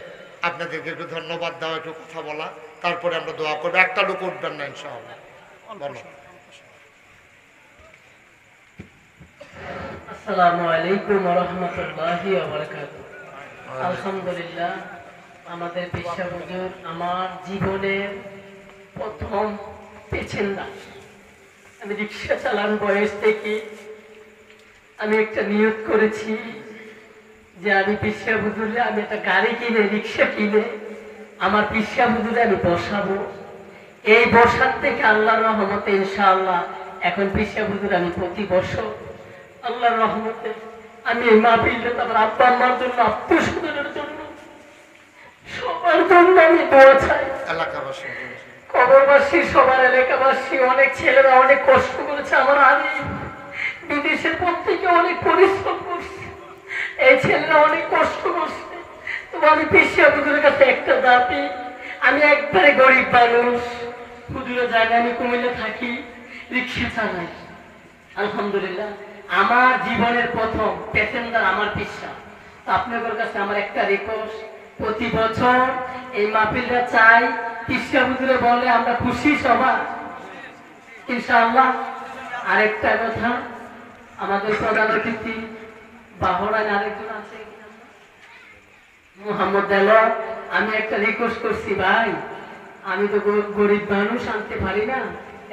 আপনাদেরকে একটু ধন্যবাদ দেওয়া, একটু কথা বলা, তারপরে আমরা দোয়া করবো। একটা লোক উঠবেন না ইনশাআল্লাহ। বলো। আসসালামু আলাইকুম ওয়া রাহমাতুল্লাহি ওয়া বারাকাতুহু। আলহামদুলিল্লাহ, আমাদের পেশা হুজুর আমার জীবনের প্রথম পেছনদা। আমি রিক্সা চালান বয়স থেকে আমি একটা নিয়ত করেছি যে আমি পেশা হুজুরে আমি একটা গাড়ি কিনে, রিক্সা কিনে আমার পেশা হুজুরে আমি বসাবো। এই বসার থেকে আল্লাহর রহমতে ইনশাআল্লাহ এখন পেশা হুজুর আমি প্রতি বছর আল্লাহর রহমতে আমি এই মাহফিলটা আমার আব্বা আম্মার জন্য, আত্মীয় স্বজনের জন্য, সবার জন্য আমি দোয়া চাই। এলাকাবাসী, কবরবাসী, সবার এলাকাবাসী, অনেক ছেলেরা অনেক কষ্ট করেছে। আমার আগে বিদেশের পর থেকে অনেক পরিশ্রম করছে, এই ছেলেরা অনেক কষ্ট করছে। তবু আমি পেশা হুজুরের কাছে একটা দাবি, আমি একবারে গরিব মানুষ, হুজুরের জায়গায় আমি কুমিল্লা থাকি, রিক্সা চালাই। আলহামদুলিল্লাহ, আমার জীবনের প্রথম প্যাসেঞ্জার আমার পেশা। আপনাদের কাছে আমার একটা রিকোয়েস্ট, প্রতি বছর এই মাহফিলটা চাই, পেশা হুজুরে বলে আমরা খুশি সবার ইনশাআল্লাহ। আরেকটা কথা, আমাদের প্রধান অতিথি বাহরাইন আরেকজন আছে মোহাম্মদ দেলোয়ার, আমি একটা রিকোয়েস্ট করছি, ভাই আমি তো গরিব মানুষ, আনতে পারি না,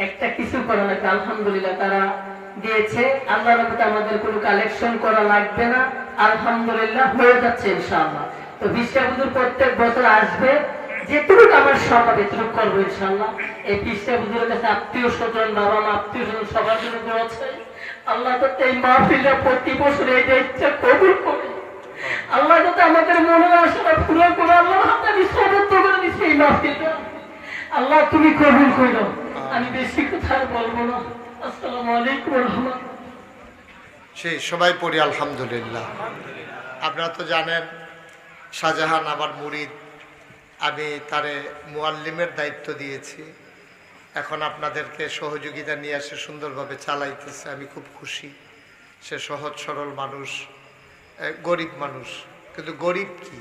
একটা কিছু করা লাগবে। আলহামদুলিল্লাহ তারা দিয়েছে, আল্লাহর রহমতে আমাদের কোনো কালেকশন করা লাগবে না, আলহামদুলিল্লাহ হয়ে যাচ্ছে ইনশাআল্লাহ। তো পেশা হুজুর প্রত্যেক বছর আসবে, যেটুকু আমার সম্ভব এটুকু করবো ইনশাআল্লাহ। এই পেশা হুজুরের কাছে আত্মীয় স্বজন, বাবা মা, আত্মীয় স্বজন সবার জন্য দোয়া চাই। আল্লাহ যাতে এই মাহফিলটা প্রতি বছর এই ইচ্ছা কবুল করে, আল্লাহ যাতে আমাদের মনের আশাটা পুরো করে, আল্লাহ হাতে আমি সমর্থ করে দিচ্ছি এই মাহফিলটা, আল্লাহ তুমি কবুল করো। আমি বেশি কথা বলবো না। আসসালামু আলাইকুম ওয়া রাহমাতুল্লাহ। সেই সবাই পড়ি আলহামদুলিল্লাহ। আপনারা তো জানেন শাহজাহান আমার মুরিদ, আমি তারে মুআল্লিমের দায়িত্ব দিয়েছি। এখন আপনাদেরকে সহযোগিতা নিয়ে আসে সুন্দরভাবে চালাইতেছে, আমি খুব খুশি। সে সহজ সরল মানুষ, গরিব মানুষ, কিন্তু গরিব কি